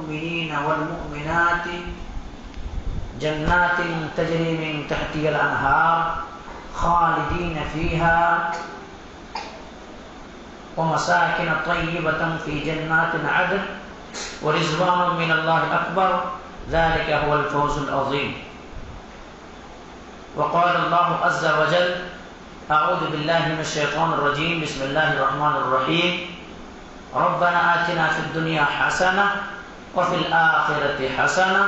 المؤمنين والمؤمنات جنات تجري من تحتها الأنهار خالدين فيها ومساكن طيبة في جنات عدن ورضوان من الله أكبر ذلك هو الفوز العظيم. وقال الله عز وجل أعوذ بالله من الشيطان الرجيم بسم الله الرحمن الرحيم ربنا آتنا في الدنيا حسنة وفي الآخرة حسنة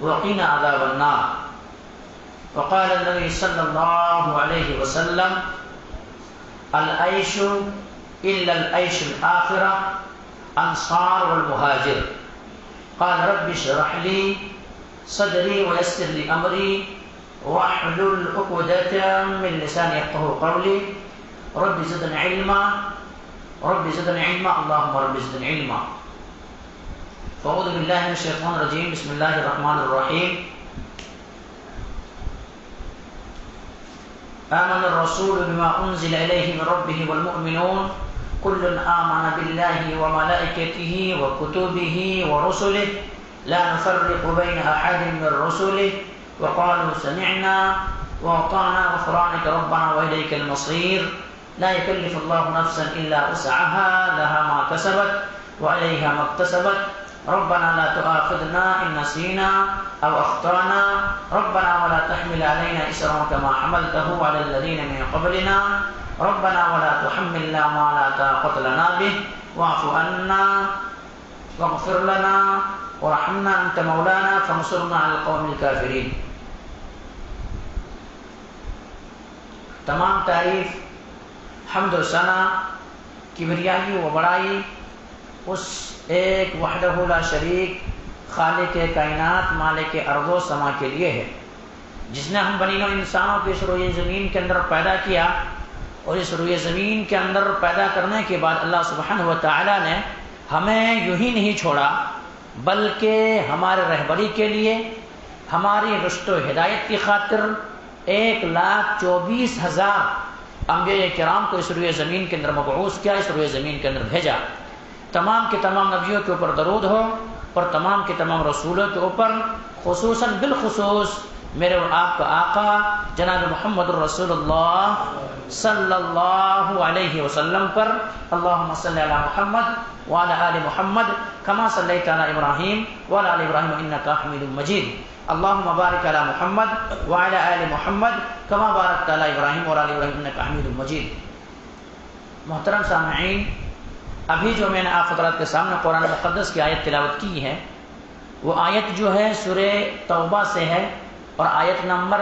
وقنا عذاب النار. وقال النبي صلى الله عليه وسلم العيش إلا العيش الآخرة أنصار والمهاجر. قال رب اشرح لي صدري ويسر لي أمري واحلل عقدة من لساني يفقهوا قولي رب زدني علما اللهم رب زدني علما. فأعوذ بالله من الشيطان الرجيم بسم الله الرحمن الرحيم آمن الرسول بما أنزل إليه من ربه والمؤمنون كل آمن بالله وملائكته وكتبه ورسله لا نفرق بين أحد من رسله وقالوا سمعنا وأطعنا غفرانك ربنا وإليك المصير. لا يكلف الله نفسا إلا وسعها لها ما كسبت وعليها ما اكتسبت ربنا لا تؤاخذنا إن نسينا أو أخطأنا ربنا ولا تحمل علينا إصرا كما حملته على الذين من قبلنا ربنا ولا تحملنا ما لا طاقة لنا به واعف عنا واغفر لنا وارحمنا أنت مولانا فانصرنا على القوم الكافرين. تمام تعریف حمد و ثنا کبریائی و بڑائی اس ایک وحدہ لا شریک خالق کائنات مالک ارض و سما کے لیے ہے جس نے ہم بنی نوع انسانوں کو اس روئے زمین کے اندر پیدا کیا اور اس روئے زمین کے اندر پیدا کرنے کے بعد اللہ سبحانہ و تعالی نے ہمیں یوں ہی نہیں چھوڑا بلکہ ہمارے رہبری کے لیے ہماری رشد و ہدایت کی خاطر 1,24,000 انبیاء کرام کو اس روئے زمین کے اندر مبعوث کیا، اس روئے زمین کے اندر بھیجا. تمام کے تمام نبیوں کے اوپر درود ہو اور تمام کے تمام رسولوں کے اوپر خصوصاً بالخصوص میرے اور آپ کا آقا جناب محمد الرسول اللہ صلی اللہ علیہ وسلم پر اللہم صلی علی محمد وعلی آل محمد کما صلیت علی ابراہیم وعلی آل ابراہیم انکا حمید مجید. اللہم بارک علی محمد وعلی آل محمد کما بارکت علی ابراہیم وعلی آل ابراہیم انکا حمید مجید. محترم سامعین، ابھی جو میں نے آپ حضرات کے سامنے قرآن مقدس کی آیت تلاوت کی ہے وہ آیت جو ہے سورہ توبہ سے ہے اور آیت نمبر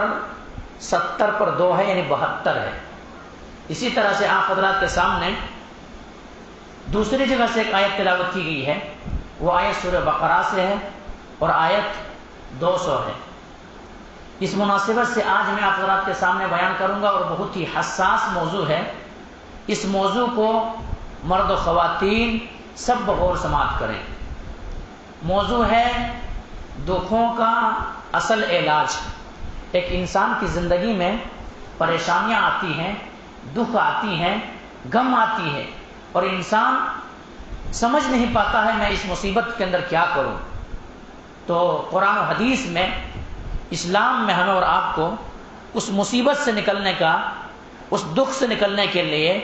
70 پر 2 ہے یعنی 72 ہے. اسی طرح سے آپ حضرات کے سامنے دوسری جگہ سے ایک آیت تلاوت کی گئی ہے وہ آیت سورہ بقرہ سے ہے اور آیت 200 ہے. اس مناسبت سے آج میں آپ حضرات کے سامنے بیان کروں گا اور بہت ہی حساس موضوع ہے. اس موضوع کو مرد و خواتین سب بغور سماعت کریں. موضوع ہے دکھوں کا اصل علاج. ایک انسان کی زندگی میں پریشانیاں آتی ہیں، دکھ آتی ہیں، غم آتی ہے اور انسان سمجھ نہیں پاتا ہے میں اس مصیبت کے اندر کیا کروں. تو قرآن و حدیث میں اسلام میں ہمیں اور آپ کو اس مصیبت سے نکلنے کا، اس دکھ سے نکلنے کے لیے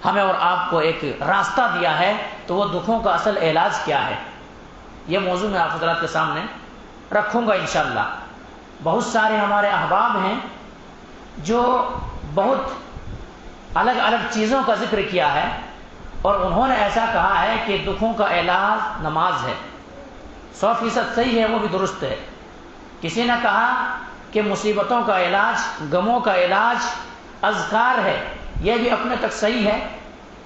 ہمیں اور آپ کو ایک راستہ دیا ہے. تو وہ دکھوں کا اصل علاج کیا ہے یہ موضوع میں آپ حضرات کے سامنے رکھوں گا انشاءاللہ. بہت سارے ہمارے احباب ہیں جو بہت الگ الگ چیزوں کا ذکر کیا ہے اور انہوں نے ایسا کہا ہے کہ دکھوں کا علاج نماز ہے. 100% صحیح ہے، وہ بھی درست ہے. کسی نے کہا کہ مصیبتوں کا علاج، غموں کا علاج اذکار ہے، یہ بھی اپنے تک صحیح ہے،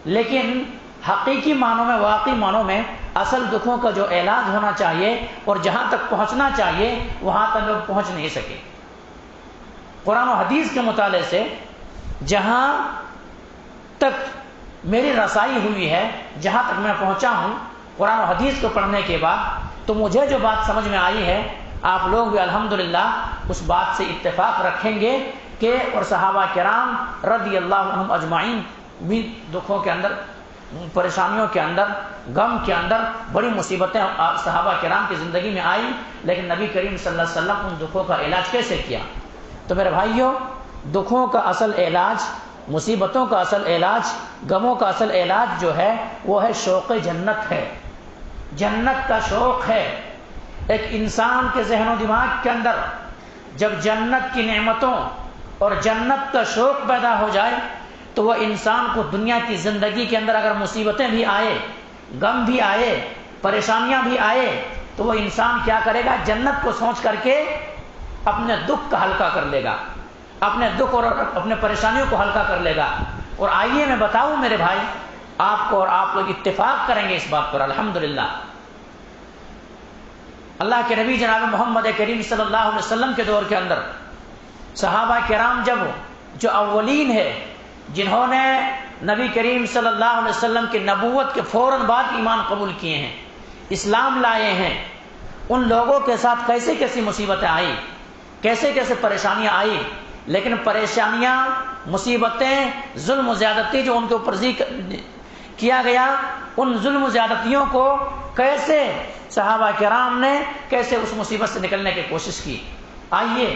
لیکن حقیقی معنوں میں، واقعی معنوں میں اصل دکھوں کا جو علاج ہونا چاہیے اور جہاں تک پہنچنا چاہیے وہاں تک لوگ پہنچ نہیں سکے. قرآن و حدیث کے مطالعے سے جہاں تک میری رسائی ہوئی ہے، جہاں تک میں پہنچا ہوں قرآن و حدیث کو پڑھنے کے بعد، تو مجھے جو بات سمجھ میں آئی ہے آپ لوگ بھی الحمدللہ اس بات سے اتفاق رکھیں گے کہ اور صحابہ کرام رضی اللہ عنہم اجمعین بھی دکھوں کے اندر پریشانیوں کے اندر، غم کے اندر بڑی مصیبتیں صحابہ کرام کی زندگی میں آئی، لیکن نبی کریم صلی اللہ علیہ وسلم ان دکھوں کا علاج کیسے کیا؟ تو میرے بھائیوں، دکھوں کا اصل علاج، مصیبتوں کا اصل علاج، غموں کا اصل علاج جو ہے وہ ہے شوق جنت ہے، جنت کا شوق ہے۔ ایک انسان کے ذہن و دماغ کے اندر جب جنت کی نعمتوں اور جنت کا شوق پیدا ہو جائے تو وہ انسان کو دنیا کی زندگی کے اندر اگر مصیبتیں بھی آئے، غم بھی آئے، پریشانیاں بھی آئے، تو وہ انسان کیا کرے گا؟ جنت کو سوچ کر کے اپنے دکھ کا ہلکا کر لے گا، اپنے دکھ اور اپنے پریشانیوں کو ہلکا کر لے گا۔ اور آئیے میں بتاؤں میرے بھائی آپ کو، اور آپ لوگ اتفاق کریں گے اس بات پر الحمدللہ، اللہ کے نبی جناب محمد کریم صلی اللہ علیہ وسلم کے دور کے اندر صحابہ کرام جو اولین ہے جنہوں نے نبی کریم صلی اللہ علیہ وسلم کی نبوت کے فوراً بعد ایمان قبول کیے ہیں، اسلام لائے ہیں، ان لوگوں کے ساتھ کیسے کیسی مصیبتیں آئی، کیسے کیسے پریشانیاں آئی، لیکن پریشانیاں، مصیبتیں، ظلم و زیادتی جو ان کے اوپر کیا گیا، ان ظلم و زیادتیوں کو کیسے صحابہ کرام نے کیسے اس مصیبت سے نکلنے کی کوشش کی۔ آئیے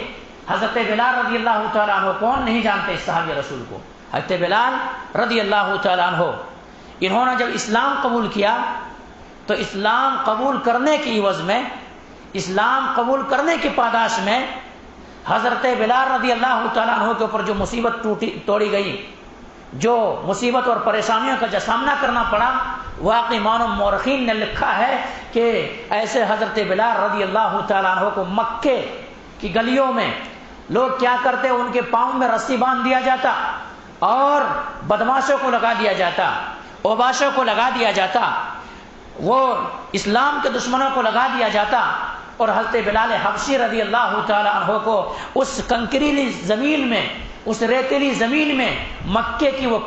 حضرت بلال رضی اللہ تعالیٰ عنہ، کون نہیں جانتے اس صحابی رسول کو؟ حضرت بلال رضی اللہ تعالیٰ عنہ، انہوں نے جب اسلام قبول کیا تو اسلام قبول کرنے کی عوض میں، اسلام قبول کرنے کی پاداش میں حضرت بلال رضی اللہ تعالیٰ عنہ کے اوپر جو مصیبت توڑی گئی، جو مصیبت اور پریشانیوں کا جو سامنا کرنا پڑا، واقعی معنی مورخین نے لکھا ہے کہ ایسے حضرت بلال رضی اللہ تعالیٰ عنہ کو مکے کی گلیوں میں لوگ کیا کرتے، ان کے پاؤں میں رسی باندھ دیا جاتا اور بدماشوں کو لگا دیا جاتا، اوباشوں کو لگا دیا جاتا، وہ اسلام کے دشمنوں کو لگا دیا جاتا، اور حضرت بلال حبشی رضی اللہ تعالیٰ عنہ کو اس کنکریلی زمین میں، اس ریتیلی زمین میں، مکے کی وہ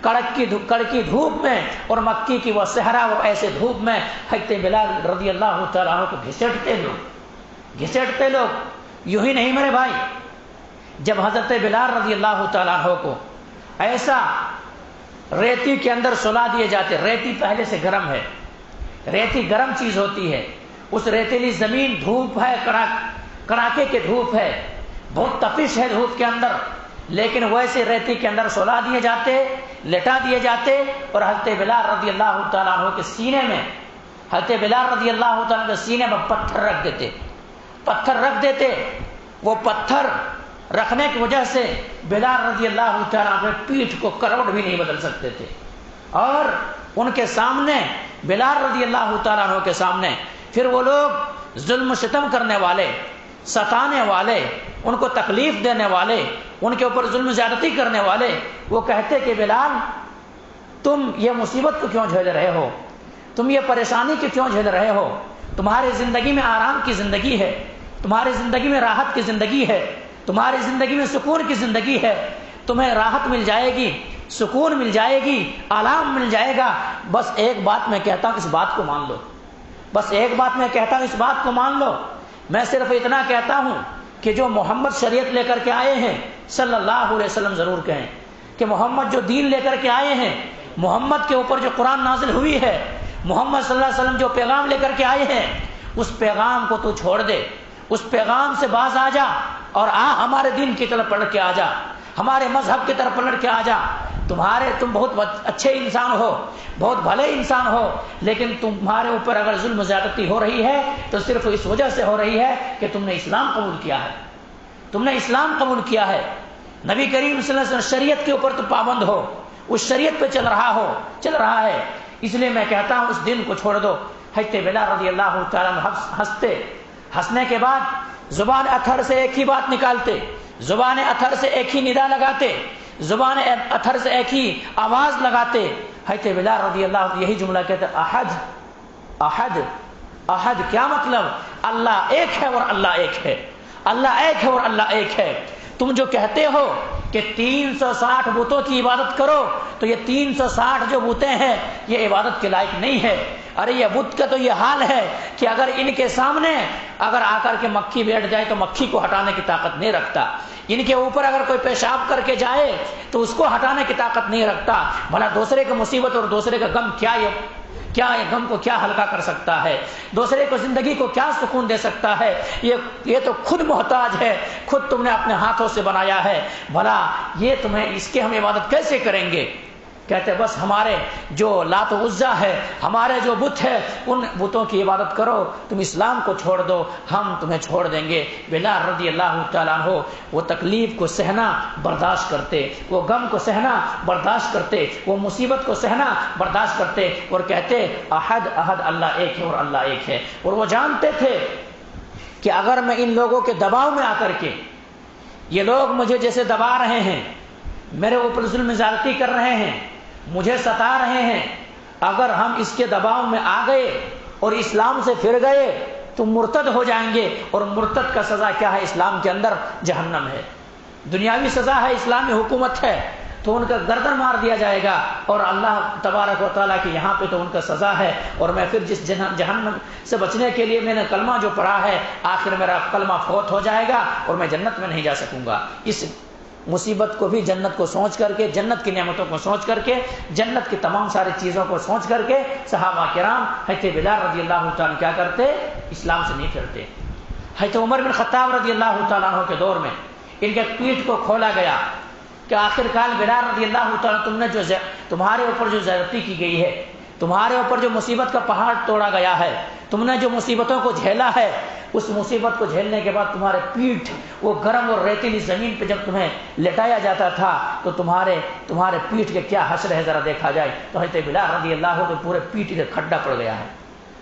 کڑکی دھوپ میں اور مکی کی وہ صحرا وہ ایسے دھوپ میں حضرت بلال رضی اللہ تعالیٰ عنہ کو گھسیٹتے لوگ۔ یوں ہی نہیں میرے بھائی، جب حضرت بلال رضی اللہ تعالیٰ عنہ کو ایسا ریتی کے اندر سلا دیے جاتے، ریتی پہلے سے گرم ہے، ریتی گرم چیز ہوتی ہے، اس ریتیلی زمین، دھوپ ہے، کڑاکے کے دھوپ ہے، بہت تپش ہے دھوپ کے اندر، لیکن ویسے ریتی کے اندر سلا دیے جاتے، لٹا دیے جاتے، اور حضرت بلال رضی اللہ تعالیٰ عنہ کے سینے میں، حضرت بلال رضی اللہ تعالیٰ عنہ کے سینے میں پتھر رکھ دیتے، وہ پتھر رکھنے کی وجہ سے بلال رضی اللہ تعالیٰ عنہ پیٹھ کو کروٹ بھی نہیں بدل سکتے تھے، اور ان کے سامنے، بلال رضی اللہ تعالیٰ عنہ کے سامنے پھر وہ لوگ ظلم و ستم کرنے والے، ستانے والے، ان کو تکلیف دینے والے، ان کے اوپر ظلم زیادتی کرنے والے، وہ کہتے کہ بلال تم یہ مصیبت کو کیوں جھیل رہے ہو، تم یہ پریشانی کو کیوں جھیل رہے ہو، تمہاری زندگی میں آرام کی زندگی ہے، تمہاری زندگی میں راحت کی زندگی ہے، تمہاری زندگی میں سکون کی زندگی ہے، تمہیں راحت مل جائے گی، سکون مل جائے گی، آرام مل جائے گا، بس ایک بات میں کہتا ہوں، اس بات کو مان لو، بس ایک بات میں کہتا ہوں، اس بات کو مان لو، میں صرف اتنا کہتا ہوں کہ جو محمد شریعت لے کر کے آئے ہیں صلی اللہ علیہ وسلم، ضرور کہیں کہ محمد جو دین لے کر کے آئے ہیں، محمد کے اوپر جو قرآن نازل ہوئی ہے، محمد صلی اللہ علیہ وسلم جو پیغام لے کر کے آئے ہیں، اس پیغام کو تو چھوڑ دے، اس پیغام سے باز آ جا اور ہمارے دین کی طرف پلٹ کے آ جا، ہمارے مذہب کی طرف پلٹ کے آ جا۔ تم بہت اچھے انسان ہو، بہت بھلے انسان ہو، لیکن تمہارے اوپر اگر ظلم زیادتی ہو رہی ہے تو صرف اس وجہ سے ہو رہی ہے کہ تم نے اسلام قبول کیا ہے، تم نے اسلام قبول کیا ہے، نبی کریم صلی اللہ علیہ وسلم شریعت کے اوپر تو پابند ہو، اس شریعت پہ چل رہا ہے، اس لیے میں کہتا ہوں اس دن کو چھوڑ دو۔ حضرت بلال رضی اللہ تعالیٰ عنہ ہنسنے کے بعد زبان اتھر سے ایک ہی بات نکالتے، زبان اتھر سے ایک ہی ندا لگاتے، زبان اتھر سے ایک ہی آواز لگاتے۔ حضرت بلال رضی اللہ عنہ یہی جملہ کہتے، احد احد احد، کیا مطلب؟ اللہ ایک ہے اور اللہ ایک ہے، اللہ ایک ہے اور اللہ ایک ہے۔ تم جو کہتے ہو کہ 360 بتوں کی عبادت کرو، تو یہ 360 جو بتیں ہیں یہ عبادت کے لائق نہیں ہے۔ ارے یہ بت کا تو یہ حال ہے کہ اگر ان کے سامنے اگر آ کر کے مکھی بیٹھ جائے تو مکھی کو ہٹانے کی طاقت نہیں رکھتا، ان کے اوپر اگر کوئی پیشاب کر کے جائے تو اس کو ہٹانے کی طاقت نہیں رکھتا، بھلا دوسرے کی مصیبت اور دوسرے کا غم کیا یہ غم کو کیا ہلکا کر سکتا ہے، دوسرے کو زندگی کو کیا سکون دے سکتا ہے، یہ تو خود محتاج ہے، خود تم نے اپنے ہاتھوں سے بنایا ہے، بھلا یہ تمہیں اس کے ہم عبادت کیسے کریں گے؟ کہتے بس ہمارے جو لات و عزا ہے، ہمارے جو بت ہے، ان بتوں کی عبادت کرو، تم اسلام کو چھوڑ دو، ہم تمہیں چھوڑ دیں گے۔ بلال رضی اللہ تعالیٰ عنہ وہ تکلیف کو سہنا برداشت کرتے، وہ غم کو سہنا برداشت کرتے، وہ مصیبت کو سہنا برداشت کرتے، اور کہتے احد احد اللہ ایک ہے اور اللہ ایک ہے۔ اور وہ جانتے تھے کہ اگر میں ان لوگوں کے دباؤ میں آ کر کے، یہ لوگ مجھے جیسے دبا رہے ہیں، میرے اوپر ظلم زیادتی کر رہے ہیں، مجھے ستا رہے ہیں، اگر ہم اس کے دباؤ میں آ گئے اور اسلام سے پھر گئے تو مرتد ہو جائیں گے، اور مرتد کا سزا کیا ہے؟ اسلام کے اندر جہنم ہے۔ دنیاوی سزا ہے، اسلامی حکومت ہے تو ان کا گردن مار دیا جائے گا، اور اللہ تبارک و تعالیٰ کی یہاں پہ تو ان کا سزا ہے، اور میں پھر جس جہنم سے بچنے کے لیے میں نے کلمہ جو پڑھا ہے، آخر میرا کلمہ فوت ہو جائے گا اور میں جنت میں نہیں جا سکوں گا۔ اس مصیبت کو بھی جنت کو سوچ کر کے، جنت کی نعمتوں کو سوچ کر کے، جنت کی تمام ساری چیزوں کو سوچ کر کے صحابہ کرام حضرت بلال رضی اللہ تعالیٰ کیا کرتے؟ اسلام سے نہیں پھرتے۔ حضرت عمر بن خطاب رضی اللہ تعالیٰ عنہ کے دور میں ان کے پیٹھ کو کھولا گیا کہ آخر کار بلال رضی اللہ تعالیٰ تم نے تمہارے اوپر جو زیادتی کی گئی ہے، تمہارے اوپر جو مصیبت کا پہاڑ توڑا گیا ہے، تم نے جو مصیبتوں کو جھیلا ہے، اس مصیبت کو جھیلنے کے بعد تمہارے پیٹھ وہ گرم اور ریتیلی زمین پہ جب تمہیں لٹایا جاتا تھا تو تمہارے پیٹھ کے کیا حشر ہے ذرا دیکھا جائے۔ تو حضرت بلال رضی اللہ کے پورے پیٹھ کے کھڈا پڑ گیا ہے،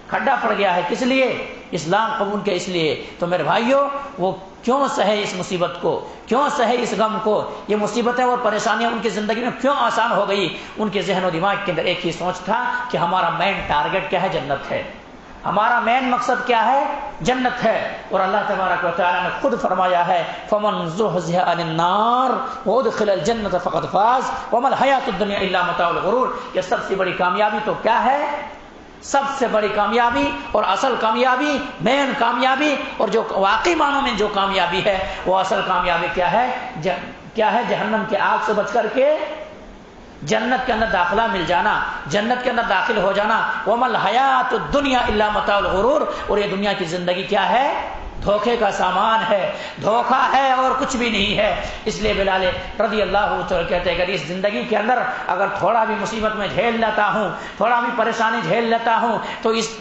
کھڈا پڑ گیا ہے۔ کس لیے؟ اسلام قبول کے اس لیے۔ تو میرے بھائیوں، وہ کیوں سہے اس مصیبت کو، کیوں سہے اس غم کو؟ یہ مصیبتیں اور پریشانیاں ان کی زندگی میں کیوں آسان ہو گئی؟ ان کے ذہن و دماغ کے اندر ایک ہی سوچ تھا کہ ہمارا مین ٹارگٹ کیا ہے؟ جنت ہے، ہمارا مین مقصد کیا ہے؟ جنت ہے۔ اور اللہ تبارک و تعالیٰ نے خود فرمایا ہے فَمَنْ زُحْزِحَ عَنِ النَّارِ وَأُدْخِلَ الْجَنَّةَ فَقَدْ فَازَ وَمَا الْحَيَاةُ الدُّنْيَا إِلَّا مَتَاعُ الْغُرُورِ۔ یہ سب سے بڑی کامیابی تو کیا ہے؟ سب سے بڑی کامیابی اور اصل کامیابی، مین کامیابی، اور جو واقعی معنوں میں جو کامیابی ہے، وہ اصل کامیابی کیا ہے؟ کیا ہے؟ جہنم کے آگ سے بچ کر کے جنت کے اندر داخلہ مل جانا، جنت کے اندر داخل ہو جانا۔ وَمَا الْحَيَاةُ الدُّنْيَا إِلَّا مَتَاعُ الْغُرُورِ۔ اور یہ دنیا کی زندگی کیا ہے؟ دھوکے کا سامان ہے، دھوکہ ہے اور کچھ بھی نہیں ہے۔ اس لیے بلال رضی اللہ عنہ کہتے ہیں کہ اس زندگی کے اندر اگر تھوڑا بھی مصیبت میں جھیل لیتا ہوں، تھوڑا بھی پریشانی جھیل لیتا ہوں، تو اس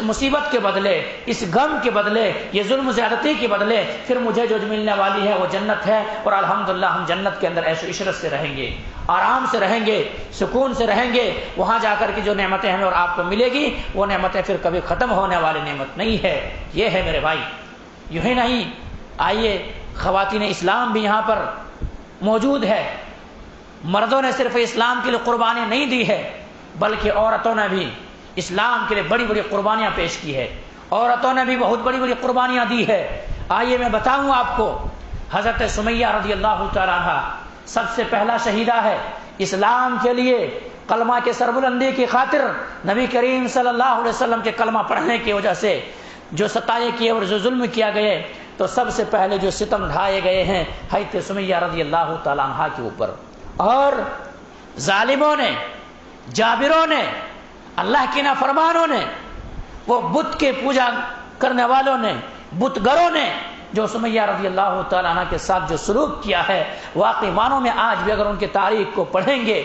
مصیبت کے بدلے، اس غم کے بدلے، یہ ظلم زیادتی کے بدلے پھر مجھے جو ملنے والی ہے وہ جنت ہے، اور الحمدللہ ہم جنت کے اندر عیش و عشرت سے رہیں گے، آرام سے رہیں گے، سکون سے رہیں گے۔ وہاں جا کر کے جو نعمتیں ہمیں اور آپ کو ملے گی وہ نعمتیں پھر کبھی ختم ہونے والی نعمت نہیں ہے۔ یہ ہے میرے بھائی۔ یوں ہی نہیں، آئیے خواتین اسلام بھی یہاں پر موجود ہے۔ مردوں نے صرف اسلام کے لیے قربانی نہیں دی ہے، بلکہ عورتوں نے بھی اسلام کے لیے بڑی بڑی قربانیاں پیش کی ہے، عورتوں نے بھی بہت بڑی بڑی قربانیاں دی ہے۔ آئیے میں بتاؤں آپ کو، حضرت سمیہ رضی اللہ تعالیٰ عنہ سب سے پہلا شہیدہ ہے اسلام کے لیے، کلمہ کے سربلندی کی خاطر نبی کریم صلی اللہ علیہ وسلم کے کلمہ پڑھنے کی وجہ سے جو ستائے کیے اور جو ظلم کیا گئے، تو سب سے پہلے جو ستم ڈھائے گئے ہیں حضرت سمیہ رضی اللہ تعالیٰ عنہ کے اوپر، اور ظالموں نے، جابروں نے، اللہ کے نافرمانوں نے، وہ بت کے پوجا کرنے والوں نے، بت گروں نے جو سمیہ رضی اللہ تعالیٰ عنہ کے ساتھ جو سلوک کیا ہے، واقعی معنوں میں آج بھی اگر ان کی تاریخ کو پڑھیں گے،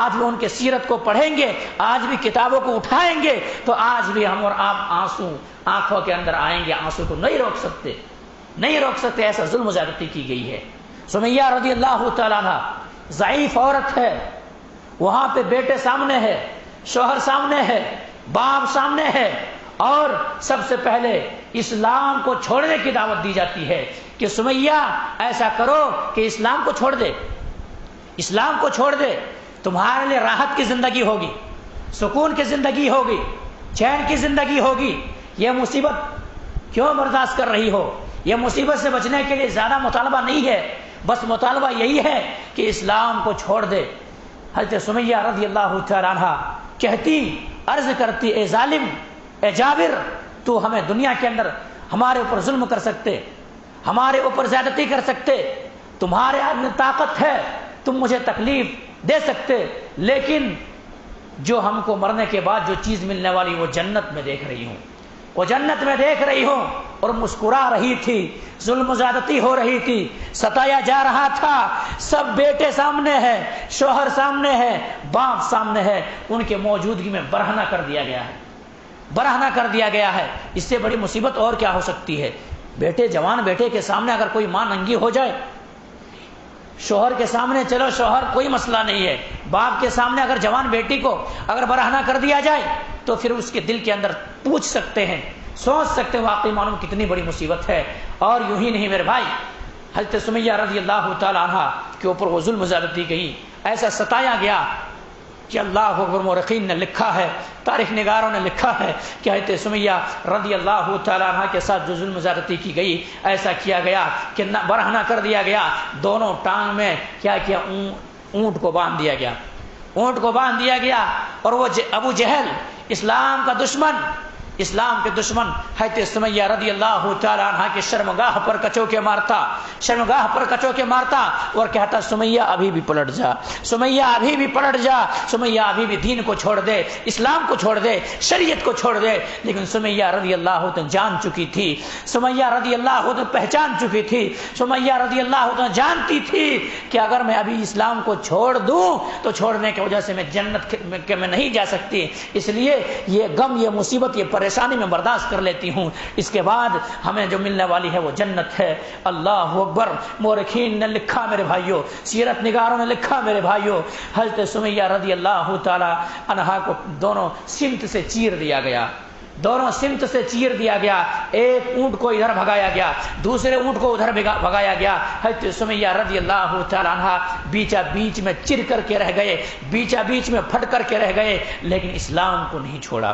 آج بھی ان کے سیرت کو پڑھیں گے، آج بھی کتابوں کو اٹھائیں گے، تو آج بھی ہم اور آپ آنسو آنکھوں کے اندر آئیں گے، آنسو کو نہیں روک سکتے، نہیں روک سکتے، ایسا ظلم و زیادتی کی گئی ہے۔ سمیہ رضی اللہ تعالیٰ عنہ ضعیف عورت ہے، وہاں پہ بیٹے سامنے ہے، شوہر سامنے ہے، باپ سامنے ہے، اور سب سے پہلے اسلام کو چھوڑنے کی دعوت دی جاتی ہے کہ سمیہ ایسا کرو کہ اسلام کو چھوڑ دے، اسلام کو چھوڑ دے، تمہارے لیے راحت کی زندگی ہوگی، سکون کی زندگی ہوگی، چین کی زندگی ہوگی۔ یہ مصیبت کیوں برداشت کر رہی ہو؟ یہ مصیبت سے بچنے کے لیے زیادہ مطالبہ نہیں ہے، بس مطالبہ یہی ہے کہ اسلام کو چھوڑ دے۔ حضرت سمیہ رضی اللہ تعالیٰ عنہ کہتی عرض کرتی اے ظالم، اے جابر، تو ہمیں دنیا کے اندر ہمارے اوپر ظلم کر سکتے، ہمارے اوپر زیادتی کر سکتے، تمہارے اندر طاقت ہے، تم مجھے تکلیف دے سکتے، لیکن جو ہم کو مرنے کے بعد جو چیز ملنے والی وہ جنت میں دیکھ رہی ہوں، وہ جنت میں دیکھ رہی ہوں۔ اور مسکرا رہی تھی، ظلم و زیادتی ہو رہی تھی، ستایا جا رہا تھا، سب بیٹے سامنے ہے، شوہر سامنے ہے، باپ سامنے ہے، ان کے موجودگی میں برہنہ کر دیا گیا ہے، برہنہ کر دیا گیا ہے۔ اس سے بڑی مصیبت اور کیا ہو سکتی ہے؟ بیٹے، جوان بیٹے کے سامنے اگر کوئی ماں ننگی ہو جائے، شوہر کے سامنے چلو شوہر کوئی مسئلہ نہیں ہے، باپ کے سامنے اگر جوان بیٹی کو اگر برہنہ کر دیا جائے تو پھر اس کے دل کے اندر پوچھ سکتے ہیں، سوچ سکتے ہیں واقعی معلوم کتنی بڑی مصیبت ہے۔ اور یوں ہی نہیں میرے بھائی، حضرت سمیہ رضی اللہ تعالی عنہ کے اوپر وہ ظلم و زیادتی گئی، ایسا ستایا گیا کہ اللہ اکبر، مورخین نے لکھا ہے، تاریخ نگاروں نے لکھا ہے کہ حضرت سمیہ رضی اللہ تعالی عنہ کے ساتھ جو ظلم و زیادتی کی گئی، ایسا کیا گیا کہ برہنہ کر دیا گیا، دونوں ٹانگ میں کیا کیا، اونٹ کو باندھ دیا گیا، اونٹ کو باندھ دیا گیا۔ اور وہ ابو جہل، اسلام کا دشمن، اسلام کے دشمن حضرت سمیہ رضی اللہ تعالی عنہ کے شرمگاہ پر کچو کے مارتا، شرمگاہ پر کچو کے مارتا اور کہتا سمیہ ابھی بھی پلٹ جا، سمیہ ابھی بھی پلٹ جا، سمیہ ابھی بھی دین کو چھوڑ دے، اسلام کو چھوڑ دے، شریعت کو چھوڑ دے۔ لیکن سمیہ رضی اللہ عنہ جان چکی تھی، سمیہ رضی اللہ عنہ پہچان چکی تھی، سمیہ رضی اللہ عنہ جانتی تھی کہ اگر میں ابھی اسلام کو چھوڑ دوں تو چھوڑنے کی وجہ سے میں جنت میں نہیں جا سکتی، اس لیے یہ غم، یہ مصیبت، یہ پریشانی میں برداشت کر لیتی ہوں، اس کے بعد ہمیں جو ملنے والی ہے وہ جنت ہے۔ اللہ اکبر۔ مورخین نے لکھا میرے بھائیوں، سیرت نگاروں نے لکھا میرے بھائیوں، حضرت سمیہ رضی اللہ تعالی عنہا کو دونوں سمت سے چیر دیا گیا، دونوں سمت سے چیر دیا گیا، ایک اونٹ کو ادھر بھگایا گیا، دوسرے اونٹ کو ادھر بھگایا گیا۔ حضرت سمیہ رضی اللہ تعالی عنہ بیچا بیچ میں چر کر کے رہ گئے، بیچا بیچ میں پھٹ کر کے رہ گئے، لیکن اسلام کو نہیں چھوڑا،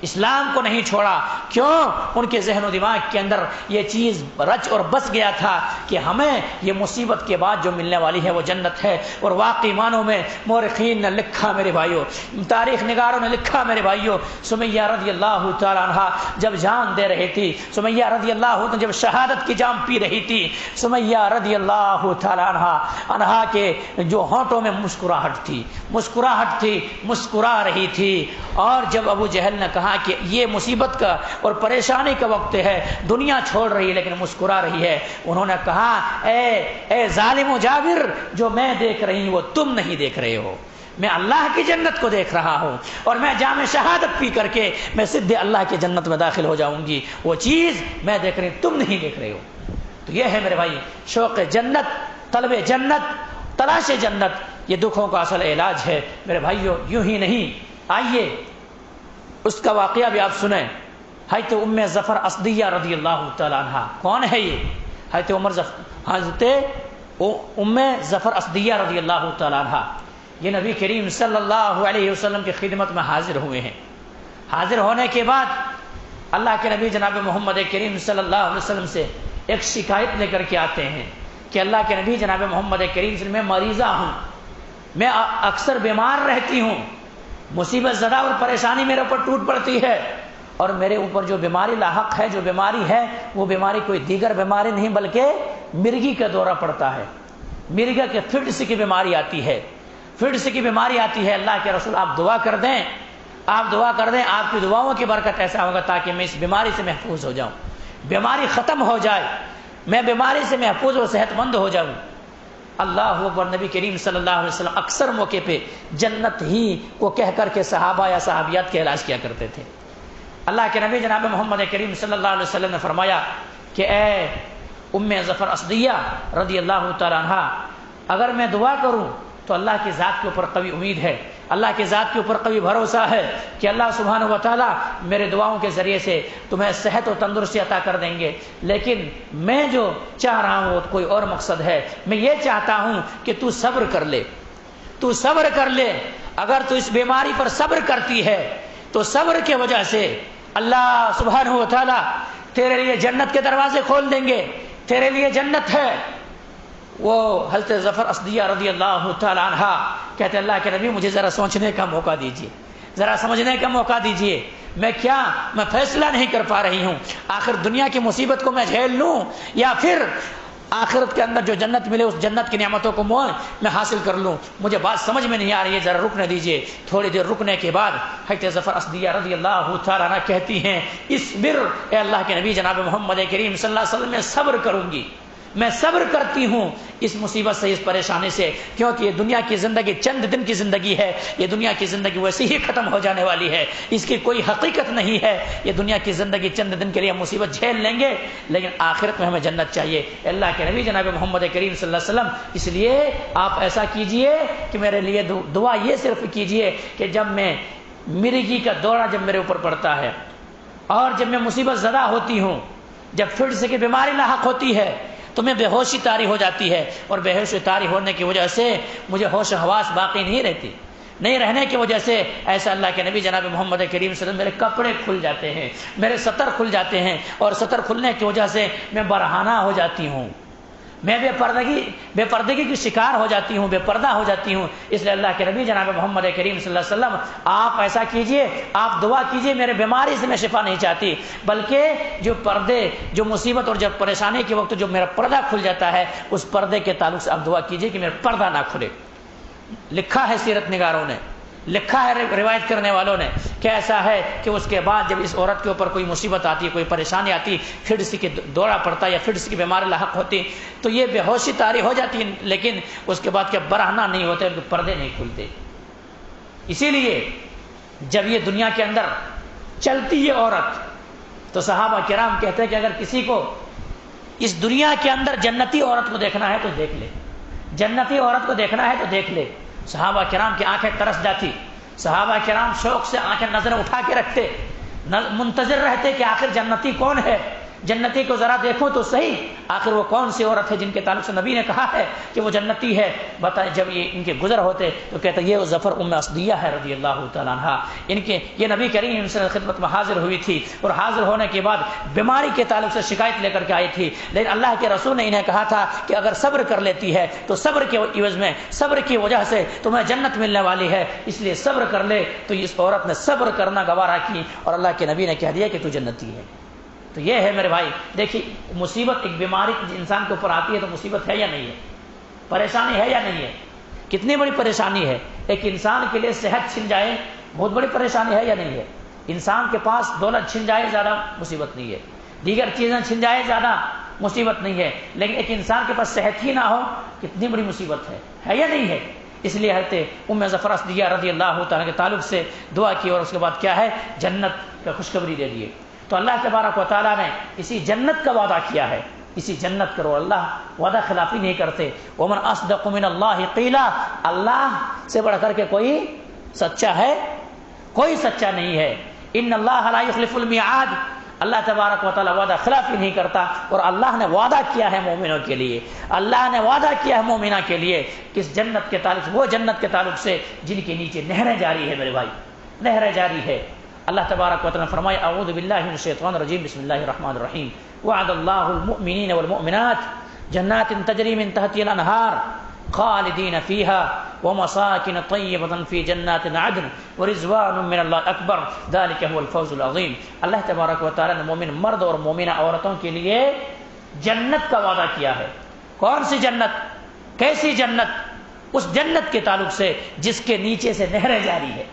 اسلام کو نہیں چھوڑا۔ کیوں؟ ان کے ذہن و دماغ کے اندر یہ چیز رچ اور بس گیا تھا کہ ہمیں یہ مصیبت کے بعد جو ملنے والی ہے وہ جنت ہے۔ اور واقعی معنوں میں مورخین نے لکھا میرے بھائیوں، تاریخ نگاروں نے لکھا میرے بھائیوں، سمیہ رضی اللہ تعالی عنہ جب جان دے رہی تھی، سمیہ رضی اللہ عنہ جب شہادت کی جام پی رہی تھی، سمیہ رضی اللہ تعالی عنہ کے جو ہونٹوں میں مسکراہٹ تھی، مسکراہٹ تھی، مسکرا رہی تھی۔ اور جب ابو جہل نے کہا کہ یہ مصیبت کا اور پریشانی کا وقت ہے، دنیا چھوڑ رہی ہے لیکن مسکرا رہی ہے، انہوں نے کہا اے ظالم و جابر، جو میں دیکھ رہی ہوں وہ تم نہیں دیکھ رہے ہو، میں اللہ کی جنت کو دیکھ رہا ہوں، اور میں جام شہادت پی کر کے میں سیدھے اللہ کی جنت میں داخل ہو جاؤں گی، وہ چیز میں دیکھ رہی ہوں تم نہیں دیکھ رہے ہو۔ تو یہ ہے میرے بھائی شوق جنت، طلب جنت، تلاش جنت، یہ دکھوں کا اصل علاج ہے میرے بھائیوں۔ یوں ہی نہیں، آئیے اس کا واقعہ بھی آپ سنیں۔ حضرت ام ظفر اسدیہ رضی اللہ تعالی عنہ، کون ہے یہ؟ حضرت ام ظفر اسدیہ رضی اللہ تعالی عنہ، یہ نبی کریم صلی اللہ علیہ وسلم کی خدمت میں حاضر ہوئے ہیں۔ حاضر ہونے کے بعد اللہ کے نبی جناب محمد کریم صلی اللہ علیہ وسلم سے ایک شکایت لے کر کے آتے ہیں کہ اللہ کے نبی جناب محمد کریم صلی اللہ علیہ وسلم، میں مریضہ ہوں، میں اکثر بیمار رہتی ہوں، مصیبت زدہ اور پریشانی میرے اوپر ٹوٹ پڑتی ہے، اور میرے اوپر جو بیماری لاحق ہے، جو بیماری ہے، وہ بیماری کوئی دیگر بیماری نہیں بلکہ مرگی کا دورہ پڑتا ہے، مرگا کے فٹس کی بیماری آتی ہے، فٹس کی بیماری آتی ہے۔ اللہ کے رسول آپ دعا کر دیں، آپ دعا کر دیں، آپ کی دعاؤں کی برکت ایسا ہوگا تاکہ میں اس بیماری سے محفوظ ہو جاؤں، بیماری ختم ہو جائے، میں بیماری سے محفوظ اور صحت مند ہو جاؤں۔ اللہ اکبر۔ نبی کریم صلی اللہ علیہ وسلم اکثر موقع پہ جنت ہی کو کہہ کر کے صحابہ یا صحابیات کے علاج کیا کرتے تھے۔ اللہ کے نبی جناب محمد کریم صلی اللہ علیہ وسلم نے فرمایا کہ اے ام ظفر اسدیہ رضی اللہ تعالی عنہ، اگر میں دعا کروں تو اللہ کی ذات کے اوپر قوی امید ہے، اللہ کی ذات کے اوپر قوی بھروسہ ہے کہ اللہ سبحانہ و تعالی میرے دعاؤں کے ذریعے سے تمہیں صحت و تندرستی عطا کر دیں گے، لیکن میں جو چاہ رہا ہوں وہ کوئی اور مقصد ہے، میں یہ چاہتا ہوں کہ تو صبر کر لے، تو صبر کر لے، اگر تو اس بیماری پر صبر کرتی ہے تو صبر کی وجہ سے اللہ سبحانہ و تعالی تیرے لیے جنت کے دروازے کھول دیں گے، تیرے لیے جنت ہے۔ وہ حضرت ظفر اسدیہ رضی اللہ تعالی عنہ کہتے اللہ کے نبی مجھے ذرا سوچنے کا موقع دیجیے، ذرا سمجھنے کا موقع دیجئے، میں فیصلہ نہیں کر پا رہی ہوں، آخر دنیا کی مصیبت کو میں جھیل لوں یا پھر آخرت کے اندر جو جنت ملے اس جنت کی نعمتوں کو میں حاصل کر لوں، مجھے بات سمجھ میں نہیں آ رہی ہے، ذرا رکنے دیجئے۔ تھوڑی دیر رکنے کے بعد حضرت ظفر اسدیہ رضی اللہ تعالیٰ عنہ کہتی ہیں، اصبر اے اللہ کے نبی جناب محمد کریم صلی اللہ علیہ وسلم، میں صبر کروں گی، میں صبر کرتی ہوں اس مصیبت سے، اس پریشانی سے، کیونکہ یہ دنیا کی زندگی چند دن کی زندگی ہے، یہ دنیا کی زندگی ویسے ہی ختم ہو جانے والی ہے، اس کی کوئی حقیقت نہیں ہے، یہ دنیا کی زندگی چند دن کے لیے مصیبت جھیل لیں گے، لیکن آخرت میں ہمیں جنت چاہیے۔ اللہ کے نبی جناب محمد کریم صلی اللہ علیہ وسلم، اس لیے آپ ایسا کیجئے کہ میرے لیے دعا یہ صرف کیجئے کہ جب میں مرگی کا دورہ جب میرے اوپر پڑتا ہے اور جب میں مصیبت زدہ ہوتی ہوں، جب فٹس کی بیماری لاحق ہوتی ہے تو میں بے ہوشی طاری ہو جاتی ہے، اور بے ہوشی طاری ہونے کی وجہ سے مجھے ہوش و حواس باقی نہیں رہتی، نہیں رہنے کی وجہ سے ایسا اللہ کے نبی جناب محمد کریم صلی اللہ علیہ وسلم میرے کپڑے کھل جاتے ہیں، میرے سطر کھل جاتے ہیں، اور سطر کھلنے کی وجہ سے میں برہنہ ہو جاتی ہوں، میں بے پردگی کی شکار ہو جاتی ہوں، بے پردہ ہو جاتی ہوں۔ اس لیے اللہ کے نبی جناب محمد کریم صلی اللہ علیہ وسلم آپ ایسا کیجئے، آپ دعا کیجئے، میرے بیماری سے میں شفا نہیں چاہتی، بلکہ جو مصیبت اور جب پریشانی کے وقت جو میرا پردہ کھل جاتا ہے، اس پردے کے تعلق سے آپ دعا کیجئے کہ میرا پردہ نہ کھلے۔ لکھا ہے سیرت نگاروں نے، لکھا ہے روایت کرنے والوں نے کہ ایسا ہے کہ اس کے بعد جب اس عورت کے اوپر کوئی مصیبت آتی، کوئی پریشانی آتی، فٹس کی دورہ پڑتا یا فٹس کی بیماری لاحق ہوتی تو یہ بے ہوشی طاری ہو جاتی، لیکن اس کے بعد کیا برہنہ نہیں ہوتے، ان کے پردے نہیں کھلتے۔ اسی لیے جب یہ دنیا کے اندر چلتی ہے عورت تو صحابہ کرام کہتے ہیں کہ اگر کسی کو اس دنیا کے اندر جنتی عورت کو دیکھنا ہے تو دیکھ لے، جنتی عورت کو دیکھنا ہے تو دیکھ لے۔ صحابہ کرام کی آنکھیں ترس جاتی، صحابہ کرام شوق سے آنکھیں نظریں اٹھا کے رکھتے، منتظر رہتے کہ آخر جنتی کون ہے، جنتی کو ذرا دیکھو تو صحیح، آخر وہ کون سی عورت ہے جن کے تعلق سے نبی نے کہا ہے کہ وہ جنتی ہے۔ بتائیں جب یہ ان کے گزر ہوتے تو کہتے یہ وہ ظفر اسدیہ ہے رضی اللہ تعالیٰ عنہ، یہ نبی کریم سے خدمت میں حاضر ہوئی تھی، اور حاضر ہونے کے بعد بیماری کے تعلق سے شکایت لے کر کے آئی تھی، لیکن اللہ کے رسول نے انہیں کہا تھا کہ اگر صبر کر لیتی ہے تو صبر کے عوض میں، صبر کی وجہ سے تمہیں جنت ملنے والی ہے، اس لیے صبر کر لے۔ تو اس عورت نے صبر کرنا گوارا کی اور اللہ کے نبی نے کہہ دیا کہ تو جنتی ہے۔ تو یہ ہے میرے بھائی، دیکھیے مصیبت ایک بیماری انسان کے اوپر آتی ہے تو مصیبت ہے یا نہیں ہے، پریشانی ہے یا نہیں ہے، کتنی بڑی پریشانی ہے۔ ایک انسان کے لیے صحت چھن جائے بہت بڑی پریشانی ہے یا نہیں ہے، انسان کے پاس دولت چھن جائے زیادہ مصیبت نہیں ہے، دیگر چیزیں چھن جائے زیادہ مصیبت نہیں ہے، لیکن ایک انسان کے پاس صحت ہی نہ ہو کتنی بڑی مصیبت ہے یا نہیں ہے۔ اس لیے حضرت ظفر اسدیہ رضی اللہ تعالیٰ کے تعلق سے دعا کی، اور اس کے بعد کیا ہے، جنت کا خوشخبری دے دیے۔ تو اللہ تبارک و تعالیٰ نے اسی جنت کا وعدہ کیا ہے، اسی جنت کرو، اللہ وعدہ خلافی نہیں کرتے۔ ومن اصدق من اللہ قیلا، اللہ سے بڑھ کر کے کوئی سچا ہے، کوئی سچا نہیں ہے۔ ان اللہ لا یخلف المیعاد، اللہ تبارک و تعالیٰ وعدہ خلافی نہیں کرتا، اور اللہ نے وعدہ کیا ہے مومنوں کے لیے، اللہ نے وعدہ کیا ہے مومنہ کے لیے کس جنت کے تعلق سے، وہ جنت کے تعلق سے جن کے نیچے نہریں جاری ہے میرے بھائی، نہریں جاری ہے۔ اللہ تبارک و تعالیٰ نے فرمایا اعوذ باللہ من الشیطان الرجیم بسم اللہ الرحمن الرحیم وعد اللہ المؤمنین والمؤمنات جنات تجری من تحتها الانہار خالدین فیہا ومساکن طیبۃ فی جنات عدن ورضوان من اللہ اکبر ذلک هو الفوز العظیم۔ اللہ تبارک و تعالیٰ نے مومن مرد اور مومنہ عورتوں کے لیے جنت کا وعدہ کیا ہے۔ کون سی جنت، کیسی جنت؟ اس جنت کے تعلق سے جس کے نیچے سے نہریں جاری ہے،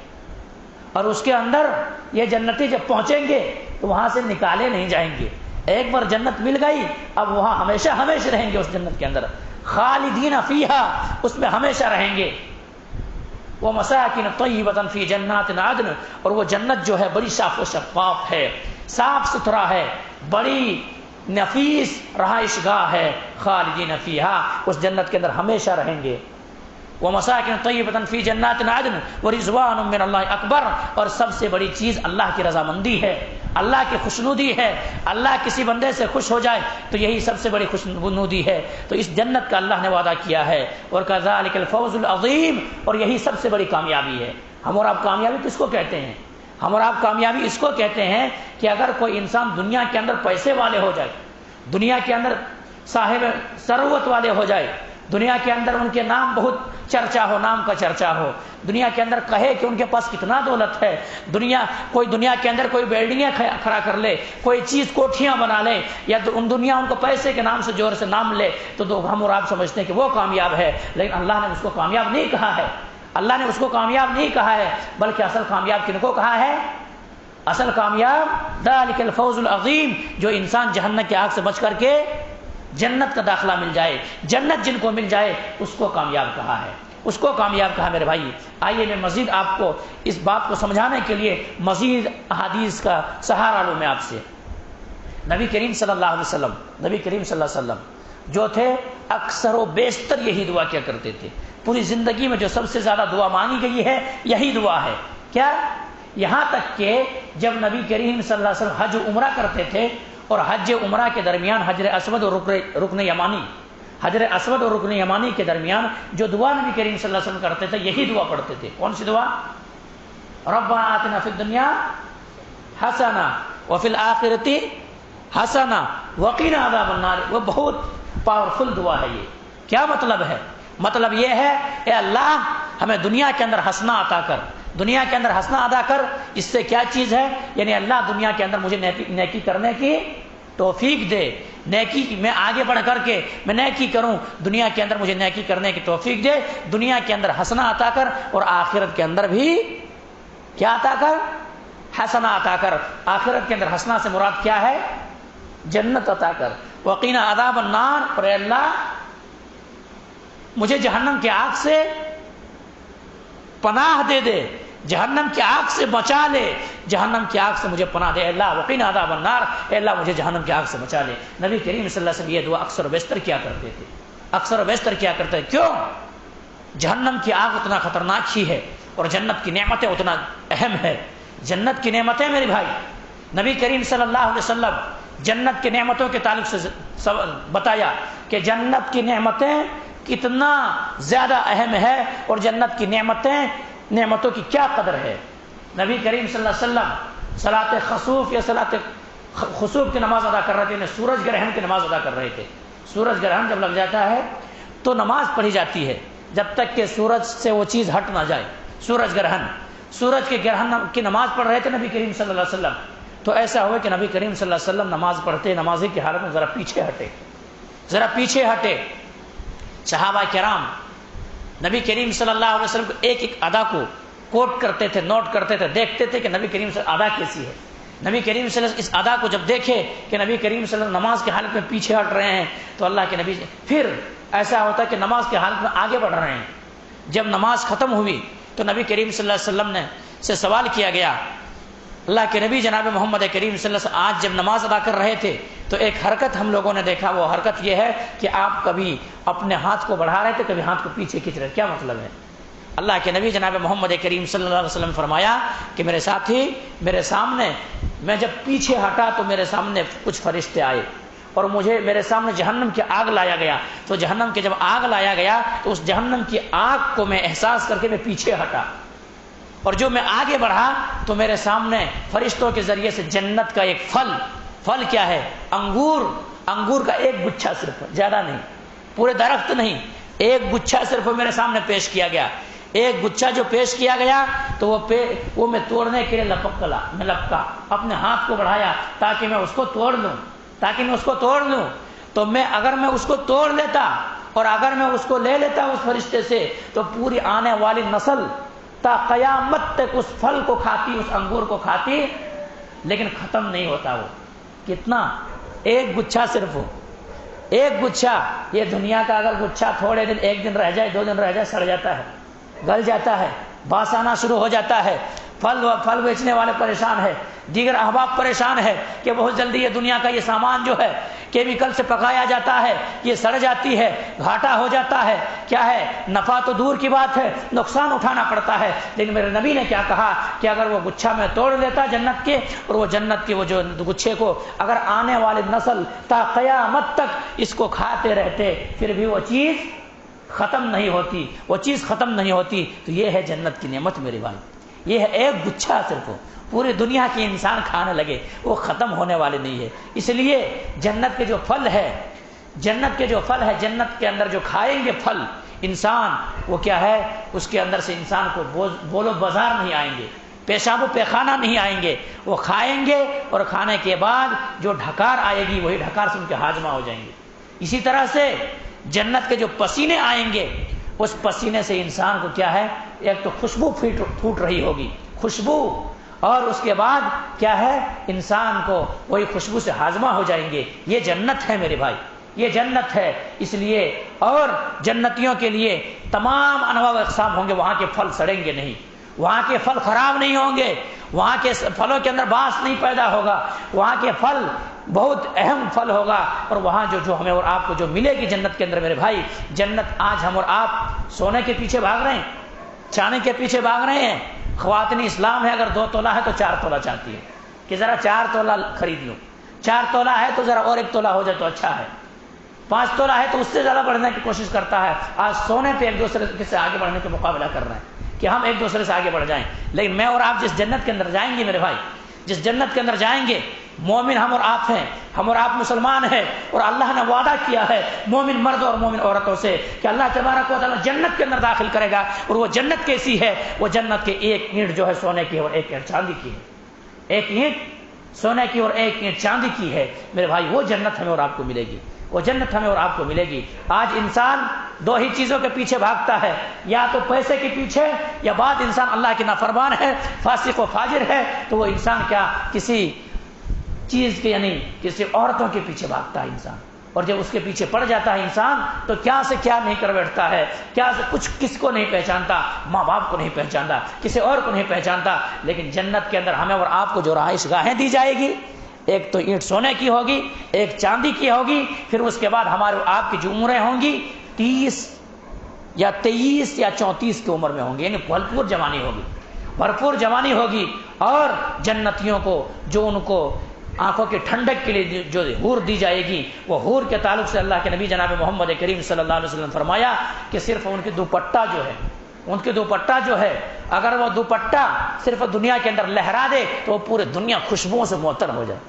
اور اس کے اندر یہ جنتی جب پہنچیں گے تو وہاں سے نکالے نہیں جائیں گے، ایک بار جنت مل گئی اب وہاں ہمیشہ ہمیشہ رہیں گے، اس جنت کے اندر خالدین فیہا، اس میں ہمیشہ رہیں گے۔ ومساکن طیبۃ فی جنات عدن، اور وہ جنت جو ہے بڑی صاف و شفاف ہے، صاف ستھرا ہے، بڑی نفیس رہائش گاہ ہے، خالدین فیہا، اس جنت کے اندر ہمیشہ رہیں گے۔ ومساکن طیبۃ فی جنات عدن ورضوان من اللہ اکبر، اور سب سے بڑی چیز اللہ کی رضامندی ہے، اللہ کی خوشنودی ہے، اللہ کسی بندے سے خوش ہو جائے تو یہی سب سے بڑی خوشنودی ہے۔ تو اس جنت کا اللہ نے وعدہ کیا ہے، اور کذالک الفوز العظیم، اور یہی سب سے بڑی کامیابی ہے۔ ہم اور آپ کامیابی کس کو کہتے ہیں؟ ہم اور آپ کامیابی اس کو کہتے ہیں کہ اگر کوئی انسان دنیا کے اندر پیسے والے ہو جائے، دنیا کے اندر صاحب ثروت والے ہو جائے، دنیا کے اندر ان کے نام بہت چرچا ہو، نام کا چرچا ہو، دنیا کے اندر کہے کہ ان کے پاس کتنا دولت ہے، دنیا کے اندر کوئی بلڈنگیں کھڑا کر لے، کوئی چیز کوٹھیاں بنا لے، یا دنیا ان کو پیسے کے نام سے زور سے نام لے تو ہم اور آپ سمجھتے ہیں کہ وہ کامیاب ہے، لیکن اللہ نے اس کو کامیاب نہیں کہا ہے، اللہ نے اس کو کامیاب نہیں کہا ہے، بلکہ اصل کامیاب کن کو کہا ہے؟ اصل کامیاب ذالک الفوز العظیم، جو انسان جہنم کی آگ سے بچ کر کے جنت کا داخلہ مل جائے، جنت جن کو مل جائے اس کو کامیاب کہا ہے، اس کو کامیاب کہا میرے بھائی۔ آئیے میں مزید آپ کو اس بات کو سمجھانے کے لیے مزید احادیث کا سہارا لوں میں آپ سے۔ نبی کریم صلی اللہ علیہ وسلم جو تھے اکثر و بیشتر یہی دعا کیا کرتے تھے، پوری زندگی میں جو سب سے زیادہ دعا مانی گئی ہے یہی دعا ہے۔ کیا؟ یہاں تک کہ جب نبی کریم صلی اللہ علیہ وسلم حج عمرہ کرتے تھے اور حج عمرہ کے درمیان حجر اسود اور رکن یمانی کے درمیان جو دعا نبی کریم صلی اللہ علیہ وسلم کرتے تھے یہی دعا پڑھتے تھے۔ کون سی دعا؟ ربنا آتنا فی الدنیا حسنہ وفی الآخرۃ حسنہ وقنا عذاب النار۔ وہ بہت پاورفل دعا ہے۔ یہ کیا مطلب ہے؟ مطلب یہ ہے اے اللہ ہمیں دنیا کے اندر حسنہ عطا کر، دنیا کے اندر حسنہ ادا کر۔ اس سے کیا چیز ہے؟ یعنی اللہ دنیا کے اندر مجھے نیکی کرنے کی توفیق دے، نیکی میں آگے بڑھ کر کے میں نیکی کروں، دنیا کے اندر مجھے نیکی کرنے کی توفیق دے، دنیا کے اندر حسنہ عطا کر اور آخرت کے اندر بھی کیا عطا کر؟ حسنہ عطا کر۔ آخرت کے اندر حسنہ سے مراد کیا ہے؟ جنت عطا کر۔ وقینا عذاب النار، اور اے اللہ مجھے جہنم کی آگ سے پناہ دے دے، جہنم کی آگ سے بچا لے، جہنم کی آگ سے مجھے پناہ دے، اے اللہ وقینا عذاب النار، اے اللہ مجھے جہنم کی آگ سے بچا لے۔ نبی کریم صلی اللہ علیہ وسلم یہ دعا اکثر و بیشتر کیا کرتے تھے، اکثر و بیشتر کیا کرتے تھے۔ کیوں؟ جہنم کی آگ اتنا خطرناک ہی ہے اور جنت کی نعمتیں اتنا اہم ہے۔ جنت کی نعمتیں میرے بھائی، نبی کریم صلی اللہ علیہ وسلم جنت کی نعمتوں کے تعلق سے بتایا کہ جنت کی نعمتیں کتنا زیادہ اہم ہے اور جنت کی نعمتوں کی کیا قدر ہے۔ نبی کریم صلی اللہ علیہ وسلم صلاۃ خسوف یا صلاۃ خسوف کی نماز ادا کر رہے تھے، سورج گرہن کی نماز ادا کر رہے تھے۔ سورج گرہن جب لگ جاتا ہے تو نماز پڑھی جاتی ہے جب تک کہ سورج سے وہ چیز ہٹ نہ جائے۔ سورج کے گرہن کی نماز پڑھ رہے تھے نبی کریم صلی اللہ علیہ وسلم، تو ایسا ہوا کہ نبی کریم صلی اللہ علیہ وسلم نماز پڑھتے نمازی کی حالت میں ذرا پیچھے ہٹے۔ صحابہ کرام نبی کریم صلی اللہ علیہ وسلم کو ایک ایک ادا کو کوٹ کرتے تھے، نوٹ کرتے تھے، دیکھتے تھے کہ نبی کریم صلی اللہ علیہ وسلم ادا کیسی ہے۔ نبی کریم صلی اللہ علیہ وسلم اس ادا کو جب دیکھے کہ نبی کریم صلی اللہ علیہ وسلم نماز کی حالت میں پیچھے ہٹ رہے ہیں تو اللہ کے نبی پھر ایسا ہوتا ہے کہ نماز کی حالت میں آگے بڑھ رہے ہیں۔ جب نماز ختم ہوئی تو نبی کریم صلی اللہ علیہ وسلم سے سوال کیا گیا، اللہ کے نبی جناب محمد کریم صلی اللہ علیہ وسلم آج جب نماز ادا کر رہے تھے تو ایک حرکت ہم لوگوں نے دیکھا، وہ حرکت یہ ہے کہ آپ کبھی اپنے ہاتھ کو بڑھا رہے تھے، کبھی ہاتھ کو پیچھے کھینچ رہے، کیا مطلب ہے؟ اللہ کے نبی جناب محمد کریم صلی اللہ علیہ وسلم فرمایا کہ میرے ساتھی، میرے سامنے میں جب پیچھے ہٹا تو میرے سامنے کچھ فرشتے آئے اور میرے سامنے جہنم کی آگ لایا گیا، تو جہنم کے جب آگ لایا گیا تو اس جہنم کی آگ کو میں احساس کر کے میں پیچھے ہٹا، اور جو میں آگے بڑھا تو میرے سامنے فرشتوں کے ذریعے سے جنت کا ایک پھل کیا ہے؟ انگور کا ایک گچھا، صرف زیادہ نہیں، پورے درخت نہیں، ایک گچھا صرف میرے سامنے پیش کیا گیا۔ ایک گچھا جو پیش کیا گیا تو وہ میں توڑنے کے لیے لپکا، اپنے ہاتھ کو بڑھایا تاکہ میں اس کو توڑ لوں، تو اگر میں اس کو توڑ لیتا اور اگر میں اس کو لے لیتا اس فرشتے سے تو پوری آنے والی نسل تا قیامت تک اس پھل کو کھاتی، اس انگور کو کھاتی، لیکن ختم نہیں ہوتا۔ وہ کتنا؟ ایک گچھا، صرف ایک گچھا۔ یہ دنیا کا اگر گچھا تھوڑے دن، ایک دن رہ جائے، 2 دن رہ جائے، سڑ جاتا ہے، گل جاتا ہے، باس آنا شروع ہو جاتا ہے۔ پھل بیچنے والے پریشان ہے، دیگر احباب پریشان ہے کہ بہت جلدی یہ دنیا کا یہ سامان جو ہے کیمیکل سے پکایا جاتا ہے، یہ سڑ جاتی ہے، گھاٹا ہو جاتا ہے، کیا ہے، نفع تو دور کی بات ہے، نقصان اٹھانا پڑتا ہے۔ لیکن میرے نبی نے کیا کہا کہ اگر وہ گچھا میں توڑ لیتا جنت کے، اور وہ جنت کے وہ جو گچھے کو اگر آنے والی نسل تا قیامت تک اس کو کھاتے رہتے پھر بھی وہ چیز ختم نہیں ہوتی، تو یہ ہے جنت کی نعمت میرے بھائی۔ یہ ہے ایک گچھا، صرف پوری دنیا کے انسان کھانے لگے، وہ ختم ہونے والے نہیں ہے۔ اس لیے جنت کے جو پھل ہے، جنت کے اندر جو کھائیں گے پھل، انسان وہ کیا ہے، اس کے اندر سے انسان کو بولو بازار نہیں آئیں گے، پیشاب و پیخانہ نہیں آئیں گے، وہ کھائیں گے اور کھانے کے بعد جو ڈھکار آئے گی وہی ڈھکار سے ان کے ہاضمہ ہو جائیں گے۔ اسی طرح سے جنت کے جو پسینے آئیں گے اس پسینے سے انسان کو کیا ہے، ایک تو خوشبو پھوٹ رہی ہوگی، خوشبو، اور اس کے بعد کیا ہے، انسان کو وہی خوشبو سے ہاضمہ ہو جائیں گے۔ یہ جنت ہے میرے بھائی، یہ جنت ہے۔ اس لیے اور جنتیوں کے لیے تمام انواع و اقسام ہوں گے، وہاں کے پھل سڑیں گے نہیں، وہاں کے پھل خراب نہیں ہوں گے، وہاں کے پھلوں کے اندر باس نہیں پیدا ہوگا، وہاں کے پھل بہت اہم پھل ہوگا۔ اور وہاں جو ہمیں اور آپ کو جو ملے گی جنت کے اندر میرے بھائی، جنت آج ہم اور آپ سونے کے پیچھے بھاگ رہے ہیں، چاندی کے پیچھے بھاگ رہے ہیں۔ خواتین اسلام ہے، اگر 2 تولہ ہے تو 4 تولہ چاہتی ہے کہ ذرا 4 تولہ خرید لوں، 4 تولہ ہے تو ذرا اور 1 تولہ ہو جائے تو اچھا ہے، 5 تولہ ہے تو اس سے زیادہ بڑھنے کی کوشش کرتا ہے۔ آج سونے پہ ایک دوسرے سے آگے بڑھنے کا مقابلہ کر رہے ہیں کہ ہم ایک دوسرے سے آگے بڑھ جائیں۔ لیکن میں اور آپ جس جنت کے اندر جائیں گے میرے بھائی، جس جنت کے اندر جائیں گے، مومن ہم اور آپ ہیں، ہم اور آپ مسلمان ہیں، اور اللہ نے وعدہ کیا ہے مومن مرد اور مومن عورتوں سے کہ اللہ تبارک و تعالیٰ جنت کے اندر داخل کرے گا۔ اور وہ جنت کیسی ہے؟ وہ جنت کے 1 اینٹ جو ہے سونے کی اور 1 اینٹ چاندی کی ہے، 1 اینٹ سونے کی اور 1 اینٹ چاندی کی ہے میرے بھائی۔ وہ جنت ہمیں اور آپ کو ملے گی، وہ جنت ہمیں اور آپ کو ملے گی۔ آج انسان 2 ہی چیزوں کے پیچھے بھاگتا ہے، یا تو پیسے کے پیچھے، یا بعد انسان اللہ کے نافرمان ہے، فاسق و فاجر ہے، تو وہ انسان کیا کسی چیز کے یعنی کسی عورتوں کے پیچھے بھاگتا ہے انسان، اور جب اس کے پیچھے پڑ جاتا ہے انسان تو کیا سے کیا نہیں کر بیٹھتا ہے، کیا سے کچھ کس کو نہیں پہچانتا، ماں باپ کو نہیں پہچانتا، کسی اور کو نہیں پہچانتا۔ لیکن جنت کے اندر ہمیں اور آپ کو جو رہائش گاہیں دی جائے گی، ایک تو اینٹ سونے کی ہوگی، ایک چاندی کی ہوگی، پھر اس کے بعد ہمارے آپ کی جو عمریں ہوں گی 30 یا 23 یا 34 کی عمر میں ہوں گی، یعنی بھرپور جوانی ہوگی، بھرپور جوانی ہوگی۔ اور جنتیوں کو جو ان کو آنکھوں کی ٹھنڈک کے لیے جو حور دی جائے گی، وہ حور کے تعلق سے اللہ کے نبی جناب محمد کریم صلی اللہ علیہ وسلم نے فرمایا کہ صرف ان کی دوپٹہ جو ہے، ان کی دوپٹہ جو ہے، اگر وہ دوپٹہ صرف دنیا کے اندر لہرا دے تو وہ پورے دنیا خوشبوؤں سے معطر ہو جائے،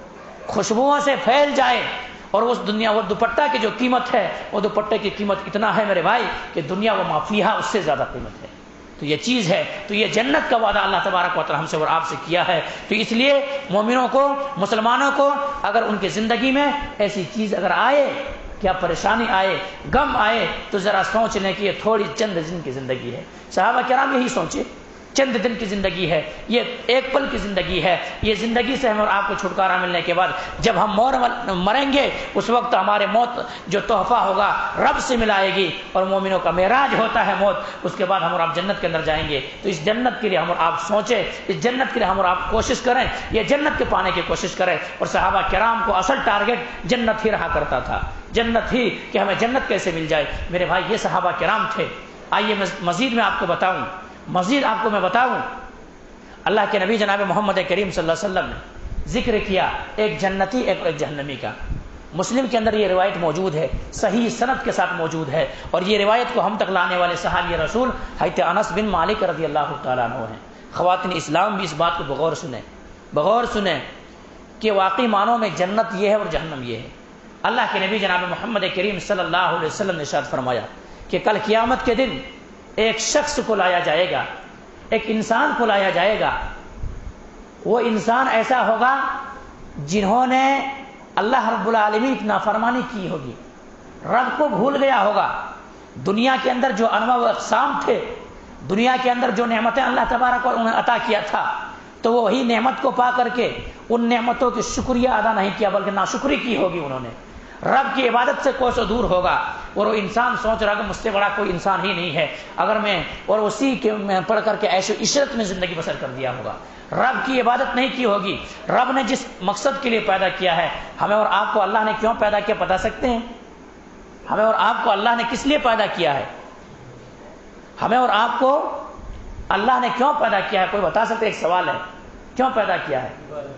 خوشبوؤں سے پھیل جائے۔ اور اس دنیا وہ دوپٹہ کی جو قیمت ہے، وہ دوپٹے کی قیمت اتنا ہے میرے بھائی کہ دنیا و ما فیہا اس سے زیادہ قیمت ہے۔ تو یہ چیز ہے، تو یہ جنت کا وعدہ اللہ تبارک و تعالی ہم سے اور آپ سے کیا ہے۔ تو اس لیے مومنوں کو، مسلمانوں کو اگر ان کی زندگی میں ایسی چیز اگر آئے، کیا پریشانی آئے، غم آئے، تو ذرا سوچ لیں کہ یہ تھوڑی چند دن کی زندگی ہے۔ صحابہ کرام یہی سوچے، چند دن کی زندگی ہے، یہ 1 پل کی زندگی ہے۔ یہ زندگی سے ہمیں اور آپ کو چھٹکارا ملنے کے بعد جب ہم مریں گے، اس وقت ہمارے موت جو تحفہ ہوگا رب سے ملائے گی، اور مومنوں کا معراج ہوتا ہے موت، اس کے بعد ہم اور آپ جنت کے اندر جائیں گے۔ تو اس جنت کے لیے ہم اور آپ سوچیں، اس جنت کے لیے ہم اور آپ کوشش کریں، یہ جنت کے پانے کی کوشش کریں۔ اور صحابہ کرام کو اصل ٹارگٹ جنت ہی رہا کرتا تھا، جنت ہی، کہ ہمیں جنت کیسے مل جائے۔ میرے بھائی یہ صحابہ کرام تھے۔ آئیے مزید میں آپ کو بتاؤں، مزید آپ کو میں بتاؤں، اللہ کے نبی جناب محمد کریم صلی اللہ علیہ وسلم نے ذکر کیا ایک جنتی ایک جہنمی کا۔ مسلم کے اندر یہ روایت موجود ہے، صحیح سند کے ساتھ موجود ہے، اور یہ روایت کو ہم تک لانے والے صحابی رسول حضرت انس بن مالک رضی اللہ تعالیٰ عنہ ہیں۔ خواتین اسلام بھی اس بات کو بغور سنیں کہ واقعی معنوں میں جنت یہ ہے اور جہنم یہ ہے۔ اللہ کے نبی جناب محمد کریم صلی اللہ علیہ وسلم نے ارشاد فرمایا کہ کل قیامت کے دن ایک شخص کو لایا جائے گا، ایک انسان کو لایا جائے گا۔ وہ انسان ایسا ہوگا جنہوں نے اللہ رب العالمین کی نافرمانی کی ہوگی، رب کو بھول گیا ہوگا۔ دنیا کے اندر جو انواع و اقسام تھے، دنیا کے اندر جو نعمتیں اللہ تبارک و انہیں عطا کیا تھا، تو وہی نعمت کو پا کر کے ان نعمتوں کی شکریہ ادا نہیں کیا بلکہ ناشکری کی ہوگی انہوں نے۔ رب کی عبادت سے کوسوں دور ہوگا، اور وہ انسان سوچ رہا کہ مجھ سے بڑا کوئی انسان ہی نہیں ہے اگر میں، اور اسی کے میں پڑھ کر کے عیش و عشرت میں زندگی بسر کر دیا ہوگا، رب کی عبادت نہیں کی ہوگی۔ رب نے جس مقصد کے لیے پیدا کیا ہے، ہمیں اور آپ کو اللہ نے کیوں پیدا کیا بتا سکتے ہیں؟ ہمیں اور آپ کو اللہ نے کس لیے پیدا کیا ہے؟ ہمیں اور آپ کو اللہ نے کیوں پیدا کیا ہے؟ کوئی بتا سکتے؟ ایک سوال ہے، کیوں پیدا کیا ہے؟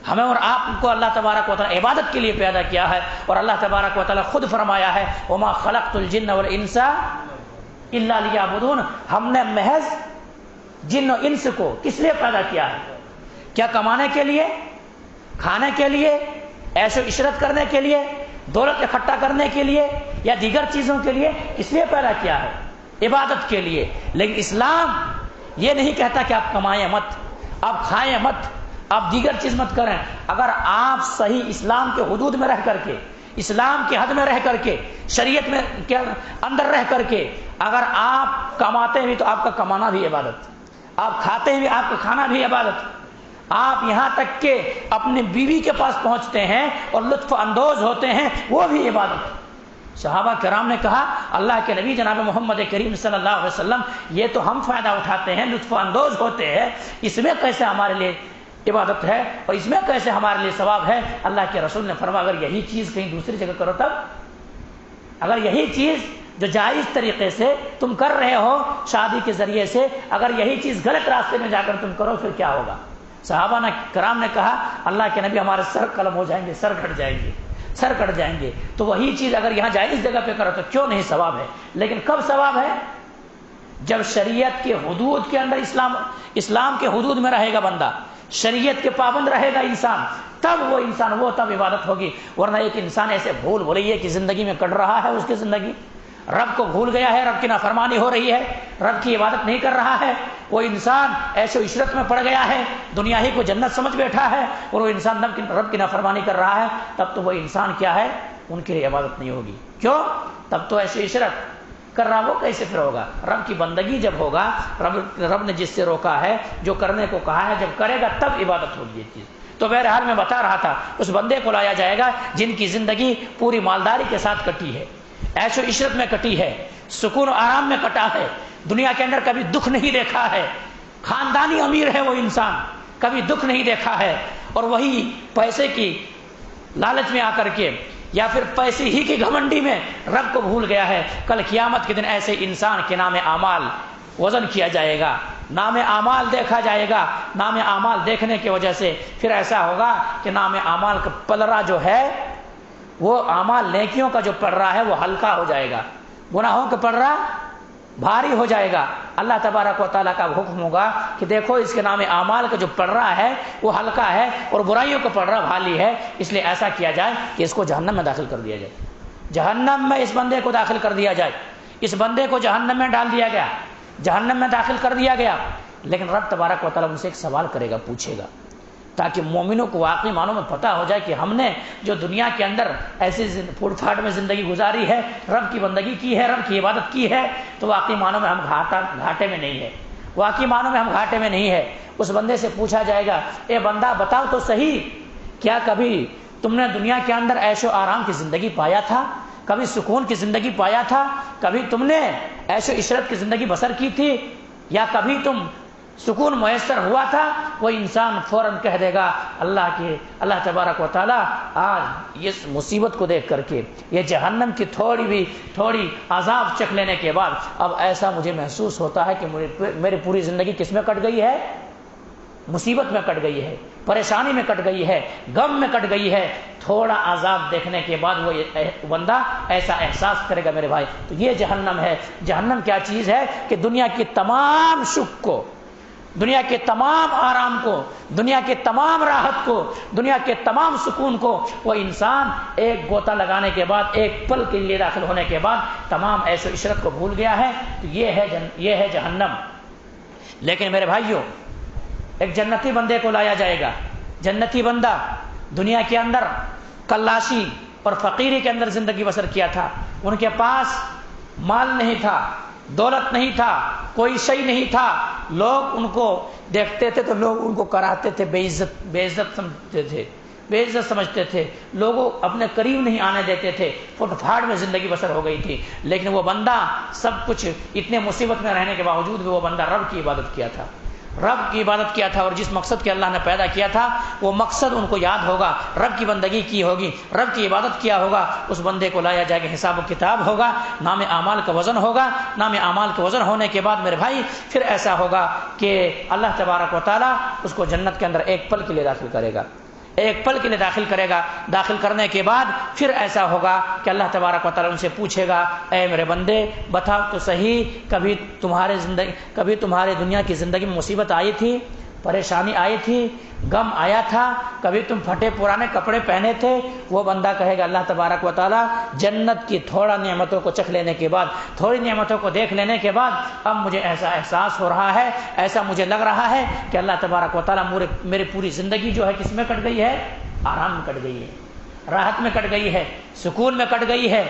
ہمیں اور آپ کو اللہ تبارک و تعالی عبادت کے لیے پیدا کیا ہے، اور اللہ تبارک و تعالی خود فرمایا ہے وما خلقت الجن والانس الا لیعبدون۔ ہم نے محض جن و انس کو کس لیے پیدا کیا ہے؟ کیا کمانے کے لیے، کھانے کے لیے، عیش و عشرت کرنے کے لیے؟ دولت اکٹھا کرنے کے لیے یا دیگر چیزوں کے لیے، اس لیے پیدا کیا ہے، عبادت کے لیے۔ لیکن اسلام یہ نہیں کہتا کہ آپ کمائیں مت، آپ کھائیں مت، آپ دیگر چیز مت کریں۔ اگر آپ صحیح اسلام کے حدود میں رہ کر کے، اسلام کی حد میں رہ کر کے، شریعت میں کے اندر رہ کر کے اگر آپ کماتے ہیں تو آپ کا کمانا بھی عبادت، آپ کھاتے ہیں بھی آپ کا کھانا بھی عبادت، آپ یہاں تک کہ اپنی بیوی کے پاس پہنچتے ہیں اور لطف اندوز ہوتے ہیں، وہ بھی عبادت۔ صحابہ کرام نے کہا اللہ کے نبی جناب محمد کریم صلی اللہ علیہ وسلم، یہ تو ہم فائدہ اٹھاتے ہیں، لطف اندوز ہوتے ہیں، اس میں کیسے ہمارے لیے عبادت ہے اور اس میں کیسے ہمارے لیے ثواب ہے؟ اللہ کے رسول نے فرمایا اگر یہی چیز کہیں دوسری جگہ کرو تب، اگر یہی چیز جو جائز طریقے سے تم کر رہے ہو شادی کے ذریعے سے، اگر یہی چیز غلط راستے میں جا کر تم کرو پھر کیا ہوگا؟ صحابہ کرام نے کہا اللہ کے نبی ہمارے سر قلم ہو جائیں گے، سر کٹ جائیں گے، سر کٹ جائیں گے۔ تو وہی چیز اگر یہاں جائز جگہ پہ کرو تو کیوں نہیں ثواب ہے؟ لیکن کب ثواب ہے؟ جب شریعت کے حدود کے اندر اسلام کے حدود میں رہے گا بندہ، شریعت کے پابند رہے گا انسان، تب وہ انسان تب عبادت ہوگی۔ ورنہ ایک انسان ایسے بھول بھلائیے کہ زندگی میں کٹ رہا ہے، اس کی زندگی رب کو بھول گیا ہے، رب کی نافرمانی ہو رہی ہے، رب کی عبادت نہیں کر رہا ہے، وہ انسان ایسے عشرت میں پڑ گیا ہے، دنیا ہی کو جنت سمجھ بیٹھا ہے اور وہ انسان رب کی نافرمانی کر رہا ہے، تب تو وہ انسان کیا ہے؟ ان کے لیے عبادت نہیں ہوگی۔ کیوں؟ تب تو ایسے عشرت کر رہا، وہ کیسے پھر ہوگا؟ رب کی بندگی جب ہوگا، رب نے جس سے روکا ہے، جو کرنے کو کہا ہے، جب کرے گا تب عبادت ہوگی یہ چیز۔ تو بہرحال میں بتا رہا تھا اس بندے کو لایا جائے گا جن کی زندگی پوری مالداری کے ساتھ کٹی ہے، عیش و عشرت میں کٹی ہے، سکون و آرام میں کٹا ہے، دنیا کے اندر کبھی دکھ نہیں دیکھا ہے، خاندانی امیر ہے وہ انسان، کبھی دکھ نہیں دیکھا ہے، اور وہی پیسے کی لالچ میں آ کر کے یا پھر پیسے ہی کی گھمنڈی میں رب کو بھول گیا ہے۔ کل قیامت کے دن ایسے انسان کے نام اعمال وزن کیا جائے گا، نام اعمال دیکھا جائے گا، نام اعمال دیکھنے کی وجہ سے پھر ایسا ہوگا کہ نام اعمال کا پلڑا جو ہے، وہ اعمال نیکیوں کا جو پلڑا ہے وہ ہلکا ہو جائے گا، گناہوں کا پلڑا بھاری ہو جائے گا۔ اللہ تبارک و تعالیٰ کا حکم ہوگا کہ دیکھو اس کے نام اعمال کا جو پلڑا ہے وہ ہلکا ہے اور برائیوں کا پلڑا بھاری ہے، اس لیے ایسا کیا جائے کہ اس کو جہنم میں داخل کر دیا جائے، جہنم میں اس بندے کو داخل کر دیا جائے، اس بندے کو جہنم میں ڈال دیا گیا، جہنم میں داخل کر دیا گیا۔ لیکن رب تبارک و تعالیٰ ان سے ایک سوال کرے گا، پوچھے گا، تاکہ مومنوں کو واقعی معنوں میں پتہ ہو جائے کہ ہم نے جو دنیا کے اندر ایسی پھوٹ پھاٹ میں زندگی گزاری ہے، رب کی بندگی کی ہے، رب کی عبادت کی ہے، تو واقعی معنوں میں ہم گھاٹے میں نہیں ہے، واقعی معنوں میں ہم گھاٹے میں نہیں ہے۔ اس بندے سے پوچھا جائے گا اے بندہ بتاؤ تو صحیح، کیا کبھی تم نے دنیا کے اندر عیش و آرام کی زندگی پایا تھا؟ کبھی سکون کی زندگی پایا تھا؟ کبھی تم نے عیش و عشرت کی زندگی بسر کی تھی؟ یا کبھی تم سکون میسر ہوا تھا؟ وہ انسان فوراً کہہ دے گا اللہ تبارک و تعالیٰ آج اس مصیبت کو دیکھ کر کے، یہ جہنم کی تھوڑی عذاب چکھ لینے کے بعد اب ایسا مجھے محسوس ہوتا ہے کہ میری پوری زندگی کس میں کٹ گئی ہے؟ مصیبت میں کٹ گئی ہے، پریشانی میں کٹ گئی ہے، غم میں کٹ گئی ہے۔ تھوڑا عذاب دیکھنے کے بعد وہ بندہ ایسا احساس کرے گا میرے بھائی، تو یہ جہنم ہے۔ جہنم کیا چیز ہے کہ دنیا کی تمام سکھ کو، دنیا کے تمام آرام کو، دنیا کے تمام راحت کو، دنیا کے تمام سکون کو وہ انسان ایک گوتا لگانے کے بعد، ایک پل کے لیے داخل ہونے کے بعد تمام عیش و عشرت کو بھول گیا ہے، تو یہ ہے جہنم۔ لیکن میرے بھائیوں، ایک جنتی بندے کو لایا جائے گا، جنتی بندہ دنیا کے اندر کلاشی اور فقیری کے اندر زندگی بسر کیا تھا، ان کے پاس مال نہیں تھا، دولت نہیں تھا، کوئی شے نہیں تھا، لوگ ان کو دیکھتے تھے تو لوگ ان کو کراتے تھے، بے عزت سمجھتے تھے، لوگوں اپنے قریب نہیں آنے دیتے تھے، فٹ پھاڑ میں زندگی بسر ہو گئی تھی۔ لیکن وہ بندہ سب کچھ اتنے مصیبت میں رہنے کے باوجود بھی وہ بندہ رب کی عبادت کیا تھا، رب کی عبادت کیا تھا، اور جس مقصد کے اللہ نے پیدا کیا تھا وہ مقصد ان کو یاد ہوگا، رب کی بندگی کی ہوگی، رب کی عبادت کیا ہوگا۔ اس بندے کو لایا جائے گا، حساب و کتاب ہوگا، نام اعمال کا وزن ہوگا، نام اعمال کے وزن ہونے کے بعد میرے بھائی پھر ایسا ہوگا کہ اللہ تبارک و تعالیٰ اس کو جنت کے اندر ایک پل کے لیے داخل کرے گا، ایک پل کے لیے داخل کرے گا۔ داخل کرنے کے بعد پھر ایسا ہوگا کہ اللہ تبارک و تعالیٰ ان سے پوچھے گا اے میرے بندے بتاؤ تو صحیح، کبھی تمہارے دنیا کی زندگی میں مصیبت آئی تھی؟ پریشانی آئی تھی، غم آیا تھا، کبھی تم پھٹے پرانے کپڑے پہنے تھے، وہ بندہ کہے گا اللہ تبارک و تعالیٰ جنت کی تھوڑا نعمتوں کو چکھ لینے کے بعد، تھوڑی نعمتوں کو دیکھ لینے کے بعد اب مجھے ایسا احساس ہو رہا ہے، ایسا مجھے لگ رہا ہے کہ اللہ تبارک و تعالیٰ میری پوری زندگی جو ہے کس میں کٹ گئی ہے؟ آرام میں کٹ گئی ہے، راحت میں کٹ گئی ہے، سکون میں کٹ گئی ہے۔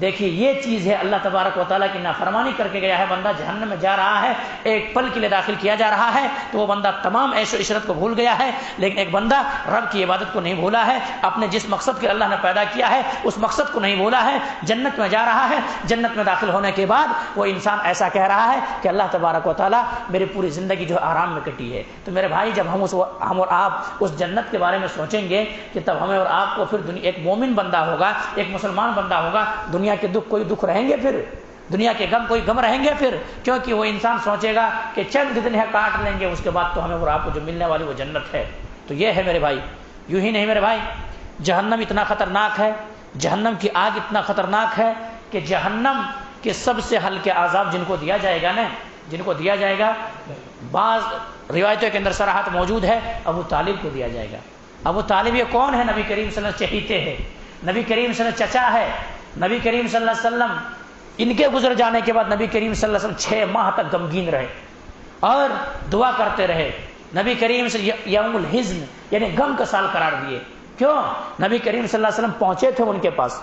دیکھیے یہ چیز ہے، اللہ تبارک و تعالیٰ کی نافرمانی کر کے گیا ہے بندہ، جہنم میں جا رہا ہے، ایک پل کے لیے داخل کیا جا رہا ہے تو وہ بندہ تمام عیش و عشرت کو بھول گیا ہے، لیکن ایک بندہ رب کی عبادت کو نہیں بھولا ہے، اپنے جس مقصد کے اللہ نے پیدا کیا ہے اس مقصد کو نہیں بھولا ہے، جنت میں جا رہا ہے۔ جنت میں داخل ہونے کے بعد وہ انسان ایسا کہہ رہا ہے کہ اللہ تبارک و تعالیٰ میری پوری زندگی جو ہے آرام میں کٹی ہے۔ تو میرے بھائی جب ہم اور آپ اس جنت کے بارے میں سوچیں گے کہ تب ہمیں اور آپ کو پھر ایک مومن بندہ ہوگا، ایک مسلمان بندہ ہوگا، دنیا کے دکھ کوئی دکھ رہیں گے، پھر دنیا کے غم کوئی غم رہیں گے پھر، کیونکہ وہ انسان سوچے گا کہ چند دن ہے کاٹ لیں گے، اس کے بعد تو ہمیں اور آپ کو جو ملنے والی وہ جنت ہے۔ تو یہ ہے میرے بھائی، یوں ہی نہیں میرے بھائی، جہنم اتنا خطرناک ہے، جہنم کی آگ اتنا خطرناک ہے کہ جہنم کے سب سے ہلکے عذاب جن کو دیا جائے گا نا، جن کو دیا جائے گا، بعض روایتوں کے اندر صراحت موجود ہے، ابو طالب کو دیا جائے گا۔ ابو طالب یہ کون ہے؟ نبی کریم صلی اللہ علیہ وسلم چہیتے ہیں، نبی کریم صلی اللہ علیہ وسلم چچا ہے، نبی کریم صلی اللہ علیہ وسلم ان کے گزر جانے کے بعد نبی کریم صلی اللہ علیہ وسلم 6 ماہ تک غمگین رہے اور دعا کرتے رہے۔ نبی کریم سے یوم الحزن یعنی غم کا سال قرار دیے۔ کیوں؟ نبی کریم صلی اللہ علیہ وسلم پہنچے تھے ان کے پاس،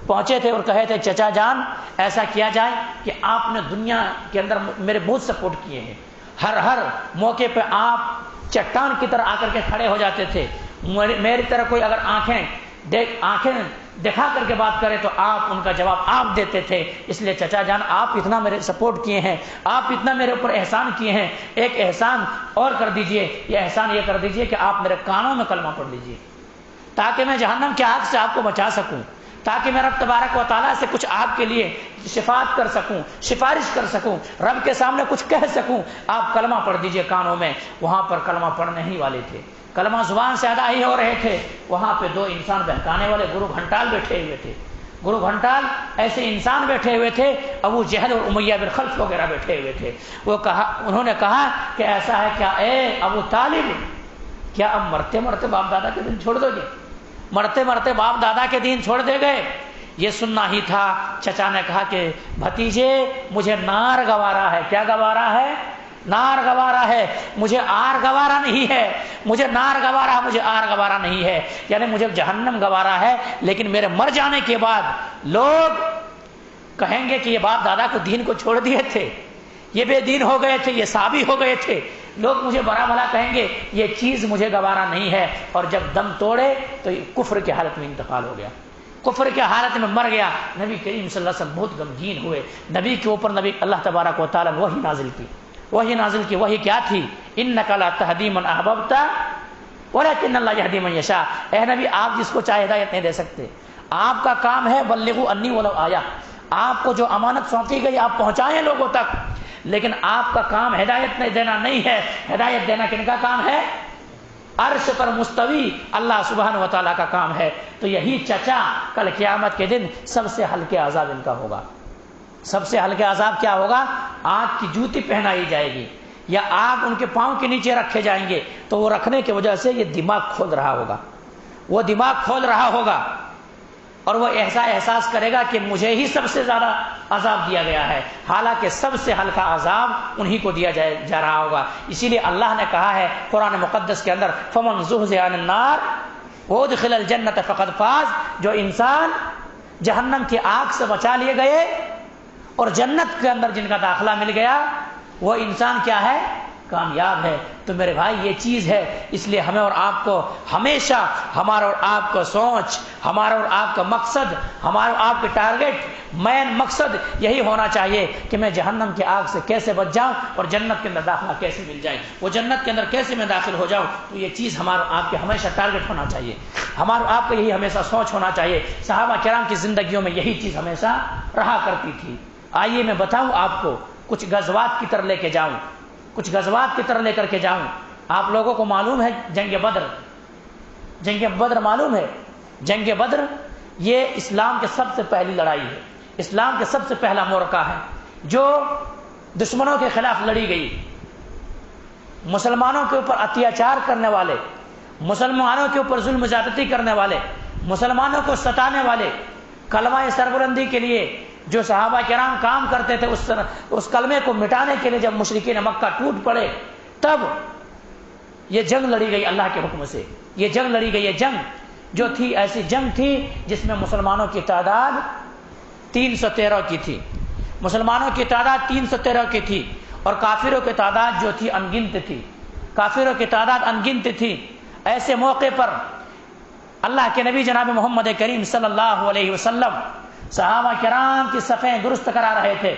پہنچے تھے اور کہے تھے چچا جان ایسا کیا جائے کہ آپ نے دنیا کے اندر میرے بہت سپورٹ کیے ہیں، ہر موقع پہ آپ چٹان کی طرح آ کر کے کھڑے ہو جاتے تھے، میری طرح کوئی اگر آنکھیں دکھا کر کے بات کرے تو آپ ان کا جواب آپ دیتے تھے، اس لیے چچا جان آپ اتنا میرے سپورٹ کیے ہیں، آپ اتنا میرے اوپر احسان کیے ہیں، ایک احسان اور کر دیجئے، یہ احسان یہ کر دیجئے کہ آپ میرے کانوں میں کلمہ پڑھ لیجئے تاکہ میں جہنم کی آگ سے آپ کو بچا سکوں، تاکہ میں رب تبارک و تعالیٰ سے کچھ آپ کے لیے شفاعت کر سکوں، سفارش کر سکوں، رب کے سامنے کچھ کہہ سکوں، آپ کلمہ پڑھ دیجئے کانوں میں۔ وہاں پر کلمہ پڑھنے ہی والے تھے، کلمہ زبان سے ادا ہی ہو رہے تھے، وہاں پہ 2 انسان بہکانے والے گرو گھنٹال بیٹھے ہوئے تھے۔ گرو گھنٹال ایسے انسان بیٹھے ہوئے تھے، ابو جہل اور امیہ بن خلف وغیرہ بیٹھے ہوئے تھے۔ انہوں نے کہا کہ ایسا ہے کیا اے ابو طالب، کیا اب مرتے مرتے باپ دادا کے دن چھوڑ دو گے؟ مرتے مرتے باپ دادا کے دین چھوڑ دے گئے؟ یہ سننا ہی تھا۔ چچا نے کہا کہ بھتیجے مجھے نار گوارا ہے۔ کیا گوارا ہے؟ نار گوارا ہے، مجھے آر گوارا نہیں ہے، مجھے نار گوارا، مجھے آر گوارا نہیں ہے، یعنی مجھے جہنم گوارا ہے، لیکن میرے مر جانے کے بعد لوگ کہیں گے کہ یہ باپ دادا کو دین کو چھوڑ دیے تھے، یہ بے دین ہو گئے تھے، یہ سابی ہو گئے تھے، لوگ مجھے برا بھلا کہیں گے، یہ چیز مجھے گوارا نہیں ہے۔ اور جب دم توڑے تو کفر کی حالت میں انتقال ہو گیا، کفر کی حالت میں مر گیا۔ نبی کریم صلی اللہ علیہ وسلم بہت غمگین ہوئے، نبی کے اوپر اللہ تبارک و تعالیٰ نے وحی نازل کی۔ وحی کیا تھی؟ انک لا تہدی من احببت ولکن اللہ یہدی من یشاء۔ اے نبی آپ جس کو چاہے ہدایت نہیں دے سکتے، آپ کا کام ہے بلغوا انی ولو آیا، آپ کو جو امانت سونپی گئی آپ پہنچائیں لوگوں تک، لیکن آپ کا کام ہدایت دینا نہیں ہے۔ ہدایت دینا کن کا کام ہے؟ عرش پر مستوی اللہ سبحانہ و تعالیٰ کا کام ہے۔ تو یہی چچا کل قیامت کے دن سب سے ہلکے عذاب ان کا ہوگا۔ سب سے ہلکے عذاب کیا ہوگا؟ آگ کی جوتی پہنائی جائے گی یا آگ ان کے پاؤں کے نیچے رکھے جائیں گے، تو وہ رکھنے کی وجہ سے یہ دماغ کھول رہا ہوگا، وہ دماغ کھول رہا ہوگا اور وہ ایسا احساس کرے گا کہ مجھے ہی سب سے زیادہ عذاب دیا گیا ہے، حالانکہ سب سے ہلکا عذاب انہی کو دیا جا رہا ہوگا۔ اسی لیے اللہ نے کہا ہے قرآن مقدس کے اندر فمن زحزح عن النار وادخل الجنۃ فقد فاز، جو انسان جہنم کی آگ سے بچا لیے گئے اور جنت کے اندر جن کا داخلہ مل گیا، وہ انسان کیا ہے؟ کامیاب ہے۔ تو میرے بھائی یہ چیز ہے، اس لیے ہمیں اور آپ کو ہمیشہ ہمارا اور آپ کا سوچ، ہمارا اور آپ کا مقصد، ہمارا اور آپ کا ٹارگٹ، مین مقصد یہی ہونا چاہیے کہ میں جہنم کی آگ سے کیسے بچ جاؤں اور جنت کے اندر داخلہ کیسے مل جائے، وہ جنت کے اندر کیسے میں داخل ہو جاؤں۔ تو یہ چیز ہمارا آپ کے ہمیشہ ٹارگٹ ہونا چاہیے، ہمارا آپ کا یہی ہمیشہ سوچ ہونا چاہیے۔ صحابہ کرام کی زندگیوں میں یہی چیز ہمیشہ رہا کرتی تھی۔ آئیے میں بتاؤں آپ کو، کچھ غزوات کی طرح لے کے جاؤں، کچھ غزوات کی طرح لے کر کے جاؤں۔ آپ لوگوں کو معلوم ہے جنگ بدر، جنگ بدر معلوم ہے؟ جنگ بدر یہ اسلام کے سب سے پہلی لڑائی ہے، اسلام کے سب سے پہلا معرکہ ہے جو دشمنوں کے خلاف لڑی گئی۔ مسلمانوں کے اوپر اتیاچار کرنے والے، مسلمانوں کے اوپر ظلم زیادتی کرنے والے، مسلمانوں کو ستانے والے، کلمہ سربلندی کے لیے جو صحابہ کرام کام کرتے تھے، اس کلمے کو مٹانے کے لیے جب مشرکین مکہ ٹوٹ پڑے، تب یہ جنگ لڑی گئی اللہ کے حکم سے. یہ جنگ لڑی گئی. یہ جنگ جو تھی ایسی جنگ تھی جس میں مسلمانوں کی تعداد 313 کی تھی. مسلمانوں کی تعداد 313 کی تھی اور کافروں کی تعداد جو تھی انگنت تھی. کافروں کی تعداد انگنت تھی. ایسے موقع پر اللہ کے نبی جناب محمد کریم صلی اللہ علیہ وسلم صحابہ کرام کی صفیں درست کرا رہے تھے.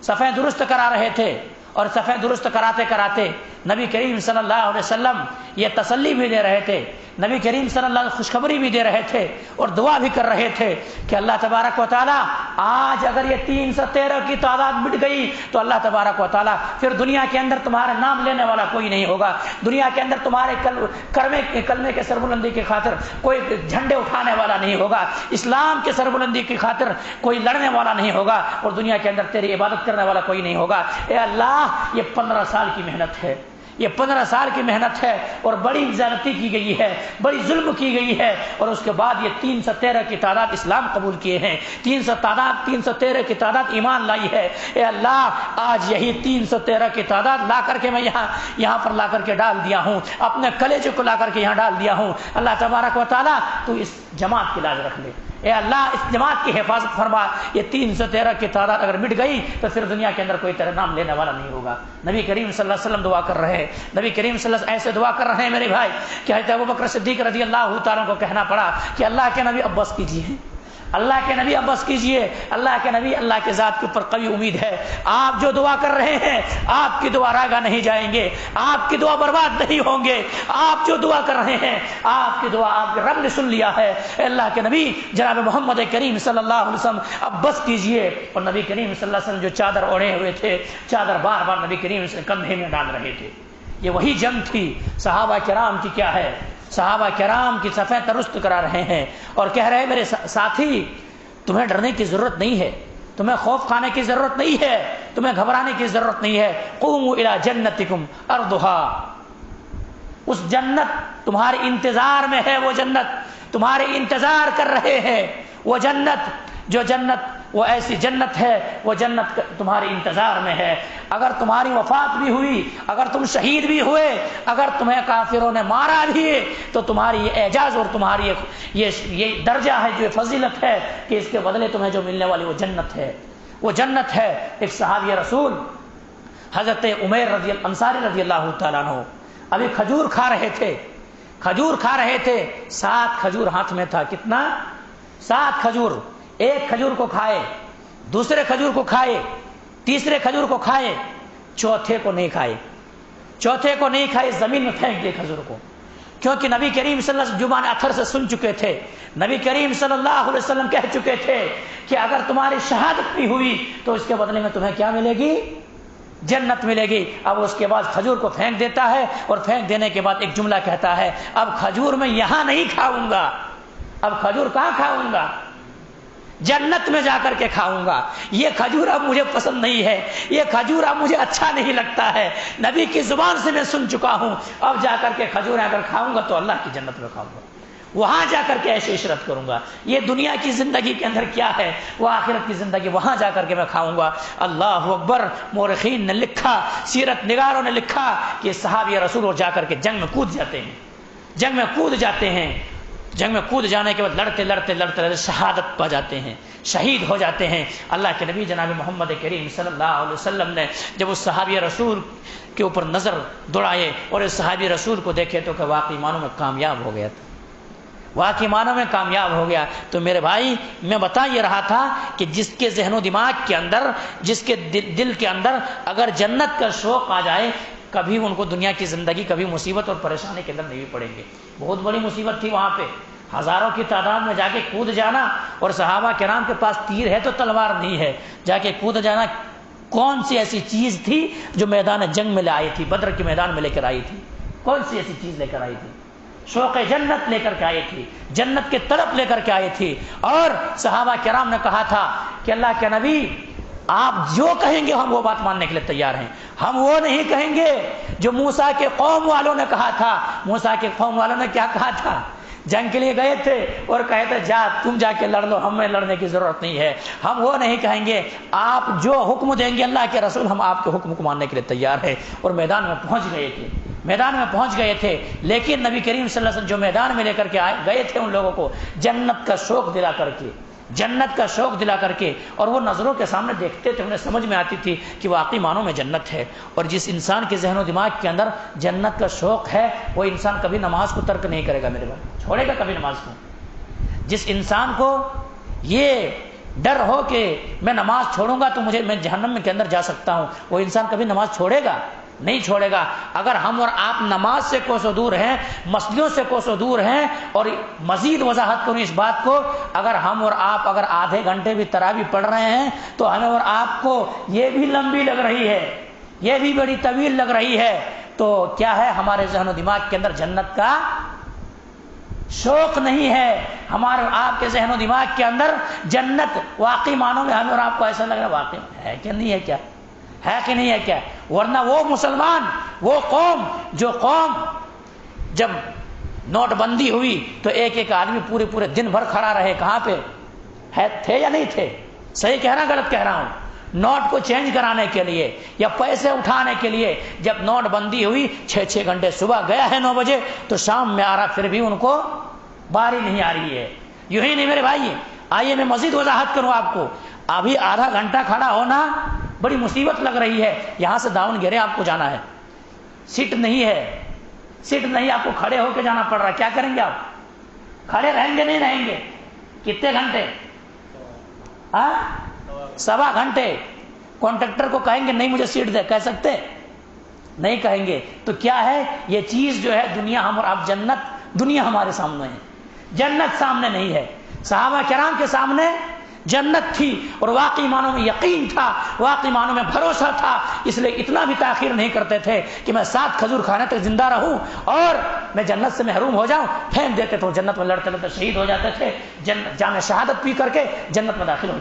صفیں درست کرا رہے تھے اور صفیں درست کراتے کراتے نبی کریم صلی اللہ علیہ وسلم یہ تسلی بھی دے رہے تھے، نبی کریم صلی اللہ علیہ وسلم خوشخبری بھی دے رہے تھے اور دعا بھی کر رہے تھے کہ اللہ تبارک و تعالیٰ آج اگر یہ 313 کی تعداد مٹ گئی تو اللہ تبارک و تعالیٰ پھر دنیا کے اندر تمہارا نام لینے والا کوئی نہیں ہوگا. دنیا کے اندر تمہارے کلمے کے سربلندی کی خاطر کوئی جھنڈے اٹھانے والا نہیں ہوگا، اسلام کے سربلندی کی خاطر کوئی لڑنے والا نہیں ہوگا اور دنیا کے اندر تیری عبادت کرنے والا کوئی نہیں ہوگا. اے اللہ، یہ 15 سال کی محنت ہے، یہ 15 سال کی محنت ہے اور بڑی زیادتی کی گئی ہے، بڑی ظلم کی گئی ہے اور اس کے بعد یہ 313 کی تعداد اسلام قبول کیے ہیں، 313 کی تعداد ایمان لائی ہے. اے اللہ، آج یہی 313 کی تعداد لا کر کے میں یہاں پر لا کر کے ڈال دیا ہوں، اپنے کلیجے کو لا کر کے یہاں ڈال دیا ہوں. اللہ تبارک و تعالیٰ تو اس جماعت کی لاج رکھ لے. اے اللہ، اس جماعت کی حفاظت فرما. یہ 313 کی تعداد اگر مٹ گئی تو پھر دنیا کے اندر کوئی تیرا نام لینے والا نہیں ہوگا. نبی کریم صلی اللہ علیہ وسلم دعا کر رہے ہیں، نبی کریم صلی اللہ علیہ وسلم ایسے دعا کر رہے ہیں میرے بھائی کہ حضرت ابوبکر صدیق رضی اللہ تعالیٰ کو کہنا پڑا کہ اللہ کے نبی اب بس کیجیے، اللہ کے نبی اب بس کیجیے. اللہ کے نبی، اللہ کے ذات کے اوپر قوی امید ہے، آپ جو دعا کر رہے ہیں آپ کی دعا راگا نہیں جائیں گے، آپ کی دعا برباد نہیں ہوں گے. آپ جو دعا کر رہے ہیں آپ کی دعا آپ کے رب نے سن لیا ہے. اللہ کے نبی جناب محمد کریم صلی اللہ علیہ وسلم اب بس کیجیے. اور نبی کریم صلی اللہ علیہ وسلم جو چادر اوڑھے ہوئے تھے، چادر بار بار نبی کریم سے کندھے میں ڈال رہے تھے. یہ وہی جنگ تھی. صحابہ کرام کی کیا ہے، صحابہ کرام کی صفیں درست کرا رہے ہیں اور کہہ رہے ہیں میرے ساتھی، تمہیں ڈرنے کی ضرورت نہیں ہے، تمہیں خوف کھانے کی ضرورت نہیں ہے، تمہیں گھبرانے کی ضرورت نہیں ہے. قوموا الی جنتکم ارضھا، اس جنت تمہارے انتظار میں ہے، وہ جنت تمہارے انتظار کر رہے ہیں. وہ جنت، جو جنت وہ ایسی جنت ہے، وہ جنت تمہارے انتظار میں ہے. اگر تمہاری وفات بھی ہوئی، اگر تم شہید بھی ہوئے، اگر تمہیں کافروں نے مارا بھی تو تمہاری یہ اعجاز اور تمہاری یہ درجہ ہے، جو فضیلت ہے کہ اس کے بدلے تمہیں جو ملنے والی وہ جنت ہے، وہ جنت ہے. ایک صحابی رسول حضرت عمیر انصاری رضی اللہ تعالیٰ عنہ ابھی کھجور کھا رہے تھے، کھجور کھا رہے تھے. 7 کھجور ہاتھ میں تھا. کتنا؟ 7 کھجور. ایک کھجور کو کھائے، دوسرے کھجور کو کھائے، تیسرے کھجور کو کھائے، چوتھے کو نہیں کھائے. چوتھے کو نہیں کھائے، زمین میں پھینک دیے کھجور کو. کیونکہ نبی کریم صلی اللہ علیہ وسلم زبان اثر سے سن چکے تھے. نبی کریم صلی اللہ علیہ وسلم کہہ چکے تھے کہ اگر تمہاری شہادت بھی ہوئی تو اس کے بدلے میں تمہیں کیا ملے گی؟ جنت ملے گی. اب اس کے بعد کھجور کو پھینک دیتا ہے اور پھینک دینے کے بعد ایک جملہ کہتا ہے، اب کھجور میں یہاں نہیں کھاؤں گا. اب کھجور کہاں کھاؤں گا؟ جنت میں جا کر کے کھاؤں گا. یہ کھجور اب مجھے پسند نہیں ہے، یہ کھجور اب مجھے اچھا نہیں لگتا ہے. نبی کی زبان سے میں سن چکا ہوں، اب جا کر کے کھجور اگر کھاؤں گا تو اللہ کی جنت میں کھاؤں گا، وہاں جا کر کے ایسی عشرت کروں گا. یہ دنیا کی زندگی کے اندر کیا ہے، وہ آخرت کی زندگی، وہاں جا کر کے میں کھاؤں گا. اللہ اکبر. مورخین نے لکھا، سیرت نگاروں نے لکھا کہ صحابی رسول اور جا کر کے جنگ میں کود جاتے ہیں، جنگ میں کود جاتے ہیں. جنگ میں کود جانے کے بعد لڑتے لڑتے لڑتے لڑتے شہادت پا جاتے ہیں، شہید ہو جاتے ہیں. اللہ کے نبی جناب محمد کریم صلی اللہ علیہ وسلم نے جب اس صحابی رسول کے اوپر نظر دوڑائے اور اس صحابی رسول کو دیکھے تو کہ واقعی معنوں میں کامیاب ہو گیا تھا، واقعی معنوں میں کامیاب ہو گیا. تو میرے بھائی، میں بتا یہ رہا تھا کہ جس کے ذہن و دماغ کے اندر، جس کے دل کے اندر اگر جنت کا شوق آ جائے، کبھی ان کو دنیا کی زندگی کبھی مصیبت اور پریشانی کے اندر نہیں پڑیں گے. بہت بڑی مصیبت تھی وہاں پہ، ہزاروں کی تعداد میں جا کے کود جانا. اور صحابہ کرام کے پاس تیر ہے تو تلوار نہیں ہے، جا کے کود جانا کون سی ایسی چیز تھی جو میدان جنگ میں لے آئی تھی، بدر کے میدان میں لے کر آئی تھی؟ کون سی ایسی چیز لے کر آئی تھی؟ شوق جنت لے کر کے آئی تھی، جنت کے طرف لے کر کے آئی تھی. اور صحابہ کرام نے کہا تھا کہ اللہ کے نبی آپ جو کہیں گے ہم وہ بات ماننے کے لیے تیار ہیں. ہم وہ نہیں کہیں گے جو موسیٰ کے قوم والوں نے کہا تھا. موسیٰ کے قوم والوں نے کیا کہا تھا؟ جنگ کے لیے گئے تھے اور کہے تھے جا تم جا کے لڑ لو, ہمیں لڑنے کی ضرورت نہیں ہے. ہم وہ نہیں کہیں گے. آپ جو حکم دیں گے اللہ کے رسول, ہم آپ کے حکم کو ماننے کے لیے تیار ہیں. اور میدان میں پہنچ گئے تھے. لیکن نبی کریم صلی اللہ علیہ وسلم جو میدان میں لے کر کے گئے تھے ان لوگوں کو جنت کا شوق دلا کر کے, اور وہ نظروں کے سامنے دیکھتے تھے, انہیں سمجھ میں آتی تھی کہ واقعی معنوں میں جنت ہے. اور جس انسان کے ذہن و دماغ کے اندر جنت کا شوق ہے وہ انسان کبھی نماز کو ترک نہیں کرے گا میرے بھائی, چھوڑے گا کبھی نماز کو. جس انسان کو یہ ڈر ہو کہ میں نماز چھوڑوں گا تو میں جہنم کے اندر جا سکتا ہوں, وہ انسان کبھی نماز چھوڑے گا نہیں چھوڑے گا. اگر ہم اور آپ نماز سے کوسوں دور ہیں, مسجدوں سے کوسوں دور ہیں, اور مزید وضاحت کروں اس بات کو, اگر ہم اور آپ اگر آدھے گھنٹے بھی تراویح پڑھ رہے ہیں تو ہمیں اور آپ کو یہ بھی لمبی لگ رہی ہے, یہ بھی بڑی طویل لگ رہی ہے, تو کیا ہے ہمارے ذہن و دماغ کے اندر جنت کا شوق نہیں ہے. ہمارے آپ کے ذہن و دماغ کے اندر جنت واقعی معنوں میں ہمیں اور آپ کو ایسا لگ رہا ہے واقعی ہے کہ نہیں ہے, کیا ہے کہ نہیں ہے کیا. ورنہ وہ مسلمان, وہ قوم, جو قوم جب نوٹ بندی ہوئی تو ایک آدمی پورے دن بھر کھڑا رہے, کہاں پہ تھے یا نہیں تھے؟ صحیح کہہ رہا غلط کہہ رہا ہوں؟ نوٹ کو چینج کرانے کے لیے یا پیسے اٹھانے کے لیے جب نوٹ بندی ہوئی 6 گھنٹے, صبح گیا ہے 9 بجے تو شام میں آ رہا, پھر بھی ان کو باری نہیں آ رہی ہے. یوں ہی نہیں میرے بھائی, آئیے میں مزید وضاحت کروں آپ کو. ابھی آدھا گھنٹہ کھڑا ہونا بڑی مصیبت لگ رہی ہے. یہاں سے داون گھیرے آپ کو جانا ہے, سیٹ نہیں, آپ کو کھڑے ہو کے جانا پڑ رہا ہے. کیا کریں گے آپ؟ کھڑے رہیں گے نہیں رہیں گے؟ کتنے گھنٹے؟ 1.25 گھنٹے. کانٹریکٹر کو کہیں گے نہیں مجھے سیٹ دے, کہہ سکتے؟ نہیں کہیں گے. تو کیا ہے یہ چیز جو ہے دنیا, ہم اور آپ جنت, دنیا ہمارے سامنے ہے, جنت سامنے نہیں ہے. صحابہ کرام کے سامنے جنت تھی اور واقعی معنوں میں یقین تھا, واقعی معنوں میں بھروسہ تھا. اس لیے اتنا بھی تاخیر نہیں کرتے تھے کہ میں 7 کھجور کھانے تک زندہ رہوں اور میں جنت سے محروم ہو جاؤں. پھینک دیتے تو جنت میں لڑتے لڑتے شہید ہو جاتے تھے, جام شہادت پی کر کے جنت میں داخل ہو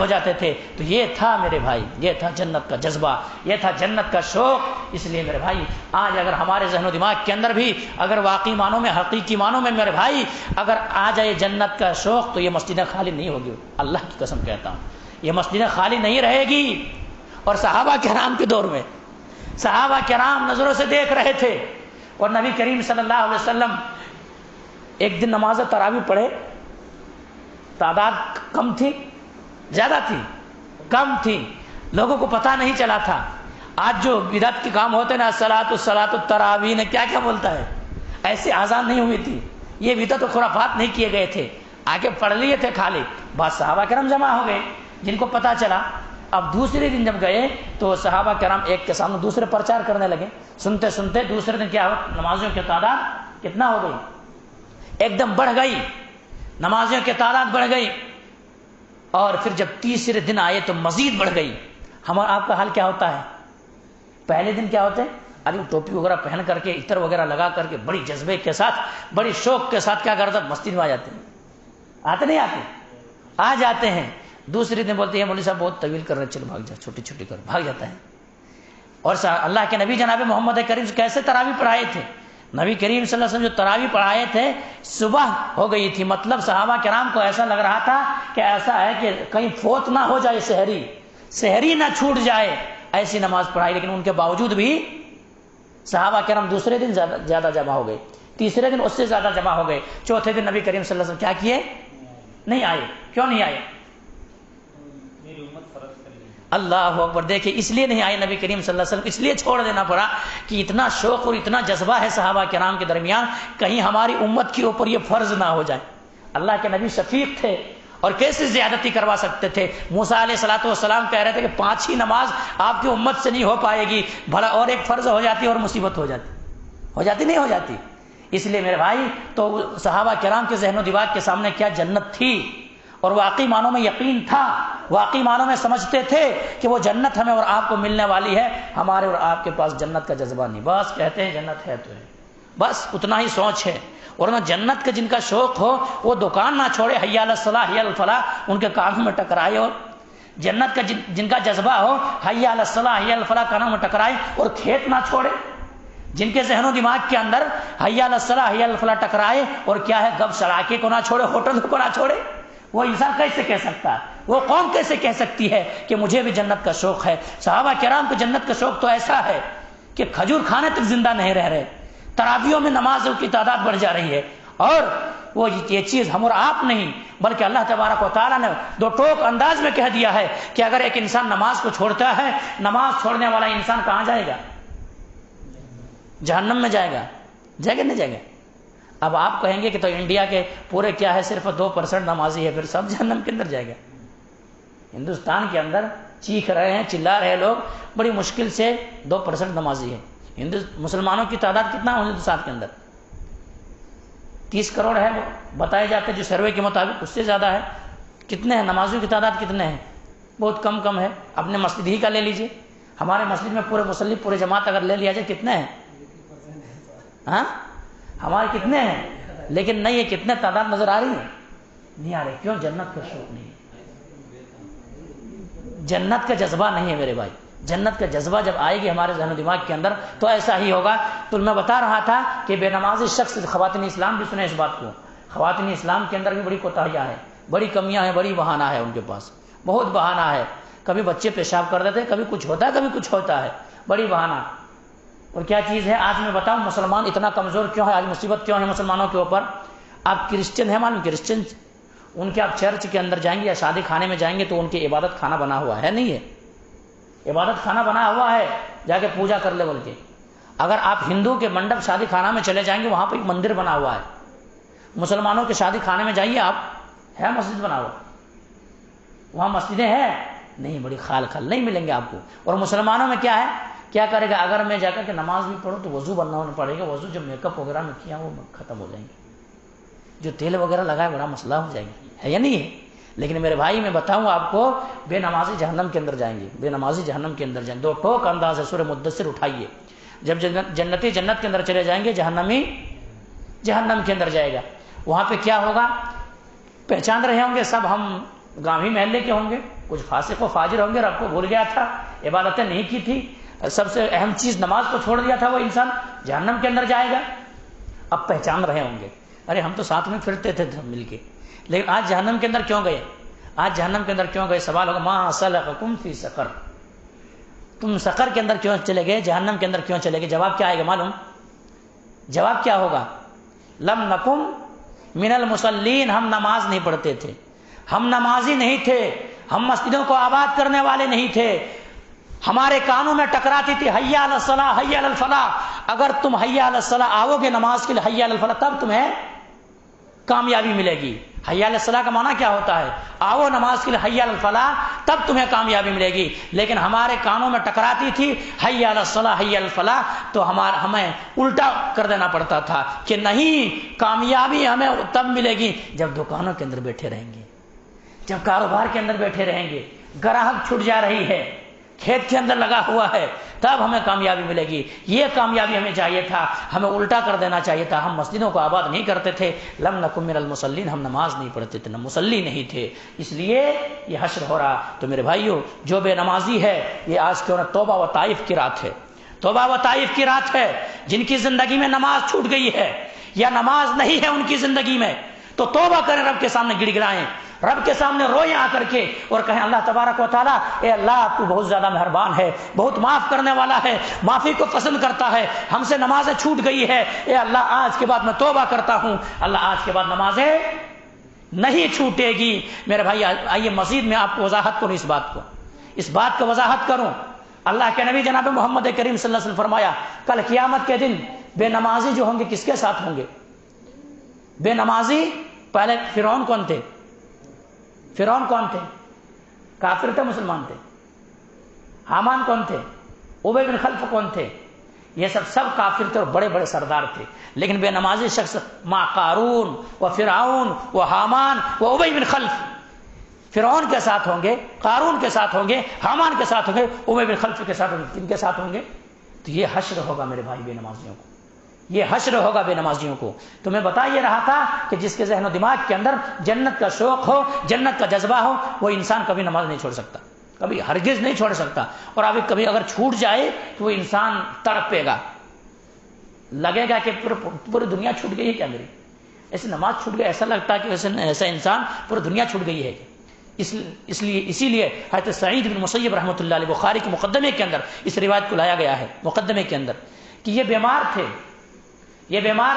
جاتے تھے. تو یہ تھا میرے بھائی, یہ تھا جنت کا جذبہ, یہ تھا جنت کا شوق. اس لیے میرے بھائی آج اگر ہمارے ذہن و دماغ کے اندر بھی اگر واقعی معنوں میں, حقیقی معنوں میں میرے بھائی اگر آ جائے جنت کا شوق, تو یہ مسجدیں خالی نہیں ہوگی. اللہ کی قسم کہتا ہوں یہ مسجدیں خالی نہیں رہے گی. اور صحابہ کرام کے دور میں صحابہ کرام نظروں سے دیکھ رہے تھے, اور نبی کریم صلی اللہ علیہ وسلم ایک دن نماز تراویح پڑھے, تعداد کم تھی, زیادہ تھی, کم تھی, لوگوں کو پتہ نہیں چلا تھا. آج جو بدعت کے کام ہوتے نا, الصلاۃ التراویح نے کیا بولتا ہے, ایسے آزان نہیں ہوئی تھی. یہ بدعت و خرافات نہیں کیے گئے تھے, آگے پڑھ لیے تھے خالی. بعض صحابہ کرام جمع ہو گئے جن کو پتہ چلا. اب دوسرے دن جب گئے تو صحابہ کرام ایک کے سامنے دوسرے پرچار کرنے لگے. سنتے سنتے دوسرے دن کیا ہو, نمازیوں کی تعداد کتنا ہو گئی, ایک دم بڑھ گئی, نمازیوں کی تعداد بڑھ گئی. اور پھر جب تیسرے دن آئے تو مزید بڑھ گئی. ہمارا آپ کا حال کیا ہوتا ہے؟ پہلے دن کیا ہوتے ہیں, ابھی ٹوپی وغیرہ پہن کر کے, عطر وغیرہ لگا کر کے, بڑی جذبے کے ساتھ, بڑی شوق کے ساتھ کیا کرتا, مسجد میں آ جاتے ہیں. آتے نہیں آتے؟ آ جاتے ہیں. دوسرے دن بولتے ہیں مولوی صاحب بہت طویل کر رہے, چلو بھاگ جا, چھوٹی چھوٹی کر, بھاگ جاتا ہے. اور اللہ کے نبی جناب محمد کریم سے کیسے تراویح پڑھائے تھے؟ نبی کریم صلی اللہ علیہ وسلم جو تراویح پڑھائے تھے صبح ہو گئی تھی, مطلب صحابہ کرام کو ایسا لگ رہا تھا کہ ایسا ہے کہ کہیں فوت نہ ہو جائے, سحری نہ چھوٹ جائے, ایسی نماز پڑھائی. لیکن ان کے باوجود بھی صحابہ کرام دوسرے دن زیادہ جمع ہو گئے, تیسرے دن اس سے زیادہ جمع ہو گئے, چوتھے دن نبی کریم صلی اللہ علیہ وسلم کیا کیے, نہیں آئے. کیوں نہیں آئے؟ اللہ اکبر. دیکھیں اس لیے نہیں آئے نبی کریم صلی اللہ علیہ وسلم, اس لیے چھوڑ دینا پڑا کہ اتنا شوق اور اتنا جذبہ ہے صحابہ کرام کے درمیان, کہیں ہماری امت کے اوپر یہ فرض نہ ہو جائے. اللہ کے نبی شفیق تھے اور کیسے زیادتی کروا سکتے تھے. موسیٰ علیہ الصلوۃ والسلام کہہ رہے تھے کہ 5 ہی نماز آپ کی امت سے نہیں ہو پائے گی, بھلا اور ایک فرض ہو جاتی اور مصیبت ہو جاتی نہیں ہو جاتی. اس لیے میرے بھائی تو صحابہ کرام کے ذہن و دماغ کے سامنے کیا جنت تھی, اور واقعی معنوں میں یقین تھا, واقعی معنوں میں سمجھتے تھے کہ وہ جنت ہمیں اور آپ کو ملنے والی ہے. ہمارے اور آپ کے پاس جنت کا جذبہ نہیں, بس کہتے ہیں جنت ہے تو ہے, بس اتنا ہی سوچ ہے. ورنہ جنت کا جن کا شوق ہو وہ دکان نہ چھوڑے, حی علی الصلاح حی علی الفلاح ان کے کانوں میں ٹکرائے اور جنت کا جن کا جذبہ ہو حی علی الصلاح حی علی الفلاح کانوں میں ٹکرائے اور کھیت نہ چھوڑے، جن کے ذہن و دماغ کے اندر حی علی الصلاح حی علی الفلاح ٹکرائے اور کیا ہے گپ سڑاکے کو نہ چھوڑے، ہوٹل کو نہ چھوڑے، وہ انسان کیسے کہہ سکتا ہے، وہ قوم کیسے کہہ سکتی ہے کہ مجھے بھی جنت کا شوق ہے؟ صحابہ کرام کو جنت کا شوق تو ایسا ہے کہ کھجور کھانے تک زندہ نہیں رہ رہے، تراویحوں میں نمازوں کی تعداد بڑھ جا رہی ہے، اور وہ یہ چیز ہم اور آپ نہیں بلکہ اللہ تبارک و تعالیٰ نے دو ٹوک انداز میں کہہ دیا ہے کہ اگر ایک انسان نماز کو چھوڑتا ہے، نماز چھوڑنے والا انسان کہاں جائے گا؟ جہنم میں جائے گا، جائے گا نہیں جائے گا؟ اب آپ کہیں گے کہ تو انڈیا کے پورے کیا ہے صرف 2% نمازی ہے، پھر سب جہنم کے اندر جائے گا؟ ہندوستان کے اندر چیخ رہے ہیں، چلا رہے لوگ، بڑی مشکل سے 2% نمازی ہے۔ مسلمانوں کی تعداد کتنا ہے ہندوستان کے اندر؟ 30 کروڑ ہے، وہ بتائے جاتے ہیں جو سروے کے مطابق، اس سے زیادہ ہے۔ کتنے ہیں نمازیوں کی تعداد؟ کتنے ہیں؟ بہت کم ہے۔ اپنے مسجد ہی کا لے لیجئے، ہمارے مسجد میں پورے مصلی پورے جماعت اگر لے لیا جائے کتنے ہیں؟ ہاں ہمارے کتنے ہیں؟ لیکن نہیں ہے، کتنے تعداد نظر آ رہی ہے؟ نہیں آ رہی۔ کیوں؟ جنت کا شوق نہیں ہے، جنت کا جذبہ نہیں ہے میرے بھائی۔ جنت کا جذبہ جب آئے گی ہمارے ذہن و دماغ کے اندر تو ایسا ہی ہوگا۔ تو میں بتا رہا تھا کہ بے نمازی شخص، خواتین اسلام بھی سنیں اس بات کو، خواتین اسلام کے اندر بھی بڑی کوتاہیاں ہیں، بڑی کمیاں ہیں، بڑی بہانہ ہے ان کے پاس، بہت بہانہ ہے۔ کبھی بچے پیشاب کر دیتے، کبھی کچھ ہوتا ہے، کبھی کچھ ہوتا ہے، بڑی بہانہ۔ اور کیا چیز ہے آج میں بتاؤں، مسلمان اتنا کمزور کیوں ہے، آج مصیبت کیوں ہے مسلمانوں کے اوپر؟ آپ کرسچن ہیں، معلوم کرسچن، ان کے آپ چرچ کے اندر جائیں گے یا شادی خانے میں جائیں گے تو ان کی عبادت خانہ بنا ہوا ہے، نہیں ہے؟ عبادت خانہ بنا ہوا ہے، جا کے پوجا کر لے بول کے۔ اگر آپ ہندو کے منڈپ شادی خانہ میں چلے جائیں گے، وہاں پہ ایک مندر بنا ہوا ہے۔ مسلمانوں کے شادی خانے میں جائیے آپ، ہے مسجد بنا ہوا؟ وہاں مسجدیں ہیں؟ نہیں، بڑی خال نہیں ملیں گے آپ کو۔ اور مسلمانوں میں کیا ہے، کیا کرے گا؟ اگر میں جا کر کے نماز بھی پڑھوں تو وضو بننا پڑے گا، وضو جو میک اپ وغیرہ میں کیا وہ ختم ہو جائیں گے، جو تیل وغیرہ لگا ہے بڑا مسئلہ ہو جائے گا، ہے یا نہیں ہے؟ لیکن میرے بھائی میں بتاؤں آپ کو، بے نمازی جہنم کے اندر جائیں گے، بے نمازی جہنم کے اندر جائیں گے۔ دو ٹوک انداز ہے، سورہ مدثر اٹھائیے۔ جب جنتی جنت کے اندر چلے جائیں گے، جہنمی جہنم کے اندر جائے گا۔ وہاں پہ کیا ہوگا؟ پہچان رہے ہوں گے سب ہم گاؤں محلے کے ہوں گے، کچھ فاسق و فاجر ہوں گے، رب کو بھول گیا تھا، عبادتیں نہیں کی تھی، سب سے اہم چیز نماز کو چھوڑ دیا تھا، وہ انسان جہنم کے اندر جائے گا۔ اب پہچان رہے ہوں گے، ارے ہم تو ساتھ میں پھرتے تھے مل کے، لیکن آج جہنم کے اندر کیوں گئے؟ آج جہنم کے اندر کیوں گئے؟ سوال ہوگا ما سلککم فی سقر، تم سقر کے اندر کیوں چلے گئے، جہنم کے اندر کیوں چلے گئے؟ جواب کیا آئے گا معلوم؟ جواب کیا ہوگا؟ لم نکم من المصلین، ہم نماز نہیں پڑھتے تھے، ہم نمازی نہیں تھے، ہم مسجدوں کو آباد کرنے والے نہیں تھے، ہمارے کانوں میں ٹکراتی تھی حی علی الصلاح حی علی الفلاح۔ اگر تم حی علی الصلاح آؤ گے نماز کے لیے، حی علی الفلاح، تب تمہیں کامیابی ملے گی۔ حی علی الصلاح کا معنی کیا ہوتا ہے؟ آؤ نماز کے لیے، حی علی الفلاح، تب تمہیں کامیابی ملے گی۔ لیکن ہمارے کانوں میں ٹکراتی تھی حی علی الصلاح حی علی الفلاح، تو ہمیں الٹا کر دینا پڑتا تھا کہ نہیں، کامیابی ہمیں تب ملے گی جب دکانوں کے اندر بیٹھے رہیں گے، جب کاروبار کے اندر بیٹھے رہیں گے، گراہک چھٹ جا رہی ہے، کھیت کے اندر لگا ہوا ہے، تب ہمیں کامیابی ملے گی۔ یہ کامیابی ہمیں چاہیے تھا، ہمیں الٹا کر دینا چاہیے تھا۔ ہم مسجدوں کو آباد نہیں کرتے تھے، لم نکن من المصلین، ہم نماز نہیں پڑھتے تھے، مصلی نہیں تھے، اس لیے یہ حشر ہو رہا۔ تو میرے بھائیوں، جو بے نمازی ہے، یہ آج کیوں نہ توبہ و طائف کی رات ہے، توبہ و طائف کی رات ہے۔ جن کی زندگی میں نماز چھوٹ گئی ہے یا نماز نہیں ہے ان کی زندگی میں، تو توبہ کریں، رب کے سامنے گڑ گڑائیں، رب کے سامنے روئیں آ کر کے اور کہیں اللہ تبارک و تعالیٰ، اے اللہ تو بہت زیادہ مہربان ہے، بہت معاف کرنے والا ہے، معافی کو پسند کرتا ہے، ہم سے نمازیں چھوٹ گئی ہے، اے اللہ آج کے بعد میں توبہ کرتا ہوں، اللہ آج کے بعد نمازیں نہیں چھوٹے گی۔ میرے بھائی آئیے مزید میں آپ کو وضاحت کروں، اس بات کو وضاحت کروں۔ اللہ کے نبی جناب محمد کریم صلی اللہ علیہ وسلم فرمایا، کل قیامت کے دن بے نمازی جو ہوں گے کس کے ساتھ ہوں گے؟ بے نمازی، پہلے فرعون کون تھے؟ فرعون کون تھے؟ کافر تھے، مسلمان تھے؟ حامان کون تھے؟ ابی بن خلف کون تھے؟ یہ سب کافر تھے اور بڑے بڑے سردار تھے، لیکن بے نمازی شخص مع قارون و فرعون و حامان و ابی بن خلف، فرعون کے ساتھ ہوں گے، قارون کے ساتھ ہوں گے، حامان کے ساتھ ہوں گے، ابی بن خلف کے ساتھ ہوں گے۔ کن کے ساتھ ہوں گے؟ تو یہ حشر ہوگا میرے بھائی بے نمازیوں کو، یہ حشر ہوگا بے نمازیوں کو. تو میں بتا یہ رہا تھا کہ جس کے ذہن و دماغ کے اندر جنت کا شوق ہو، جنت کا جذبہ ہو، وہ انسان کبھی نماز نہیں چھوڑ سکتا، کبھی ہرگز نہیں چھوڑ سکتا. اور ابھی کبھی اگر چھوٹ جائے تو وہ انسان تڑپے گا، لگے گا کہ پوری دنیا چھوٹ گئی ہے کیا میری. ایسے نماز چھوٹ گئی، ایسا لگتا ہے کہ ایسا انسان پوری دنیا چھوٹ گئی ہے. اسی لیے حضرت سعید بن مسیب رحمۃ اللہ علیہ بخاری کے مقدمے کے اندر اس روایت کو لایا گیا ہے، مقدمے کے اندر، کہ یہ بیمار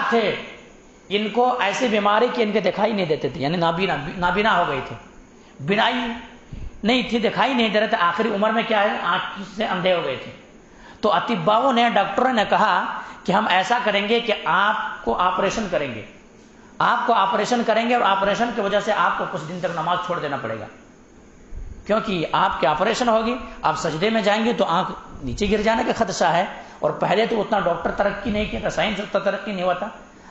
تھے، ان کو ایسی بیماری کہ ان کے دکھائی نہیں دیتے تھے، یعنی نابینا ہو گئے تھے، بینائی نہیں تھی، دکھائی نہیں دے رہے تھے. آخری عمر میں کیا ہے، آنکھ سے اندھے ہو گئے تھے. تو اطباؤں نے، ڈاکٹروں نے کہا کہ ہم ایسا کریں گے کہ آپ کو آپریشن کریں گے، اور آپریشن کی وجہ سے آپ کو کچھ دن تک نماز چھوڑ دینا پڑے گا، کیونکہ آپ کے آپریشن ہوگی، آپ سجدے میں جائیں گے تو آنکھ نیچے گر جانے کا خدشہ ہے. اور پہلے تو اتنا ڈاکٹر ترقی نہیں کیا تھا، سائنس اتنا ترقی نہیں ہوا تھا.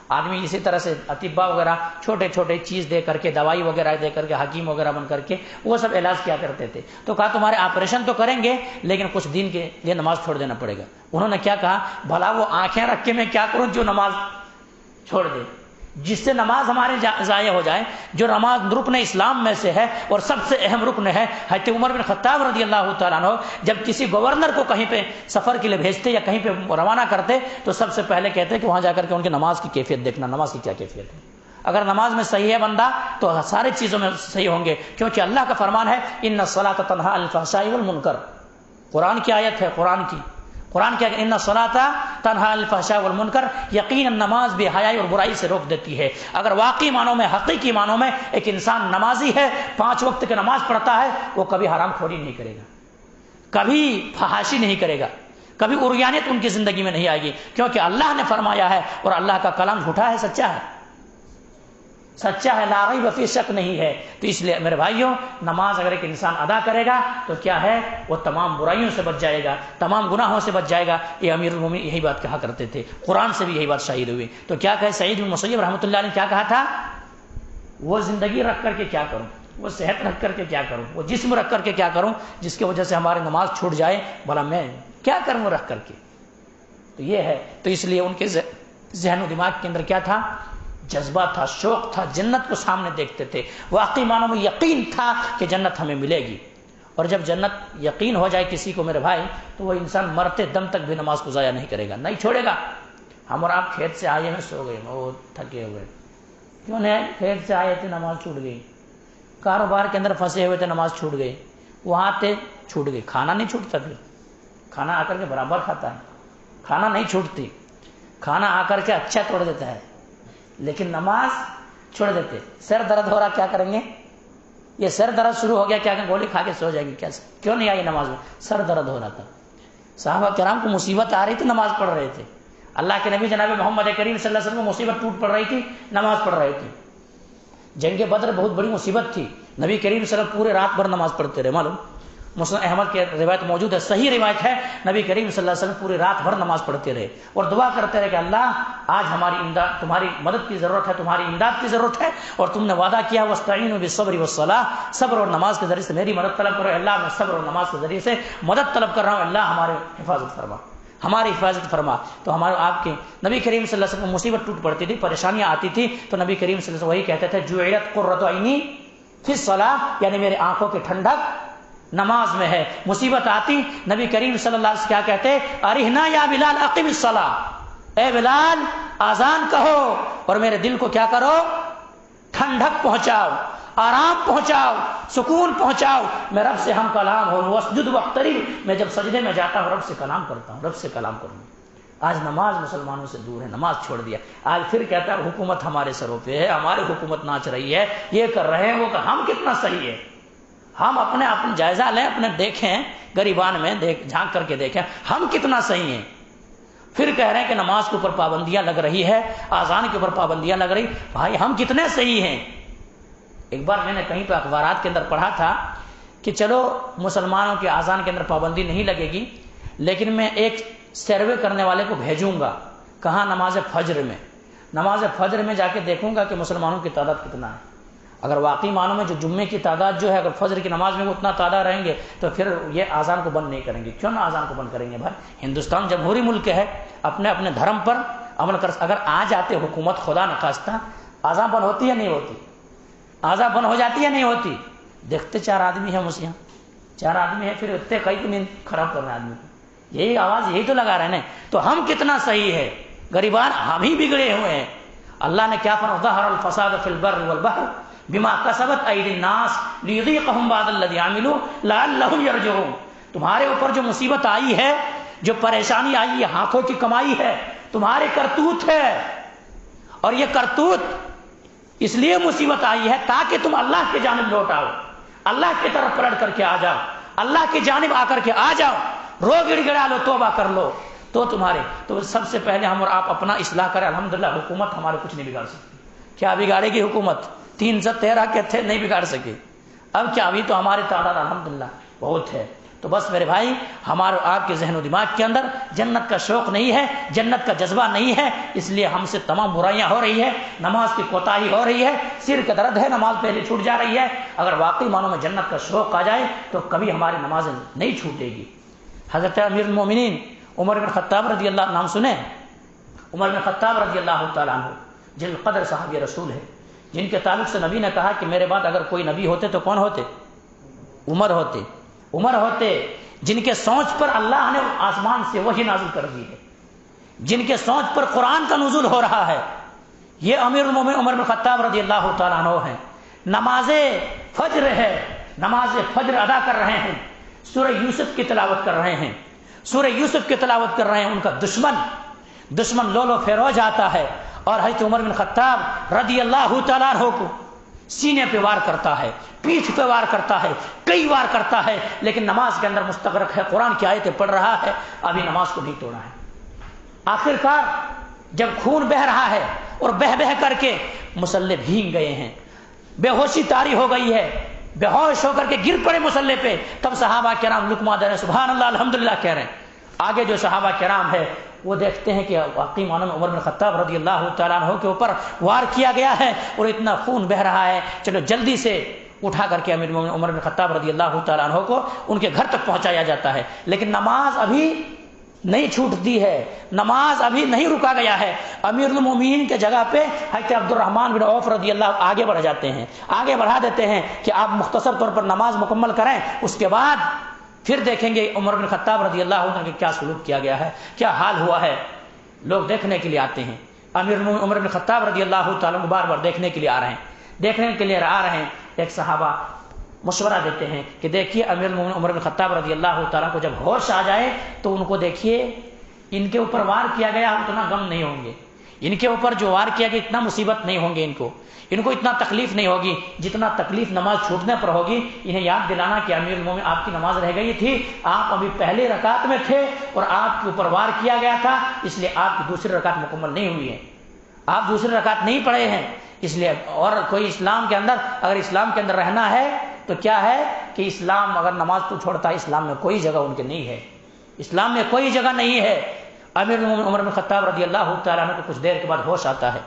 آدمی اسی طرح سے اطباء وغیرہ چھوٹے چھوٹے چیز دے کر کے، دوائی وغیرہ دے کر کے، حکیم وغیرہ بن کر کے وہ سب علاج کیا کرتے تھے. تو کہا تمہارے آپریشن تو کریں گے لیکن کچھ دن کے لیے نماز چھوڑ دینا پڑے گا. انہوں نے کیا کہا، بھلا وہ آنکھیں رکھ کے میں کیا کروں جو نماز چھوڑ دے، جس سے نماز ہمارے ضائع ہو جائے. جو نماز رکن اسلام میں سے ہے اور سب سے اہم رکن ہے. حضرت عمر بن خطاب رضی اللہ تعالیٰ عنہ جب کسی گورنر کو کہیں پہ سفر کے لیے بھیجتے یا کہیں پہ روانہ کرتے تو سب سے پہلے کہتے کہ وہاں جا کر کے ان کی نماز کی کیفیت دیکھنا، نماز کی کیا کیفیت ہے. اگر نماز میں صحیح ہے بندہ تو سارے چیزوں میں صحیح ہوں گے، کیونکہ اللہ کا فرمان ہے ان الصلاۃ تنہی عن الفحشاء والمنکر. قرآن کی آیت ہے، قرآن کیا کہ ان الصلاۃ تنہی عن الفحشاء والمنکر، یقیناً نماز بے حیائی اور برائی سے روک دیتی ہے. اگر واقعی معنوں میں، حقیقی معنوں میں ایک انسان نمازی ہے، 5 وقت کی نماز پڑھتا ہے، وہ کبھی حرام خوری نہیں کرے گا، کبھی فحاشی نہیں کرے گا، کبھی عریانیت ان کی زندگی میں نہیں آئے گی، کیونکہ اللہ نے فرمایا ہے اور اللہ کا کلام جھوٹا ہے، سچا ہے، لا ریب فیہ، شک نہیں ہے. تو اس لیے میرے بھائیوں، نماز اگر ایک انسان ادا کرے گا تو کیا ہے، وہ تمام برائیوں سے بچ جائے گا، تمام گناہوں سے بچ جائے گا. یہ امیر المومنین یہی بات کہا کرتے تھے، قرآن سے بھی یہی بات شاہد ہوئی. تو کیا کہے سعید بن مسیب رحمۃ اللہ نے کیا کہا تھا، وہ زندگی رکھ کر کے کیا کروں، وہ صحت رکھ کر کے کیا کروں، وہ جسم رکھ کر کے کیا کروں جس کی وجہ سے ہماری نماز چھوٹ جائے، بھلا میں کیا کروں رکھ کر کے. تو یہ ہے. تو اس لیے ان کے ذہن و دماغ کے اندر کیا تھا، جذبہ تھا، شوق تھا، جنت کو سامنے دیکھتے تھے، واقعی معنوں میں یقین تھا کہ جنت ہمیں ملے گی. اور جب جنت یقین ہو جائے کسی کو میرے بھائی، تو وہ انسان مرتے دم تک بھی نماز کو ضائع نہیں کرے گا، نہیں چھوڑے گا. ہم اور آپ کھیت سے آئے ہیں، سو گئے، وہ تھکے ہوئے، کیوں نہیں، کھیت سے آئے تھے نماز چھوٹ گئی، کاروبار کے اندر پھنسے ہوئے تھے نماز چھوٹ گئی، وہاں تھے چھوٹ گئی. کھانا نہیں چھوٹتا، پھر کھانا آ کر کے برابر کھاتا ہے، کھانا نہیں چھوٹتی، کھانا آ کر کے اچھا توڑ دیتا ہے، لیکن نماز چھوڑ دیتے. سر درد ہو رہا، کیا کریں گے، یہ سر درد شروع ہو گیا، کیا کہ گولی کھا کے سو جائیں گے، کیوں نہیں آئی نماز میں، سر درد ہو رہا تھا. صحابہ کرام کو مصیبت آ رہی تھی، نماز پڑھ رہے تھے. اللہ کے نبی جناب محمد کریم صلی اللہ علیہ وسلم کو مصیبت ٹوٹ پڑ رہی تھی، نماز پڑھ رہے تھے. جنگ بدر بہت بڑی مصیبت تھی، نبی کریم صلی اللہ علیہ وسلم پورے رات بھر نماز پڑھتے رہے. معلوم مسلم احمد کی روایت موجود ہے، صحیح روایت ہے، نبی کریم صلی اللہ علیہ وسلم پوری رات بھر نماز پڑھتے رہے اور دعا کرتے رہے کہ اللہ آج ہماری امداد، تمہاری مدد کی ضرورت ہے، تمہاری امداد کی ضرورت ہے، اور تم نے وعدہ کیا واستعینوا بالصبر والصلاۃ، صبر اور نماز کے ذریعے سے میری مدد طلب کرو. اللہ میں صبر اور نماز کے ذریعے سے مدد طلب کر رہا ہوں، اللہ ہمارے حفاظت فرما، ہماری حفاظت فرما. تو ہمارے آپ کے نبی کریم صلی اللہ علیہ وسلم کو مصیبت ٹوٹ پڑتی تھی، پریشانیاں آتی تھی، تو نبی کریم صلی اللہ علیہ وسلم وہی کہتے تھے جعلت قرۃ عینی فی الصلاۃ، یعنی میرے آنکھوں کی ٹھنڈک نماز میں ہے. مصیبت آتی، نبی کریم صلی اللہ علیہ وسلم کیا کہتے، ارہنا یا بلال اقم الصلاۃ، اے بلال آذان کہو اور میرے دل کو کیا کرو، ٹھنڈک پہنچاؤ، آرام پہنچاؤ، سکون پہنچاؤ، میں رب سے ہم کلام ہوں. واسجد واقترب، میں جب سجدے میں جاتا ہوں رب سے کلام کرتا ہوں، رب سے کلام کروں. آج نماز مسلمانوں سے دور ہے، نماز چھوڑ دیا. آج پھر کہتا ہے حکومت ہمارے سروں پہ ہے، ہماری حکومت ناچ رہی ہے، یہ کر رہے ہیں وہ کہ ہم کتنا صحیح ہے. ہم اپنے جائزہ لیں، اپنے دیکھیں، گریبان میں جھانک کر کے دیکھیں ہم کتنا صحیح ہیں. پھر کہہ رہے ہیں کہ نماز کے اوپر پابندیاں لگ رہی ہے، آذان کے اوپر پابندیاں لگ رہی. بھائی ہم کتنے صحیح ہیں. ایک بار میں نے کہیں پہ اخبارات کے اندر پڑھا تھا کہ چلو مسلمانوں کے آذان کے اندر پابندی نہیں لگے گی، لیکن میں ایک سروے کرنے والے کو بھیجوں گا. کہاں، نماز فجر میں. نماز فجر میں جا کے دیکھوں گا کہ مسلمانوں کی تعداد کتنا ہے. اگر واقعی معنوں میں جو جمعے کی تعداد جو ہے، اگر فجر کی نماز میں وہ اتنا تعداد رہیں گے تو پھر یہ آذان کو بند نہیں کریں گے. کیوں نہ آذان کو بند کریں گے؟ بھائی ہندوستان جمہوری ملک ہے، اپنے اپنے دھرم پر عمل کر، اگر آ جاتے حکومت خدا نخواستہ، آزاں بند ہوتی یا نہیں ہوتی؟ آزاں بند ہو جاتی یا نہیں ہوتی؟ دیکھتے 4 آدمی ہیں مسیح، 4 آدمی ہیں، پھر اتنے کئی نیند خراب کر رہے ہیں آدمی کو، یہی آواز یہی تو لگا رہے ہیں۔ تو ہم کتنا صحیح ہے، غریبان ہم ہی بگڑے ہوئے ہیں۔ اللہ نے کیا فرمایا؟ ظہر الفساد فی البر والبحر بما کسبت ایدی الناس لیذیقہم بعض الذی عملوا لعلہم یرجعون۔ تمہارے اوپر جو مصیبت آئی ہے، جو پریشانی آئی ہے، ہاتھوں کی کمائی ہے، تمہارے کرتوت ہے، اور یہ کرتوت اس لیے مصیبت آئی ہے تاکہ تم اللہ کی جانب لوٹ آؤ، اللہ کی طرف پلٹ کر کے آ جاؤ، اللہ کی جانب آ کر کے آ جاؤ، رو گڑ گڑا لو، توبہ کر لو، تو تمہارے تو سب سے پہلے ہم اور آپ اپنا اصلاح کریں۔ الحمدللہ حکومت ہمارے کچھ نہیں بگاڑ سکتی۔ کیا بگاڑے گی حکومت؟ 313 کے تھے، نہیں بگاڑ سکے، اب کیا؟ ابھی تو ہماری تعداد الحمدللہ بہت ہے۔ تو بس میرے بھائی، ہمارے آپ کے ذہن و دماغ کے اندر جنت کا شوق نہیں ہے، جنت کا جذبہ نہیں ہے، اس لیے ہم سے تمام برائیاں ہو رہی ہے، نماز کی کوتاہی ہو رہی ہے، سر کا درد ہے، نماز پہلے چھوٹ جا رہی ہے۔ اگر واقعی معنوں میں جنت کا شوق آ جائے تو کبھی ہماری نمازیں نہیں چھوٹے گی۔ حضرت امیر المومنین عمر بن خطاب رضی اللہ، نام سنیں؟ عمر بن خطاب رضی اللہ تعالیٰ عنہ جل قدر صحابی رسول ہے، جن کے تعلق سے نبی نے کہا کہ میرے بعد اگر کوئی نبی ہوتے تو کون ہوتے؟ عمر ہوتے۔ عمر ہوتے جن کے سوچ پر اللہ نے آسمان سے وحی نازل کر دی ہے، جن کے سوچ پر قرآن کا نزول ہو رہا ہے، یہ امیر المومنین عمر بن خطاب رضی اللہ تعالیٰ عنہ ہیں۔ نماز فجر ہے، نماز فجر ادا کر رہے ہیں، سورہ یوسف کی تلاوت کر رہے ہیں، سورہ یوسف کی تلاوت کر رہے ہیں۔ ان کا دشمن لولو فیروز آتا ہے اور حضرت عمر بن خطاب رضی اللہ تعالیٰ عنہ کو سینے پہ وار کرتا ہے، پیٹھ پہ وار کرتا ہے، کئی وار کرتا ہے، لیکن نماز کے اندر مستغرق ہے، قرآن کی آیتیں پڑھ رہا ہے، ابھی نماز کو نہیں توڑا ہے۔ آخر کار جب خون بہہ رہا ہے اور بہہ کر کے مصلے بھیگ گئے ہیں، بے ہوشی طاری ہو گئی ہے، بے ہوش ہو کر کے گر پڑے مصلے پہ، تب صحابہ کرام لقمہ دے رہے ہیں، سبحان اللہ الحمدللہ کہہ رہے ہیں۔ آگے جو صحابہ کرام ہے وہ دیکھتے ہیں کہ واقعی معنوں میں عمر بن خطاب رضی اللہ تعالیٰ عنہ کے اوپر وار کیا گیا ہے اور اتنا خون بہ رہا ہے، چلو جلدی سے اٹھا کر کے امیر المومنین عمر بن خطاب رضی اللہ تعالیٰ عنہ کو ان کے گھر تک پہنچایا جاتا ہے۔ لیکن نماز ابھی نہیں چھوٹتی ہے، نماز ابھی نہیں رکا گیا ہے۔ امیر المومنین کے جگہ پہ حضرت عبد الرحمن بن عوف رضی اللہ آگے بڑھ جاتے ہیں، آگے بڑھا دیتے ہیں کہ آپ مختصر طور پر نماز مکمل کریں، اس کے بعد پھر دیکھیں گے عمر بن خطاب رضی اللہ عنہ کے کیا سلوک کیا گیا ہے، کیا حال ہوا ہے۔ لوگ دیکھنے کے لیے آتے ہیں، امیر المومنین عمر بن خطاب رضی اللہ تعالیٰ عنہ بار بار دیکھنے کے لیے آ رہے ہیں، دیکھنے کے لیے آ رہے ہیں۔ ایک صحابہ مشورہ دیتے ہیں کہ دیکھیے امیر المومنین عمر بن خطاب رضی اللہ تعالیٰ کو جب ہوش آ جائے تو ان کو دیکھیے، ان کے اوپر وار کیا گیا اتنا غم نہیں ہوں گے، ان کے اوپر جو وار کیا گیا اتنا مصیبت نہیں ہوں گے، ان کو اتنا تکلیف نہیں ہوگی جتنا تکلیف نماز چھوٹنے پر ہوگی۔ انہیں یاد دلانا کہ امیر المومنین آپ کی نماز رہ گئی تھی، آپ ابھی پہلی رکعت میں تھے اور آپ کے اوپر وار کیا گیا تھا، اس لیے آپ کی دوسری رکعت مکمل نہیں ہوئی ہے، آپ دوسری رکعت نہیں پڑھے ہیں، اس لیے۔ اور کوئی اسلام کے اندر اگر اسلام کے اندر رہنا ہے تو کیا ہے کہ اسلام اگر نماز تو چھوڑتا ہے، اسلام میں کوئی جگہ ان کے نہیں ہے، اسلام میں کوئی جگہ نہیں ہے۔ امیر المومنین عمر بن خطاب رضی اللہ تعالیٰ عنہ کو کچھ دیر کے بعد ہوش آتا ہے،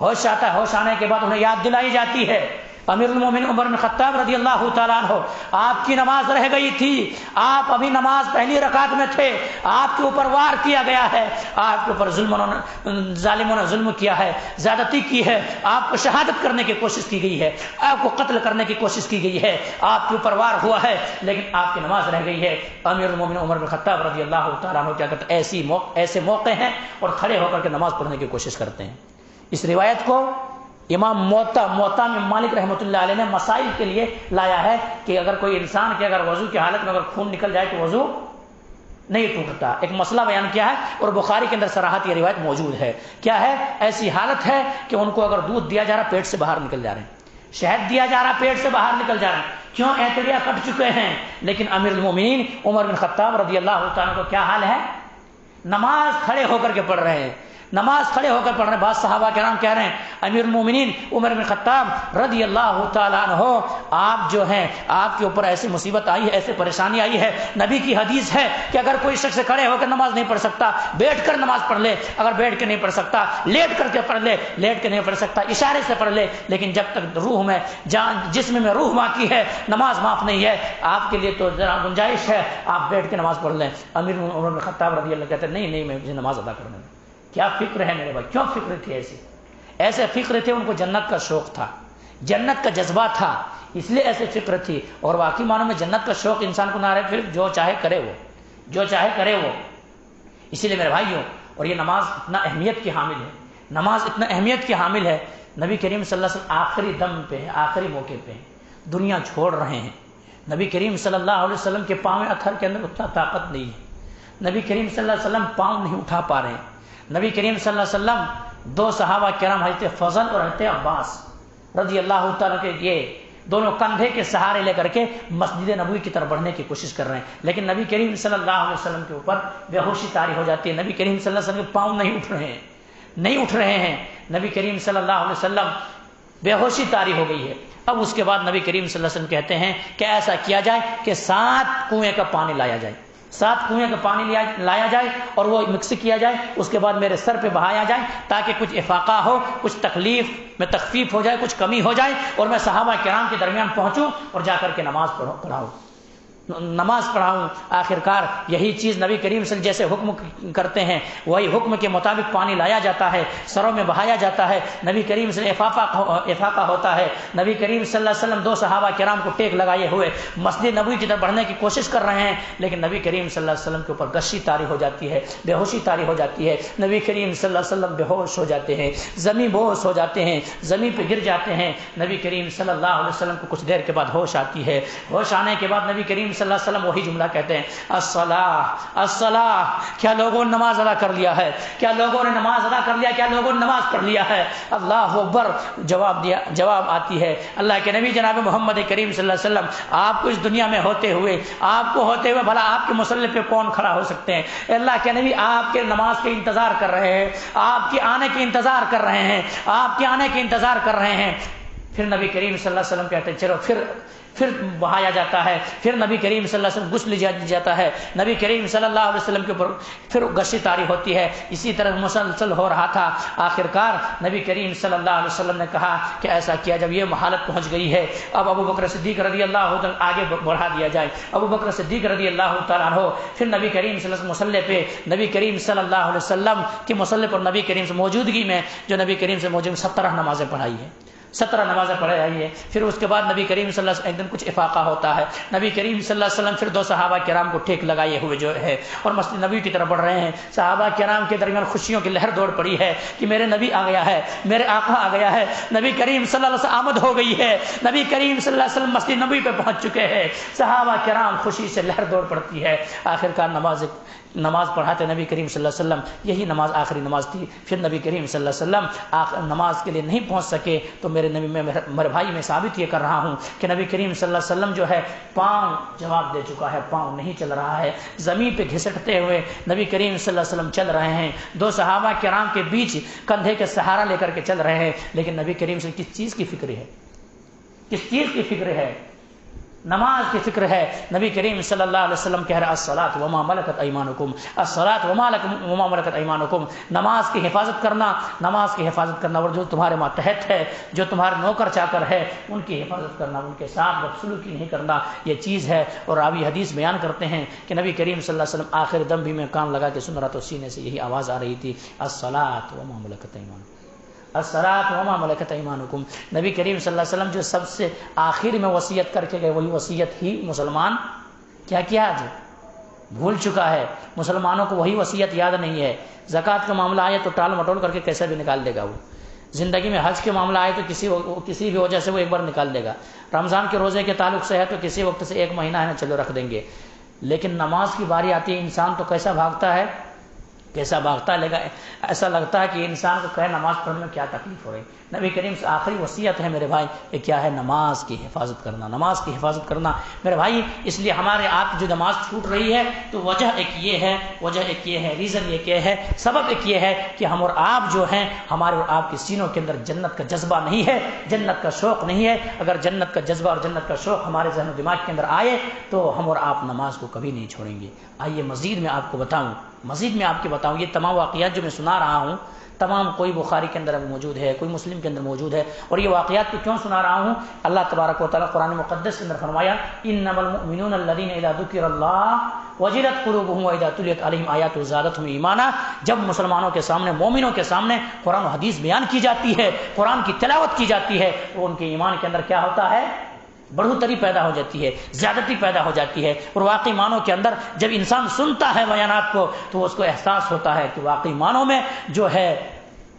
ہوش آنے کے بعد انہیں یاد دلائی جاتی ہے، امیر المومنین عمر بن خطاب رضی اللہ تعالیٰ عنہ آپ کی نماز رہ گئی تھی، آپ ابھی نماز پہلی رکعت میں تھے، آپ کے اوپر وار کیا گیا ہے، آپ کے اوپر ظالموں نے ظلم کیا ہے، زیادتی کی ہے، آپ کو شہادت کرنے کی کوشش کی گئی ہے، آپ کو قتل کرنے کی کوشش کی گئی ہے، آپ کے اوپر وار ہوا ہے، لیکن آپ کی نماز رہ گئی ہے۔ امیر المومنین عمر بن خطاب رضی اللہ تعالیٰ عنہ کیا کرتے ہیں، ایسے موقع ہیں اور کھڑے ہو کر کے نماز پڑھنے کی کوشش کرتے ہیں۔ اس روایت کو امام موطا میں مالک رحمۃ اللہ علیہ نے مسائل کے لیے لایا ہے کہ اگر کوئی انسان کے اگر وضو کی حالت میں اگر خون نکل جائے تو وضو نہیں ٹوٹتا، ایک مسئلہ بیان کیا ہے، اور بخاری کے اندر صراحت یہ روایت موجود ہے۔ کیا ہے؟ ایسی حالت ہے کہ ان کو اگر دودھ دیا جا رہا پیٹ سے باہر نکل جا رہے ہیں، شہد دیا جا رہا پیٹ سے باہر نکل جا رہے ہیں، کیوں؟ اعتدیا کٹ چکے ہیں۔ لیکن امیر المومنین عمر بن خطاب رضی اللہ تعالیٰ کو کیا حال ہے؟ نماز کھڑے ہو کر کے پڑھ رہے ہیں، نماز کھڑے ہو کر پڑھ رہے ہیں۔ بعض صحابہ کرام کہہ رہے ہیں امیر المومنین عمر بن خطاب رضی اللہ تعالیٰ عنہ آپ جو ہیں، آپ کے اوپر ایسی مصیبت آئی ہے، ایسی پریشانی آئی ہے، نبی کی حدیث ہے کہ اگر کوئی شخص کھڑے ہو کر نماز نہیں پڑھ سکتا بیٹھ کر نماز پڑھ لے، اگر بیٹھ کے نہیں پڑھ سکتا لیٹ کر کے پڑھ لے، لیٹ کے نہیں پڑھ سکتا اشارے سے پڑھ لے، لیکن جب تک روح میں جسم میں روح باقی ہے نماز معاف نہیں ہے، آپ کے لیے تو ذرا گنجائش ہے، آپ بیٹھ کے نماز پڑھ لیں۔ امیر عمر بن خطاب رضی اللہ کہتے ہیں نہیں میں مجھے نماز ادا کرنے دیں۔ کیا فکر ہے میرے بھائی، کیوں فکر تھی ایسے فکر تھے، ان کو جنت کا شوق تھا، جنت کا جذبہ تھا، اس لیے ایسے فکر تھی۔ اور واقعی معنوں میں جنت کا شوق انسان کو نہ رہے، پھر جو چاہے کرے وہ، جو چاہے کرے وہ۔ اسی لیے میرے بھائیوں، اور یہ نماز اتنا اہمیت کی حامل ہے، نماز اتنا اہمیت کی حامل ہے، نبی کریم صلی اللہ علیہ وسلم آخری دم پہ ہیں، آخری موقع پہ ہیں، دنیا چھوڑ رہے ہیں۔ نبی کریم صلی اللہ علیہ وسلم کے پاؤں اتھر کے اندر اتنا طاقت نہیں ہے، نبی کریم صلی اللہ علیہ وسلم پاؤں نہیں اٹھا پا رہے ہیں۔ نبی کریم صلی اللہ علیہ وسلم دو صحابہ کرام حضرت فضل اور حضرت عباس رضی اللہ تعالیٰ کے، یہ دونوں کندھے کے سہارے لے کر کے مسجد نبوی کی طرف بڑھنے کی کوشش کر رہے ہیں، لیکن نبی کریم صلی اللہ علیہ وسلم کے اوپر بے ہوشی طاری ہو جاتی ہے۔ نبی کریم صلی اللہ علیہ وسلم کے پاؤں نہیں اٹھ رہے ہیں، نبی کریم صلی اللہ علیہ وسلم بے ہوشی طاری ہو گئی ہے۔ اب اس کے بعد نبی کریم صلی اللہ علیہ وسلم کہتے ہیں کہ ایسا کیا جائے کہ 7 کنویں کا پانی لایا جائے، 7 کنویں کا پانی لایا جائے اور وہ مکس کیا جائے، اس کے بعد میرے سر پہ بہایا جائے تاکہ کچھ افاقہ ہو، کچھ تکلیف میں تخفیف ہو جائے، کچھ کمی ہو جائے، اور میں صحابہ کرام کے درمیان پہنچوں اور جا کر کے نماز پڑھاؤں۔ آخرکار یہی چیز نبی کریم صلی اللہ علیہ وسلم جیسے حکم کرتے ہیں وہی حکم کے مطابق پانی لایا جاتا ہے، سروں میں بہایا جاتا ہے، نبی کریم صلی اللہ علیہ وسلم افاقہ ہوتا ہے۔ نبی کریم صلی اللہ علیہ وسلم 2 صحابہ کرام کو ٹیک لگائے ہوئے مسجد نبوی کی طرف بڑھنے کی کوشش کر رہے ہیں، لیکن نبی کریم صلی اللہ علیہ وسلم کے اوپر غشی طاری ہو جاتی ہے، بے ہوشی طاری ہو جاتی ہے، نبی کریم صلی اللہ علیہ وسلم بے ہوش ہو جاتے ہیں، زمین بوس ہو جاتے ہیں، زمین پہ گر جاتے ہیں۔ نبی کریم صلی اللہ علیہ وسلم کو کچھ دیر کے بعد ہوش آتی ہے، ہوش آنے کے بعد نبی کریم صلی اللہ علیہ وسلم وہی کہتے ہیں الصلاۃ الصلاۃ، کیا لوگوں نے نماز ادا کر لیا ہے، کیا لوگوں نے نماز ادا کر لیا، کیا لوگوں نے نماز پڑھ لیا ہے؟ اللہ اکبر، جواب آتی ہے اللہ کے نبی جناب محمد کریم صلی اللہ علیہ وسلم، آپ کو اس دنیا میں ہوتے ہوئے بھلا آپ کے مصلی پہ کون کھڑا ہو سکتے ہیں؟ اللہ کے نبی آپ کے نماز کے انتظار کر رہے ہیں، آپ کے آنے کے انتظار کر رہے ہیں، آپ کے آنے کے انتظار کر رہے ہیں۔ پھر نبی کریم صلی اللہ علیہ وسلم کہتے ہیں چلو پھر بہایا جاتا ہے، پھر نبی کریم صلی اللہ علیہ وسلم غسل لیا جاتا ہے، نبی کریم صلی اللہ علیہ وسلم کے اوپر پھر غشی طاری ہوتی ہے، اسی طرح مسلسل ہو رہا تھا۔ آخرکار نبی کریم صلی اللہ علیہ وسلم نے کہا کہ ایسا کیا، جب یہ حالت پہنچ گئی ہے اب ابو بکر صدیق رضی اللہ عنہ آگے بڑھا دیا جائے۔ ابو بکر صدیق رضی اللہ تعالیٰ عنہ پھر نبی کریم صلی اللہ علیہ وسلم مصلی پہ، نبی کریم صلی اللہ علیہ وسلم کی مصلی پر نبی کریم سے موجودگی میں، جو نبی کریم سے موجود 17 نمازیں پڑھائی ہیں، 17 نمازیں پڑھائی ہے۔ پھر اس کے بعد نبی کریم صلی اللہ علیہ وسلم ایک دن کچھ افاقہ ہوتا ہے، نبی کریم صلی اللہ علیہ وسلم پھر 2 صحابہ کرام کو ٹیک لگائے ہوئے جو ہے اور مسجد نبوی کی طرف بڑھ رہے ہیں۔ صحابہ کرام کے درمیان خوشیوں کی لہر دوڑ پڑی ہے کہ میرے نبی آ گیا ہے، میرے آقا آ گیا ہے، نبی کریم صلی اللہ علیہ وسلم آمد ہو گئی ہے، نبی کریم صلی اللہ علیہ وسلم مسجد نبوی پہ پہنچ چکے ہیں۔ صحابہ کرام خوشی سے لہر دوڑ پڑتی ہے۔ آخرکار نماز پڑھاتے نبی کریم صلی اللہ علیہ وسلم، یہی نماز آخری نماز تھی۔ پھر نبی کریم صلی اللہ علیہ وسلم نماز کے لیے نہیں پہنچ سکے، تو میرے نبی میرے بھائی میں ثابت یہ کر رہا ہوں کہ نبی کریم صلی اللہ علیہ وسلم جو ہے پاؤں جواب دے چکا ہے، پاؤں نہیں چل رہا ہے، زمین پہ گھسٹتے ہوئے نبی کریم صلی اللہ علیہ وسلم چل رہے ہیں، 2 صحابہ کرام کے بیچ کندھے کے سہارا لے کر کے چل رہے ہیں، لیکن نبی کریم سے کس چیز کی فکر ہے؟ کس چیز کی فکر ہے؟ نماز کی فکر ہے۔ نبی کریم صلی اللہ علیہ وسلم کہہ رہے الصلاۃ وما ملکت ایمانکم، الصلاۃ وما ملکت ایمانکم، نماز کی حفاظت کرنا، نماز کی حفاظت کرنا، اور جو تمہارے ماتحت ہے، جو تمہارے نوکر چاکر ہے، ان کی حفاظت کرنا، ان کے ساتھ بدسلوکی نہیں کرنا، یہ چیز ہے۔ اور راوی حدیث بیان کرتے ہیں کہ نبی کریم صلی اللہ علیہ وسلم آخر دم بھی میں کان لگا کے سن رہا تو سینے سے یہی آواز آ رہی تھی الصلاۃ وما ملکت ایمانکم، الصلاۃ وما ملکت ایمانکم۔ نبی کریم صلی اللہ علیہ وسلم جو سب سے آخر میں وصیت کر کے گئے، وہی وصیت ہی مسلمان کیا کیا آج بھول چکا ہے۔ مسلمانوں کو وہی وصیت یاد نہیں ہے۔ زکوٰۃ کا معاملہ آئے تو ٹال مٹول کر کے کیسے بھی نکال دے گا وہ، زندگی میں حج کے معاملہ آئے تو کسی بھی وجہ سے وہ ایک بار نکال دے گا، رمضان کے روزے کے تعلق سے ہے تو کسی وقت سے 1 مہینہ ہے نا چلو رکھ دیں گے، لیکن نماز کی باری آتی ہے انسان تو کیسا بھاگتا ہے، کیسا بھاگتا لگا، ایسا لگتا ہے کہ انسان کو کہے نماز پڑھنے میں کیا تکلیف ہو رہی۔ نبی کریم سے آخری وصیت ہے میرے بھائی، یہ کیا ہے؟ نماز کی حفاظت کرنا، نماز کی حفاظت کرنا میرے بھائی۔ اس لیے ہمارے آپ جو نماز چھوٹ رہی ہے تو وجہ ایک یہ ہے، ریزن یہ کہ ہے، سبب ایک یہ ہے کہ ہم اور آپ جو ہیں، ہمارے اور آپ کے سینوں کے اندر جنت کا جذبہ نہیں ہے، جنت کا شوق نہیں ہے۔ اگر جنت کا جذبہ اور جنت کا شوق ہمارے ذہن و دماغ کے اندر آئے تو ہم اور آپ نماز کو کبھی نہیں چھوڑیں گے۔ آئیے مزید میں آپ کے بتاؤں، یہ تمام واقعات جو میں سنا رہا ہوں، تمام کوئی بخاری کے اندر موجود ہے، کوئی مسلم کے اندر موجود ہے. اور یہ واقعات کو کیوں سنا رہا ہوں؟ اللہ تبارک و تعالیٰ قرآن مقدس کے اندر فرمایا انما المؤمنون الذین اذا ذکر اللہ وجلت قلوبهم واذا تلیت علیہم آیاتہ زادتہم ایمانا. جب مسلمانوں کے سامنے، مومنوں کے سامنے قرآن و حدیث بیان کی جاتی ہے، قرآن کی تلاوت کی جاتی ہے، تو ان کے ایمان کے اندر کیا ہوتا ہے؟ بڑھوتری پیدا ہو جاتی ہے، زیادتی پیدا ہو جاتی ہے. اور واقعی معنوں کے اندر جب انسان سنتا ہے بیانات کو تو اس کو احساس ہوتا ہے کہ واقعی معنوں میں جو ہے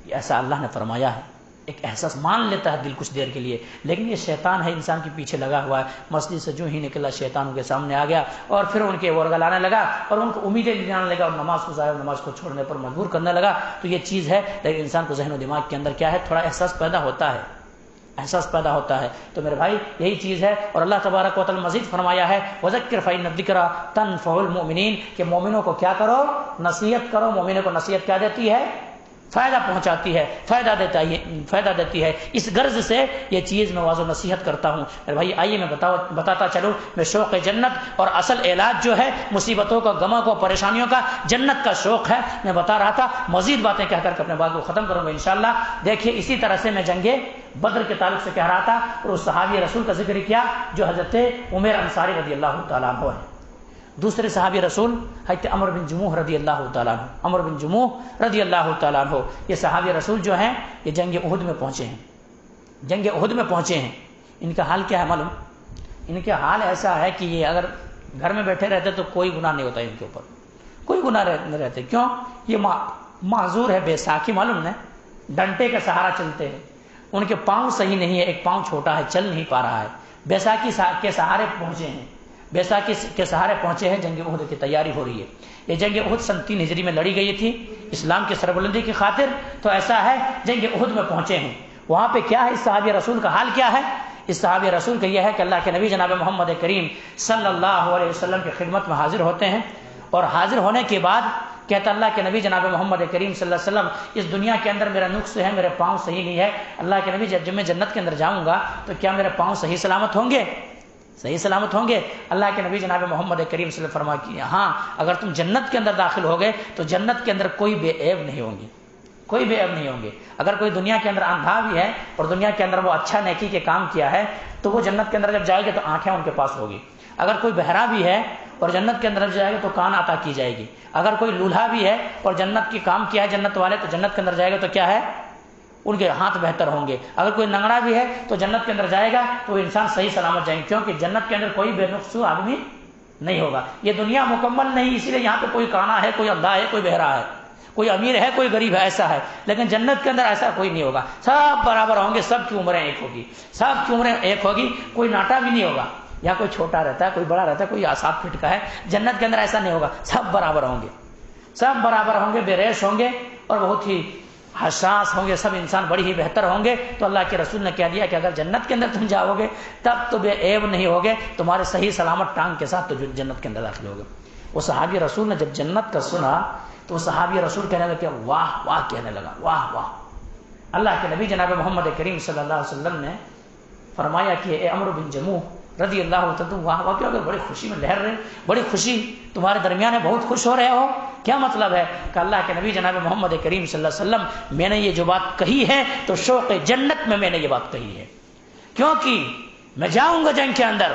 ایسا اللہ نے فرمایا ہے. ایک احساس مان لیتا ہے دل کچھ دیر کے لیے. لیکن یہ شیطان ہے، انسان کے پیچھے لگا ہوا ہے. مسجد سے جو ہی نکلا شیطان ان کے سامنے آ گیا اور پھر ان کے ورگلانے لگا اور ان کو امیدیں دلانے لگا اور نماز کو ضائع، نماز کو چھوڑنے پر مجبور کرنے لگا. تو یہ چیز ہے. لیکن انسان کو ذہن و دماغ کے اندر کیا ہے؟ تھوڑا احساس پیدا ہوتا ہے، احساس پیدا ہوتا ہے. تو میرے بھائی یہی چیز ہے. اور اللہ تبارک و تعالی مزید فرمایا ہے وذکر فإن الذکر تنفع المؤمنین، کہ مومنوں کو کیا کرو؟ نصیحت کرو. مومنوں کو نصیحت کیا دیتی ہے؟ فائدہ پہنچاتی ہے، فائدہ دیتی ہے. اس غرض سے یہ چیز میں واضح نصیحت کرتا ہوں. میرے بھائی آئیے میں بتاتا چلوں میں شوق جنت اور اصل علاج جو ہے مصیبتوں کا، غموں کو، پریشانیوں کا، جنت کا شوق ہے. میں بتا رہا تھا، مزید باتیں کہہ کر کے اپنے بات کو ختم کروں گا انشاءاللہ. دیکھیے اسی طرح سے میں جنگ بدر کے تعلق سے کہہ رہا تھا اور اس صحابی رسول کا ذکر کیا جو حضرت عمیر انصاری رضی اللہ تعالیٰ عنہ ہے. دوسرے صحابی رسول حضرت عمر بن جموح رضی اللہ تعالیٰ عنہ، عمر بن جموح رضی اللہ تعالیٰ عنہ. یہ صحابی رسول جو ہیں یہ جنگ احد میں پہنچے ہیں، جنگ احد میں پہنچے ہیں. ان کا حال کیا ہے معلوم؟ ان کا حال ایسا ہے کہ یہ اگر گھر میں بیٹھے رہتے تو کوئی گناہ نہیں ہوتا ان کے اوپر، کوئی گناہ نہیں رہتے. کیوں؟ یہ معذور ہے، بیساکھی معلوم ہے، ڈنٹے کا سہارا چلتے ہیں. ان کے پاؤں صحیح نہیں ہے، ایک پاؤں چھوٹا ہے، چل نہیں پا رہا ہے. بیساکھی کے سہارے پہنچے ہیں، بیساکھی کے سہارے پہنچے ہیں. جنگ احد کی تیاری ہو رہی ہے. یہ جنگ احد سن 3 ہجری میں لڑی گئی تھی اسلام کی سربلندی کی خاطر. تو ایسا ہے جنگ احد میں پہنچے ہیں. وہاں پہ کیا ہے؟ اس صحابی رسول کا حال کیا ہے؟ اس صحابی رسول کا یہ ہے کہ اللہ کے نبی جناب محمد کریم صلی اللہ علیہ وسلم کی خدمت میں حاضر ہوتے ہیں. اور حاضر ہونے کے بعد کہتا اللہ کے نبی جناب محمد کریم صلی اللہ علیہ وسلم اس دنیا کے اندر میرا نقص ہے، میرے پاؤں صحیح نہیں ہے. اللہ کے نبی جب میں جنت کے اندر جاؤں گا تو کیا میرے پاؤں صحیح سلامت ہوں گے؟ صحیح سلامت ہوں گے؟ اللہ کے نبی جناب محمد کریم صلی اللہ علیہ وسلم فرمایا کہ ہاں، اگر تم جنت کے اندر داخل ہو گئے تو جنت کے اندر کوئی بے عیب نہیں ہوں گے، کوئی بے عیب نہیں ہوں گے. اگر کوئی دنیا کے اندر اندھا بھی ہے اور دنیا کے اندر وہ اچھا نیکی کے کام کیا ہے تو وہ جنت کے اندر جب جائے گا تو آنکھیں ان کے پاس ہوگی. اگر کوئی بہرا بھی ہے اور جنت کے اندر جائے گا تو کان عطا کی جائے گی. اگر کوئی لولہا بھی ہے اور جنت کی کام کیا ہے جنت والے تو جنت کے اندر جائے گا تو کیا ہے؟ ان کے ہاتھ بہتر ہوں گے. اگر کوئی ننگڑا بھی ہے تو جنت کے اندر جائے گا تو وہ انسان صحیح سلامت جائیں گے، کیونکہ جنت کے اندر کوئی بے نقص آدمی نہیں ہوگا. یہ دنیا مکمل نہیں، اسی لیے یہاں پہ کوئی کانا ہے، کوئی اندھا ہے، کوئی بہرا ہے، کوئی امیر ہے، کوئی غریب ہے، ایسا ہے. لیکن جنت کے اندر ایسا کوئی نہیں ہوگا، سب برابر ہوں گے، سب کی عمریں ایک ہوگی، سب کی عمریں ایک ہوگی. کوئی ناٹا بھی نہیں ہوگا، یہاں کوئی چھوٹا رہتا ہے، کوئی بڑا رہتا ہے، کوئی 7 فٹ کا ہے. جنت کے اندر ایسا نہیں ہوگا، سب برابر ہوں گے، سب برابر ہوں گے، بے ریش ہوں گے اور بہت ہی حساس ہوں گے. سب انسان بڑی ہی بہتر ہوں گے. تو اللہ کے رسول نے کہہ دیا کہ اگر جنت کے اندر تم جاؤ گے تب تو بے عیب نہیں ہوگے، تمہارے صحیح سلامت ٹانگ کے ساتھ تو جنت کے اندر داخل ہوگے. وہ صحابی رسول نے جب جنت کا سنا تو وہ صحابی رسول کہنے لگا کہ واہ واہ، کہنے لگا واہ واہ. اللہ کے نبی جناب محمد کریم صلی اللہ علیہ وسلم نے فرمایا کہ اے عمرو بن جموح رضی اللہ عنہ، تم واہ واہ کیوں؟ اگر بڑی خوشی میں لہر رہے، بڑی خوشی تمہارے درمیان ہے، بہت خوش ہو رہے ہو، کیا مطلب ہے؟ کہ اللہ کے نبی جناب محمد کریم صلی اللہ علیہ وسلم میں نے یہ جو بات کہی ہے تو شوق جنت میں نے یہ بات کہی ہے، کیونکہ میں جاؤں گا جنگ کے اندر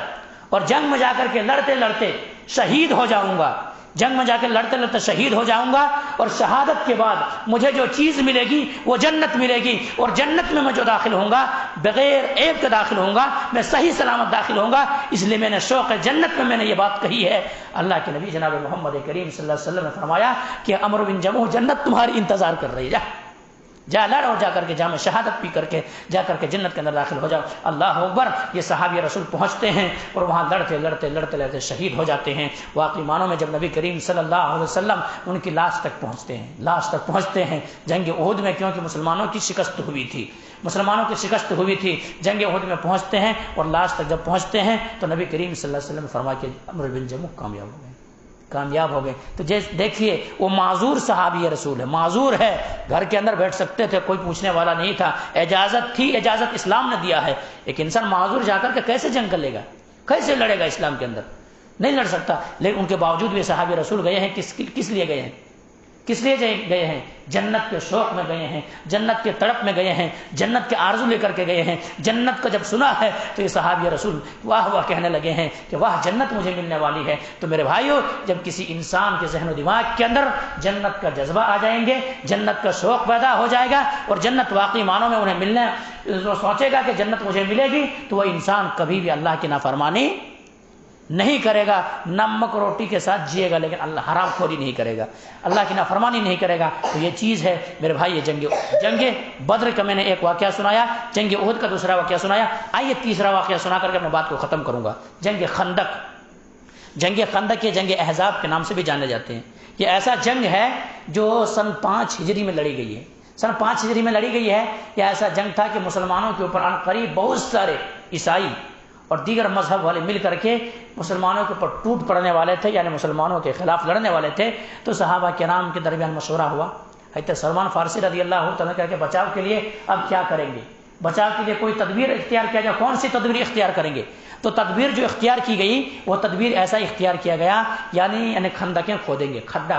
اور جنگ میں جا کر کے لڑتے لڑتے شہید ہو جاؤں گا، جنگ میں جا کے لڑتے لڑتے شہید ہو جاؤں گا اور شہادت کے بعد مجھے جو چیز ملے گی وہ جنت ملے گی. اور جنت میں جو داخل ہوں گا بغیر عیب کے داخل ہوں گا، میں صحیح سلامت داخل ہوں گا. اس لیے میں نے شوق جنت میں نے یہ بات کہی ہے. اللہ کے نبی جناب محمد کریم صلی اللہ علیہ وسلم نے فرمایا کہ عمرو بن جموح جنت تمہاری انتظار کر رہی ہے، جا لڑ اور جا کر کے جام شہادت پی کر کے جا کر کے جنت کے اندر داخل ہو جاؤ. اللہ اکبر. یہ صحابی رسول پہنچتے ہیں اور وہاں لڑتے لڑتے لڑتے لڑتے شہید ہو جاتے ہیں. واقعی معنوں میں جب نبی کریم صلی اللہ علیہ وسلم ان کی لاش تک پہنچتے ہیں، لاش تک پہنچتے ہیں جنگ احد میں، کیونکہ مسلمانوں کی شکست ہوئی تھی، مسلمانوں کی شکست ہوئی تھی. جنگ احد میں پہنچتے ہیں اور لاش تک جب پہنچتے ہیں تو نبی کریم صلی اللہ علیہ وسلم نے فرمایا کہ عمرو بن جموح کامیاب ہو گئے، کامیاب ہو گئے. تو دیکھیے وہ معذور صحابی رسول ہے، معذور ہے، گھر کے اندر بیٹھ سکتے تھے، کوئی پوچھنے والا نہیں تھا، اجازت تھی، اجازت اسلام نے دیا ہے. ایک انسان معذور جا کر کے کیسے جنگ کر لے گا، کیسے لڑے گا اسلام کے اندر؟ نہیں لڑ سکتا. لیکن ان کے باوجود بھی صحابی رسول گئے ہیں، کس لیے گئے ہیں؟ کس لیے گئے ہیں؟ جنت کے شوق میں گئے ہیں، جنت کے تڑپ میں گئے ہیں، جنت کے آرزو لے کر کے گئے ہیں۔ جنت کو جب سنا ہے تو یہ صحابی رسول واہ واہ کہنے لگے ہیں کہ واہ جنت مجھے ملنے والی ہے۔ تو میرے بھائیو، جب کسی انسان کے ذہن و دماغ کے اندر جنت کا جذبہ آ جائیں گے، جنت کا شوق پیدا ہو جائے گا اور جنت واقعی معنوں میں انہیں ملنے سوچے گا کہ جنت مجھے ملے گی، تو وہ انسان کبھی بھی اللہ کی نافرمانی نہیں کرے گا، نمک روٹی کے ساتھ جیے گا لیکن اللہ حرام خوری نہیں کرے گا، اللہ کی نافرمانی نہیں کرے گا۔ تو یہ چیز ہے میرے بھائی، یہ جنگ بدر کا میں نے ایک واقعہ سنایا، جنگ احد کا دوسرا واقعہ سنایا۔ آئیے تیسرا واقعہ سنا کر کے اپنے بات کو ختم کروں گا۔ جنگ خندق، یہ جنگ احزاب کے نام سے بھی جانے جاتے ہیں۔ یہ ایسا جنگ ہے جو سن 5 ہجری میں لڑی گئی ہے، سن 5 ہجری میں لڑی گئی ہے۔ یہ ایسا جنگ تھا کہ مسلمانوں کے اوپر عنقریب بہت سارے عیسائی اور دیگر مذہب والے مل کر کے مسلمانوں کے اوپر ٹوٹ پڑنے والے تھے، یعنی مسلمانوں کے خلاف لڑنے والے تھے۔ تو صحابہ کرام کے درمیان مشورہ ہوا، حضرت سلمان فارسی رضی اللہ تعالیٰ کے بچاؤ کے لیے اب کیا کریں گے، بچاؤ کے لیے کوئی تدبیر اختیار کیا جائے، کون سی تدبیر اختیار کریں گے؟ تو تدبیر جو اختیار کی گئی وہ تدبیر ایسا اختیار کیا گیا، یعنی خندقیں کھودیں گے، کھڈا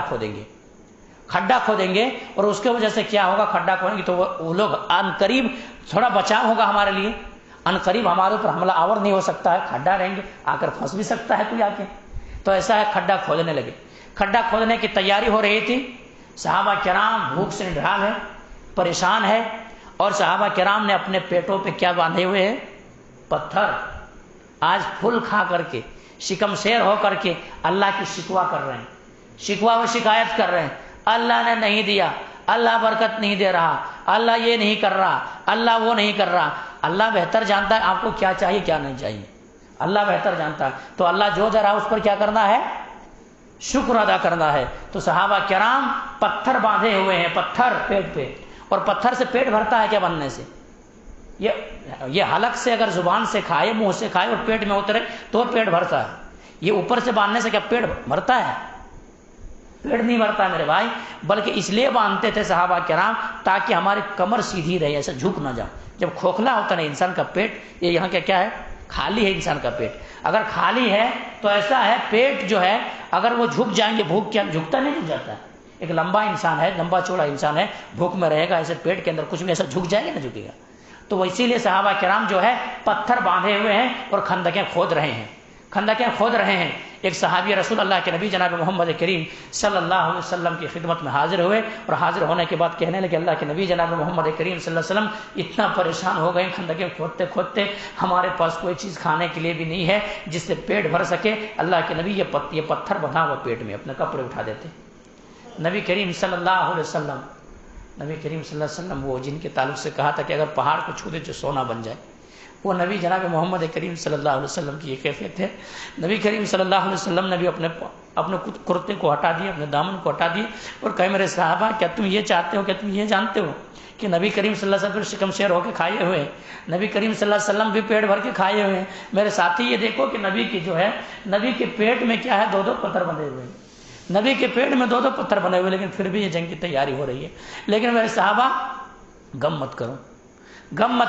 کھودیں گے اور اس کے وجہ سے کیا ہوگا، کھڈا کھودیں گے تو وہ لوگ عن قریب تھوڑا بچاؤ ہوگا ہمارے لیے، عن قریب ہمارے اوپر حملہ آور نہیں ہو سکتا ہے، کھڈا رہیں گے، آ کر پھنس بھی سکتا ہے کوئی آ کے۔ تو ایسا ہے، کھڈا کھودنے لگے، کھڈا کھودنے کی تیاری ہو رہی تھی۔ صحابہ کرام بھوک سے نڈھال ہے، پریشان ہے، اور صحابہ کرام نے اپنے پیٹوں پہ کیا باندھے ہوئے ہیں؟ پتھر۔ آج پھل کھا کر کے شکم شیر ہو کر کے اللہ کی شکوہ کر رہے ہیں، شکوہ و شکایت کر رہے ہیں، اللہ نے نہیں دیا، اللہ برکت نہیں دے رہا، اللہ یہ نہیں کر رہا، اللہ وہ نہیں کر رہا۔ اللہ بہتر جانتا ہے آپ کو کیا چاہیے کیا نہیں چاہیے، اللہ بہتر جانتا ہے۔ تو اللہ جو دے رہا اس پر کیا کرنا ہے؟ شکر ادا کرنا ہے۔ تو صحابہ کرام پتھر باندھے ہوئے ہیں، پتھر پیٹ پہ، اور پتھر سے پیٹ بھرتا ہے کیا بننے سے؟ یہ حلق سے اگر زبان سے کھائے، منہ سے کھائے اور پیٹ میں اترے تو پیٹ بھرتا ہے، یہ اوپر سے باندھنے سے کیا پیٹ بھرتا ہے؟ پیٹ نہیں بھرتا میرے بھائی، بلکہ اس لیے باندھتے تھے صحابہ کرام تاکہ ہماری کمر سیدھی رہے، ایسا جھک نہ جاؤ۔ جب کھوکھلا ہوتا ہے انسان کا پیٹ، یہ یہاں کیا ہے؟ خالی ہے انسان کا پیٹ۔ اگر خالی ہے تو ایسا ہے، پیٹ جو ہے اگر وہ جھک جائیں گے، بھوک کیا جھکتا نہیں جھک جاتا ہے؟ ایک لمبا انسان ہے، لمبا چوڑا انسان ہے، بھوک میں رہے گا، ایسے پیٹ کے اندر کچھ بھی ایسا جھک جائے گا نہ جھکے گا۔ تو اسی لیے صحابہ کرام جو ہے پتھر باندھے ہوئے ہیں اور خندقیں کھود رہے ہیں۔ ایک صحابی رسول اللہ کے نبی جناب محمد کریم صلی اللہ علیہ وسلم کی خدمت میں حاضر ہوئے، اور حاضر ہونے کے بعد کہنے لگے اللہ کے نبی جناب محمد کریم صلی اللہ علیہ وسلم اتنا پریشان ہو گئے، خندقیں کھودتے ہمارے پاس کوئی چیز کھانے کے لیے بھی نہیں ہے جس سے پیٹ بھر سکے۔ اللہ کے نبی یہ پتھر بنا ہوا پیٹ میں، اپنے کپڑے اٹھا دیتے۔ نبی کریم صلی اللہ علیہ وسلم وہ جن کے تعلق سے کہا تھا کہ اگر پہاڑ کو چھو دے تو سونا بن جائے، وہ نبی جناب محمد کریم صلی اللہ علیہ وسلم کی یہ کیفیت ہے۔ نبی کریم صلی اللہ علیہ وسلم نے بھی اپنے کرتے کو ہٹا دیے، اپنے دامن کو ہٹا دیے اور کہے میرے صحابہ کیا تم یہ چاہتے ہو، کیا تم یہ جانتے ہو کہ نبی کریم صلی اللہ علیہ وسلم شکم شیر ہو کے کھائے ہوئے ہیں، نبی کریم صلی اللہ علیہ وسلم بھی پیٹ بھر کے کھائے ہوئے ہیں۔ میرے ساتھی یہ دیکھو کہ نبی کے پیٹ میں کیا ہے؟ 2 پتھر بندھے ہوئے ہیں، نبی کے پیٹ میں 2 پتھر بنے ہوئے، لیکن پھر بھی یہ جنگ کی تیاری ہو رہی ہے۔ لیکن میرے صحابہ غم مت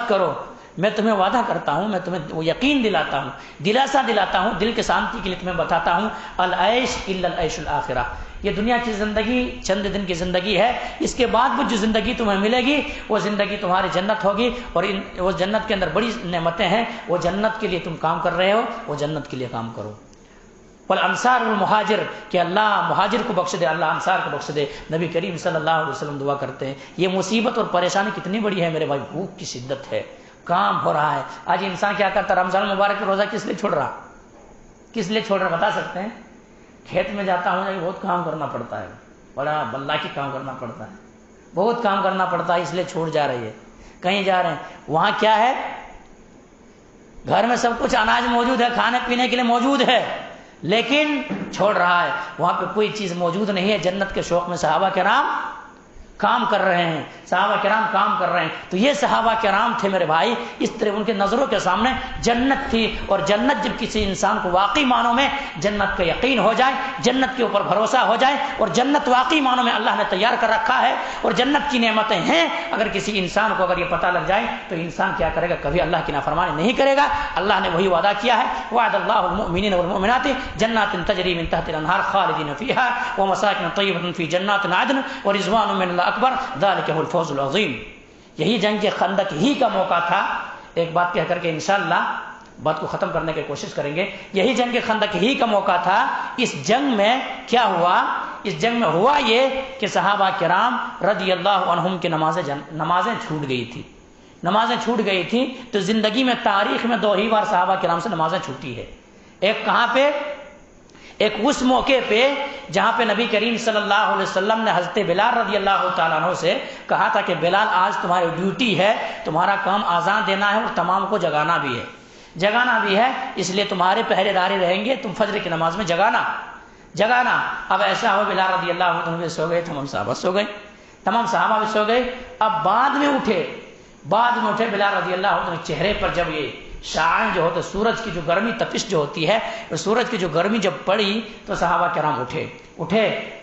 کرو، میں تمہیں وعدہ کرتا ہوں، میں تمہیں وہ یقین دلاتا ہوں، دلاسا دلاتا ہوں، دل کے شانتی کے لیے تمہیں بتاتا ہوں، العیش الا العیش الاخرہ، یہ دنیا کی زندگی چند دن کی زندگی ہے، اس کے بعد وہ جو زندگی تمہیں ملے گی وہ زندگی تمہاری جنت ہوگی، اور وہ جنت کے اندر بڑی نعمتیں ہیں، وہ جنت کے لیے تم کام کر رہے ہو، وہ جنت کے لیے کام کرو۔ والانصار والمہاجر، کہ اللہ مہاجر کو بخش دے، اللہ انصار کو بخش دے۔ نبی کریم صلی اللہ علیہ وسلم دعا کرتے ہیں۔ یہ مصیبت اور پریشانی کتنی بڑی ہے میرے بھائی، بھوک کی شدت ہے، کام ہو رہا ہے۔ آج انسان کیا کرتا ہے؟ رمضان مبارک روزہ کس لیے چھوڑ رہا بتا سکتے ہیں؟ کھیت میں جاتا ہوں، بہت کام کرنا پڑتا ہے، بڑا بلّہ کی کام کرنا پڑتا ہے، بہت کام کرنا پڑتا ہے، اس لیے چھوڑ جا رہی ہے، کہیں جا رہے ہیں، وہاں کیا ہے؟ گھر میں سب کچھ اناج موجود ہے، کھانے پینے کے لیے موجود ہے، لیکن چھوڑ رہا ہے، وہاں پہ کوئی چیز موجود نہیں ہے۔ جنت کے شوق میں صحابہ کرام کام کر رہے ہیں، صحابہ کرام کام کر رہے ہیں. تو یہ صحابہ کرام تھے میرے بھائی، اس طرح ان کے نظروں کے سامنے جنت تھی. اور جنت جب کسی انسان کو واقعی معنوں میں جنت کا یقین ہو جائے، جنت کے اوپر بھروسہ ہو جائے، اور جنت واقعی معنوں میں اللہ نے تیار کر رکھا ہے اور جنت کی نعمتیں ہیں، اگر کسی انسان کو اگر یہ پتہ لگ جائے تو انسان کیا کرے گا؟ کبھی اللہ کی نافرمانی نہیں کرے گا. اللہ نے وہی وعدہ کیا ہے، وعد اللہ المؤمنین والمؤمنات جنات تجری من تحت الانہار خالدین فیہا ومساکن طیبۃ فی جنات عدن ورضوان من اللہ اکبر ذلک هو الفوز العظیم. یہی جنگ خندق ہی کا موقع تھا. ایک بات کہہ کر کے انشاءاللہ بات کو ختم کرنے کی کوشش کریں گے. یہی جنگ خندق ہی کا موقع تھا. اس جنگ میں کیا ہوا؟ اس جنگ میں ہوا یہ کہ صحابہ کرام رضی اللہ عنہم کی نمازیں چھوٹ گئی تھی. نمازیں چھوٹ گئی تھی تو زندگی میں تاریخ میں 2 ہی بار صحابہ کرام سے نمازیں چھوٹی ہے. ایک کہاں پہ؟ ایک اس موقع پہ جہاں پہ نبی کریم صلی اللہ علیہ وسلم نے حضرت بلال رضی اللہ تعالیٰ عنہ سے کہا تھا کہ بلال آج تمہاری ڈیوٹی ہے، تمہارا کام اذان دینا ہے اور تمام کو جگانا بھی ہے. جگانا بھی ہے، اس لیے تمہارے پہرے دارے رہیں گے، تم فجر کی نماز میں جگانا. اب ایسا ہو بلال رضی اللہ عنہ بھی سو گئے، تمام صحابہ سو گئے، تمام صحابہ بھی سو گئے. اب بعد میں اٹھے بلال رضی اللہ عنہ چہرے پر جب یہ شعاع جو ہوتا ہے، سورج کی جو گرمی تپش جو ہوتی ہے، سورج کی جو گرمی جب پڑی تو صحابہ کرام اٹھے.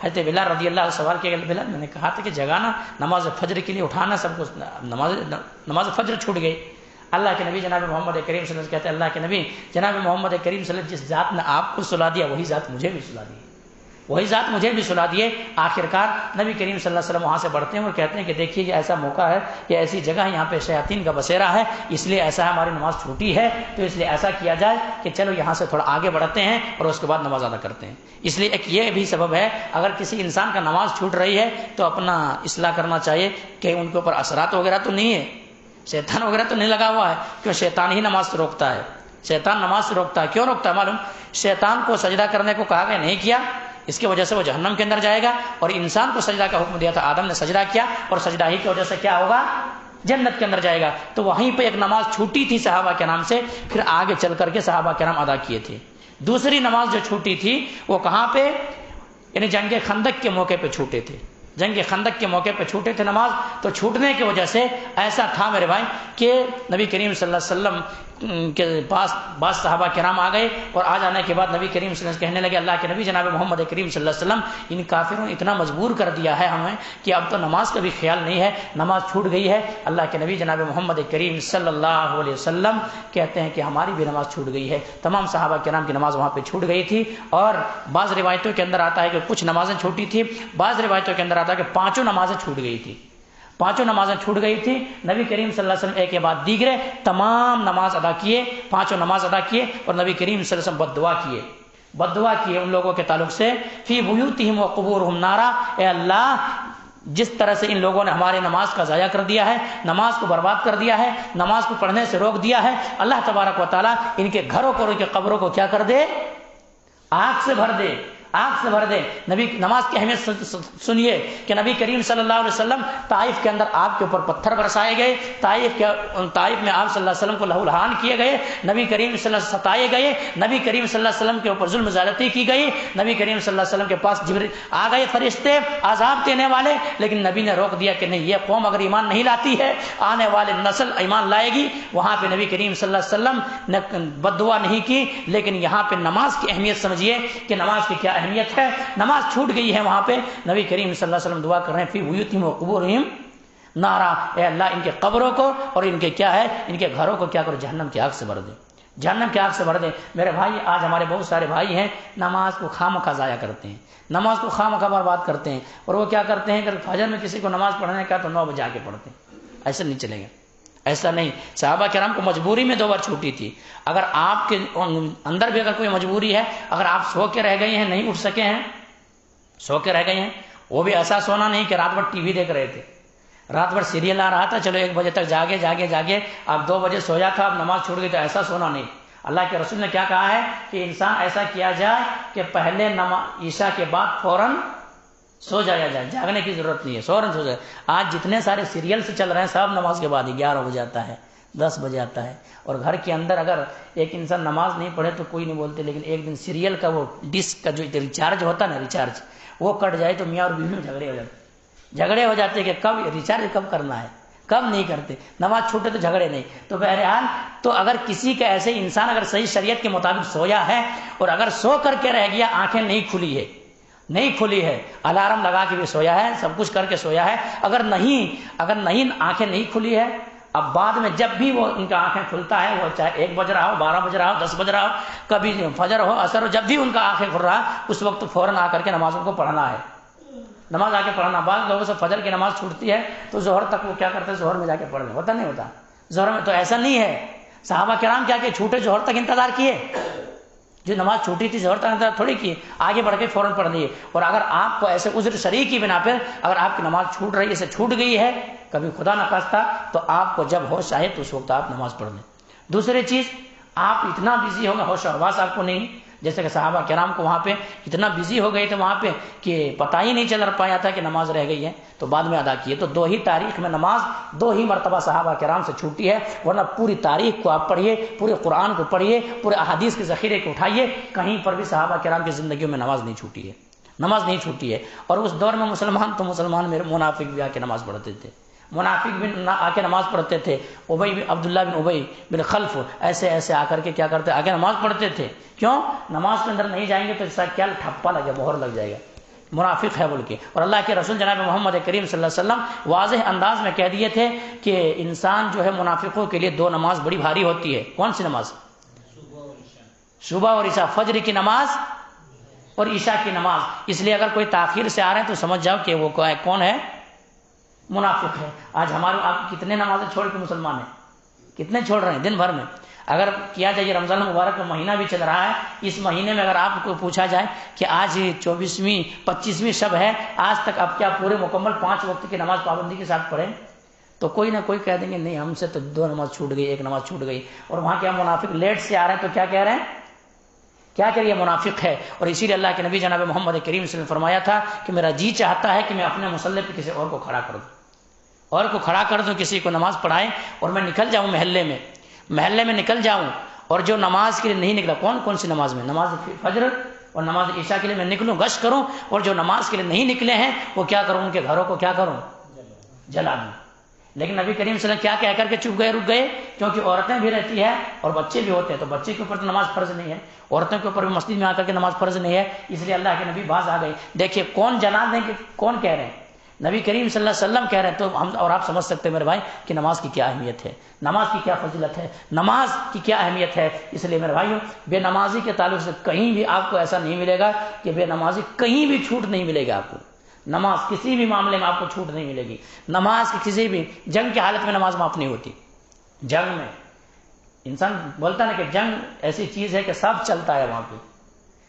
حضرت بلال رضی اللہ عنہ سوال کیا، بلال میں نے کہا تھا کہ جگانا، نماز فجر کے لیے اٹھانا، سب کو نماز فجر چھوٹ گئی. اللہ کے نبی جناب محمد کریم صلی اللہ علیہ وسلم کہتے ہیں، اللہ کے نبی جناب محمد کریم صلی اللہ علیہ وسلم جس ذات نے آپ کو سلا دیا وہی ذات مجھے بھی سلا دی، وہی ذات مجھے بھی سلا دیے. آخرکار نبی کریم صلی اللہ علیہ وسلم وہاں سے بڑھتے ہیں اور کہتے ہیں کہ دیکھیے یہ ایسا موقع ہے، یہ ایسی جگہ ہے، یہاں پہ شیاطین کا بسیرا ہے، اس لیے ایسا ہے، ہماری نماز چھوٹی ہے، تو اس لیے ایسا کیا جائے کہ چلو یہاں سے تھوڑا آگے بڑھتے ہیں اور اس کے بعد نماز ادا کرتے ہیں. اس لیے ایک یہ بھی سبب ہے، اگر کسی انسان کا نماز چھوٹ رہی ہے تو اپنا اصلاح کرنا چاہیے کہ ان کے اوپر اثرات وغیرہ تو نہیں ہے، شیطان وغیرہ تو نہیں لگا ہوا ہے. کیوں؟ شیطان ہی نماز سے روکتا ہے. شیطان نماز سے روکتا ہے. کیوں روکتا ہے معلوم؟ شیطان کو سجدہ کرنے کو کہا گیا، نہیں کیا، اس کی وجہ سے وہ جہنم کے اندر جائے گا. اور انسان کو سجدہ کا حکم دیا تھا، آدم نے سجدہ کیا اور سجدہ ہی کی وجہ سے کیا ہوگا؟ جنت کے اندر جائے گا. تو وہیں پہ ایک نماز چھوٹی تھی صحابہ کے نام سے، پھر آگے چل کر کے صحابہ کرام ادا کیے تھے. دوسری نماز جو چھوٹی تھی وہ کہاں پہ؟ یعنی جنگ خندق کے موقع پہ چھوٹے تھے. جنگ خندق کے موقع پہ چھوٹے تھے نماز. تو چھوٹنے کی وجہ سے ایسا تھا میرے بھائی کہ نبی کریم صلی اللہ علیہ وسلم کے پاس بعض صحابہ کرام آ گئے، اور آ جانے کے بعد نبی کریم صلی اللہ علیہ وسلم کہنے لگے، اللہ کے نبی جناب محمد کریم صلی اللہ علیہ وسلم، ان کافروں نے اتنا مجبور کر دیا ہے ہمیں کہ اب تو نماز کا بھی خیال نہیں ہے، نماز چھوٹ گئی ہے. اللہ کے نبی جناب محمد کریم صلی اللہ علیہ وسلم کہتے ہیں کہ ہماری بھی نماز چھوٹ گئی ہے. تمام صحابہ کرام کی نماز وہاں پہ چھوٹ گئی تھی. اور بعض روایتوں کے اندر آتا ہے کہ کچھ نمازیں چھوٹی تھی، بعض روایتوں کے اندر آتا ہے کہ 5 نمازیں چھوٹ گئی تھی. 5 نمازیں چھوٹ گئی تھی. نبی کریم صلی اللہ علیہ وسلم ایک کے بعد دیگرے تمام نماز ادا کیے، 5 نماز ادا کیے، اور نبی کریم صلی اللہ علیہ وسلم بد دعا کیے ان لوگوں کے تعلق سے، فی بیوتہم وقبورہم نارا، اے اللہ جس طرح سے ان لوگوں نے ہمارے نماز کا ضائع کر دیا ہے، نماز کو برباد کر دیا ہے، نماز کو پڑھنے سے روک دیا ہے، اللہ تبارک و تعالیٰ ان کے گھروں کو اور ان کے قبروں کو کیا کر دے؟ آگ سے بھر دے، آگ سے بھر دے. نبی نماز کی اہمیت سنیے کہ نبی کریم صلی اللہ علیہ وسلم طائف کے اندر آگ کے اوپر پتھر برسائے گئے، طائف میں آپ صلی اللہ علیہ وسلم کو لہو لہان کیے گئے، نبی کریم صلی اللہ علیہ وسلم ستائے گئے، نبی کریم صلی اللہ علیہ وسلم کے اوپر ظلم زیادتی کی گئی. نبی کریم صلی اللہ علیہ وسلم کے پاس جبریل آ گئے، فرشتے عذاب دینے والے، لیکن نبی نے روک دیا کہ نہیں، یہ قوم اگر ایمان نہیں لاتی ہے، آنے والے نسل ایمان لائے گی. وہاں پہ نبی کریم صلی اللہ علیہ وسلم نے بد دعا نہیں کی، لیکن یہاں پہ نماز کی اہمیت سمجھیے کہ نماز کی کیا اہمیت ہے. نماز چھوٹ گئی ہے، وہاں پہ نبی کریم صلی اللہ علیہ وسلم دعا کر رہے ہیں، فی بیوتہم وقبورہم نارا، اے اللہ ان کے قبروں کو اور ان کے کیا ہے، ان کے گھروں کو کیا کرو؟ جہنم کی آگ سے بھر دے، جہنم کی آگ سے بھر دے. میرے بھائی آج ہمارے بہت سارے بھائی ہیں نماز کو خواہ ضائع کرتے ہیں، نماز کو خواہ برباد کرتے ہیں. اور وہ کیا کرتے ہیں کہ فجر میں کسی کو نماز پڑھنے کا تو 9 بجے آ کے پڑھتے ہیں. ایسا نہیں چلے گا، ایسا نہیں. صحابہ کرام کو مجبوری میں 2 بار چھوٹی تھی. اگر آپ کے اندر بھی اگر کوئی مجبوری ہے، اگر آپ سو کے رہ گئے ہیں، نہیں اٹھ سکے ہیں، سو کے رہ گئے ہیں، وہ بھی ایسا سونا نہیں کہ رات بھر ٹی وی دیکھ رہے تھے، رات بھر سیریل آ رہا تھا، چلو 1 بجے تک جاگے آپ 2 بجے سویا تھا، اب نماز چھوٹ گئی، تو ایسا سونا نہیں. اللہ کے رسول نے کیا کہا ہے کہ انسان ایسا کیا جائے کہ پہلے عشاء کے بعد فوراً سو جایا جائے، جاگنے کی ضرورت نہیں ہے، فوراً سو جائے. آج جتنے سارے سیریل سے چل رہے ہیں سب نماز کے بعد 11 بجے آتا ہے، 10 بجے آتا ہے. اور گھر کے اندر اگر ایک انسان نماز نہیں پڑھے تو کوئی نہیں بولتے، لیکن ایک دن سیریل کا وہ ڈسک کا جو ریچارج ہوتا ہے نا، ریچارج وہ کٹ جائے تو میاں اور بیوی میں جھگڑے ہو جاتے. جھگڑے ہو جاتے کہ کب ریچارج کب کرنا ہے، کب نہیں کرتے، نماز چھوٹے تو جھگڑے نہیں۔ تو بہرحال تو اگر کسی کا ایسے انسان اگر صحیح شریعت کے مطابق سویا ہے اور اگر سو کر کے رہ گیا، آنکھیں نہیں کھلی ہے، الارم لگا کے بھی سویا ہے، سب کچھ کر کے سویا ہے، اگر نہیں آنکھیں نہیں کھلی ہے، اب بعد میں جب بھی وہ ان کا آنکھیں کھلتا ہے، وہ چاہے 1 بج رہا ہو، 12 بج رہا ہو، 10 بج رہا ہو، کبھی فجر ہو، عصر ہو، جب بھی ان کا آنکھیں کھل رہا ہے اس وقت فوراً آ کر کے نماز ان کو پڑھنا ہے، نماز آ کے پڑھنا۔ بعض لوگوں سے فجر کی نماز چھوٹتی ہے تو ظہر تک وہ کیا کرتے ہیں، ظہر میں جا کے پڑھ لیں، ہوتا نہیں ہوتا ظہر میں؟ تو ایسا نہیں ہے، صحابہ کرام کیا کہ چھوٹے ظہر تک انتظار کیے، جو نماز چھوٹی تھی ظہر تک انتظار تھوڑی کیے، آگے بڑھ کے فوراً پڑھ لیے۔ اور اگر آپ کو ایسے عذر شرعی کی بنا پر اگر آپ کی نماز چھوٹ رہی ہے، اسے چھوٹ گئی ہے کبھی خدا نہ خواستہ، تو آپ کو جب ہوش آئے تو اس وقت آپ نماز پڑھ لیں۔ دوسری چیز، آپ اتنا بزی ہو گئے، ہوش و حواس آپ کو نہیں، جیسے کہ صحابہ کرام کو وہاں پہ اتنا بزی ہو گئے تھے وہاں پہ کہ پتہ ہی نہیں چل پایا تھا کہ نماز رہ گئی ہے، تو بعد میں ادا کیے۔ تو 2 ہی تاریخ میں نماز 2 ہی مرتبہ صحابہ کرام سے چھوٹی ہے، ورنہ پوری تاریخ کو آپ پڑھیے، پورے قرآن کو پڑھیے، پورے احادیث کے ذخیرے کو اٹھائیے، کہیں پر بھی صحابہ کرام کی زندگیوں میں نماز نہیں چھوٹی ہے۔ اور اس دور میں مسلمان میرے منافق بھی آ کے نماز پڑھتے تھے، منافق بھی آ کے نماز پڑھتے تھے، عبداللہ بن ابی بن خلف ایسے آ کر کے کیا کرتے، آگے نماز پڑھتے تھے۔ کیوں؟ نماز کے اندر نہیں جائیں گے تو اس کا کیا ٹھپا لگے، مہر لگ جائے گا، منافق ہے بول کے۔ اور اللہ کے رسول جناب محمد کریم صلی اللہ علیہ وسلم واضح انداز میں کہہ دیے تھے کہ انسان جو ہے منافقوں کے لیے 2 نماز بڑی بھاری ہوتی ہے۔ کون سی نماز؟ صبح اور عشاء، فجر کی نماز اور عشاء کی نماز۔ اس لیے اگر کوئی تاخیر سے آ رہے ہیں تو سمجھ جاؤ کہ وہ کون ہے، منافق ہے۔ آج ہمارے آپ کتنے نمازیں چھوڑ کے مسلمان ہیں، کتنے چھوڑ رہے ہیں دن بھر میں؟ اگر کیا جائے، رمضان المبارک کا مہینہ بھی چل رہا ہے، اس مہینے میں اگر آپ کو پوچھا جائے کہ آج 24ویں 25ویں شب ہے، آج تک آپ کیا پورے مکمل 5 وقت کی نماز پابندی کے ساتھ پڑھیں؟ تو کوئی نہ کوئی کہہ دیں گے نہیں، ہم سے تو 2 نماز چھوٹ گئی، 1 نماز چھوٹ گئی۔ اور وہاں کیا منافق لیٹ سے آ رہے ہیں تو کیا کہہ رہے ہیں، کیا کریے، منافق ہے۔ اور اسی لیے اللہ کے نبی جناب محمد کریم صلی اللہ علیہ وسلم نے فرمایا تھا کہ میرا جی چاہتا ہے کہ میں اپنے مصلی پہ کسی اور کو کھڑا کر دوں، کسی کو نماز پڑھائے اور میں نکل جاؤں محلے میں نکل جاؤں، اور جو نماز کے لیے نہیں نکلا، کون سی نماز میں، نماز فجر اور نماز عشاء کے لیے میں نکلوں، گشت کروں، اور جو نماز کے لیے نہیں نکلے ہیں وہ کیا کروں، ان کے گھروں کو کیا کروں، جلا دوں۔ لیکن نبی کریم صلی اللہ علیہ وسلم کیا کہہ کر کے چپ گئے، رک گئے، کیونکہ عورتیں بھی رہتی ہے اور بچے بھی ہوتے ہیں، تو بچے کے اوپر تو نماز فرض نہیں ہے، عورتوں کے اوپر بھی مسجد میں آ کر کے نماز فرض نہیں ہے، اس لیے اللہ کے نبی باز آ گئے۔ دیکھیے کون جلا دیں کہ کون کہہ رہے ہیں، نبی کریم صلی اللہ علیہ وسلم کہہ رہے ہیں، تو ہم اور آپ سمجھ سکتے ہیں میرے بھائی کہ نماز کی کیا اہمیت ہے، نماز کی کیا فضیلت ہے، نماز کی کیا اہمیت ہے۔ اس لیے میرے بھائیوں، بے نمازی کے تعلق سے کہیں بھی آپ کو ایسا نہیں ملے گا کہ بے نمازی کہیں بھی چھوٹ نہیں ملے گا آپ کو، نماز کسی بھی معاملے میں آپ کو چھوٹ نہیں ملے گی۔ نماز کی کسی بھی جنگ کی حالت میں نماز معاف نہیں ہوتی۔ جنگ میں انسان بولتا ہے کہ جنگ ایسی چیز ہے کہ سب چلتا ہے، وہاں پہ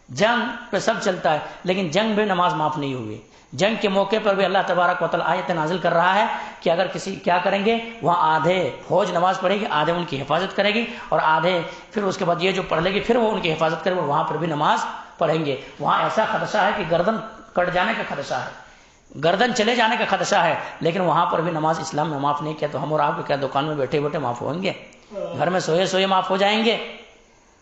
جنگ پہ سب چلتا ہے، لیکن جنگ میں نماز معاف نہیں ہوئی۔ جنگ کے موقع پر بھی اللہ تبارک و تعالیٰ آیت نازل کر رہا ہے کہ اگر کسی کیا کریں گے، وہاں آدھے فوج نماز پڑھے گی، آدھے ان کی حفاظت کرے گی، اور آدھے پھر اس کے بعد یہ جو پڑھ لے گی پھر وہ ان کی حفاظت کرے گی، اور وہاں پر بھی نماز پڑھیں گے۔ وہاں ایسا خدشہ ہے کہ گردن کٹ جانے کا خدشہ ہے، گردن چلے جانے کا خدشہ ہے، لیکن وہاں پر بھی نماز اسلام میں معاف نہیں کیا۔ تو ہم اور آپ کو کیا دکان میں بیٹھے بیٹھے معاف ہوئیں گے، گھر میں سوئے معاف ہو جائیں گے،